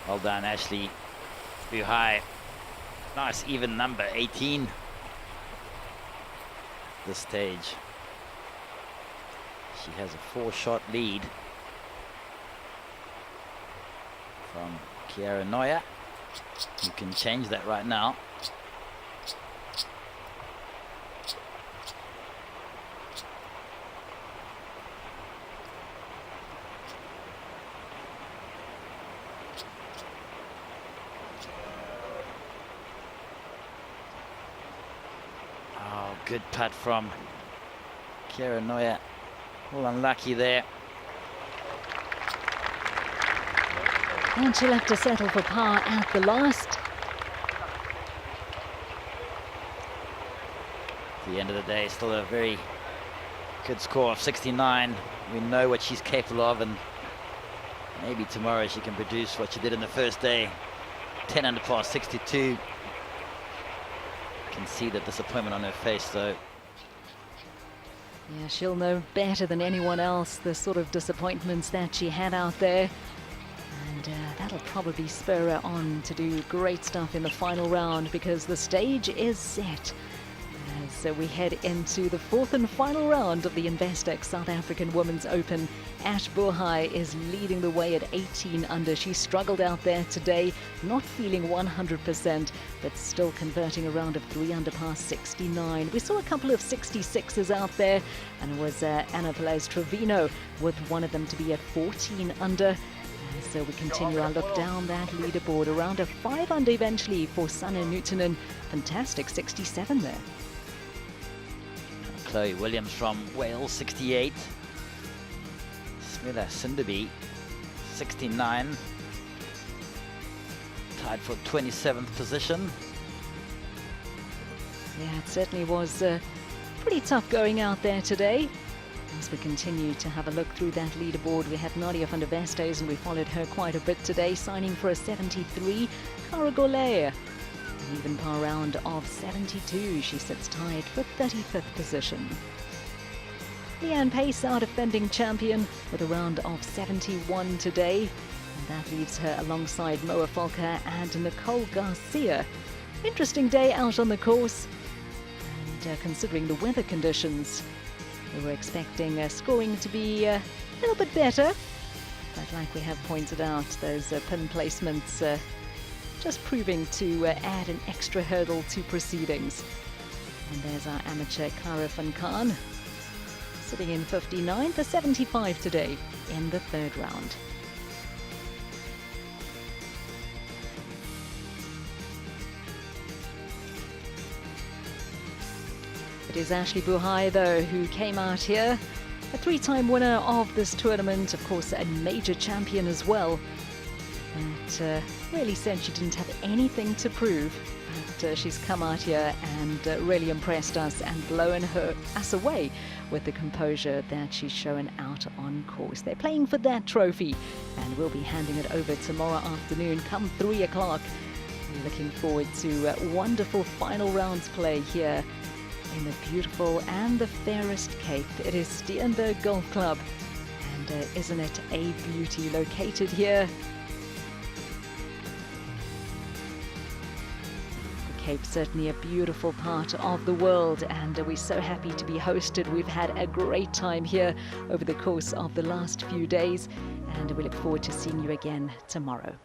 Well done, Ashley. Buhai. Nice even number, 18. This stage. She has a 4-shot lead from Kiara Neuer. You can change that right now. Oh, good putt from Kiara Neuer. All unlucky there. And she'll have to settle for par at the last. At the end of the day, still a very good score of 69. We know what she's capable of, and maybe tomorrow she can produce what she did in the first day. 10 under par, 62. You can see the disappointment on her face, though. Yeah, she'll know better than anyone else the sort of disappointments that she had out there. And that'll probably spur her on to do great stuff in the final round, because the stage is set. So we head into the 4th and final round of the Investec South African Women's Open. Ash Buhai is leading the way at 18 under. She struggled out there today, not feeling 100%, but still converting a round of 3 under par 69. We saw a couple of 66s out there, and it was Anna Velez-Trevino with one of them to be at 14 under. And so we continue our look down that leaderboard. Around a 5 under eventually for Sanne Nuutinen. Fantastic 67 there. Chloe Williams from Wales, 68. Smilla Cinderby, 69. Tied for 27th position. Yeah, it certainly was pretty tough going out there today. As we continue to have a look through that leaderboard, we had Nadia van der Vestes, and we followed her quite a bit today, signing for a 73. Cara Golay, an even par round of 72. She sits tied for 35th position. Leanne Pace, our defending champion, with a round of 71 today. And that leaves her alongside Moa Volker and Nicole Garcia. Interesting day out on the course. And considering the weather conditions, we were expecting scoring to be a little bit better. But like we have pointed out, those pin placements just proving to add an extra hurdle to proceedings. And there's our amateur Kara van Kaan, sitting in 59 for 75 today in the 3rd round. It is Ashley Buhai, though, who came out here, a 3-time winner of this tournament, of course a major champion as well. But really said she didn't have anything to prove. But she's come out here and really impressed us and blown us away with the composure that she's shown out on course. They're playing for that trophy, and we'll be handing it over tomorrow afternoon come 3 o'clock. We're looking forward to wonderful final rounds play here in the beautiful and the fairest Cape. It is Steenberg Golf Club, and isn't it a beauty located here? Cape, certainly a beautiful part of the world, and we're so happy to be hosted. We've had a great time here over the course of the last few days, and we look forward to seeing you again tomorrow.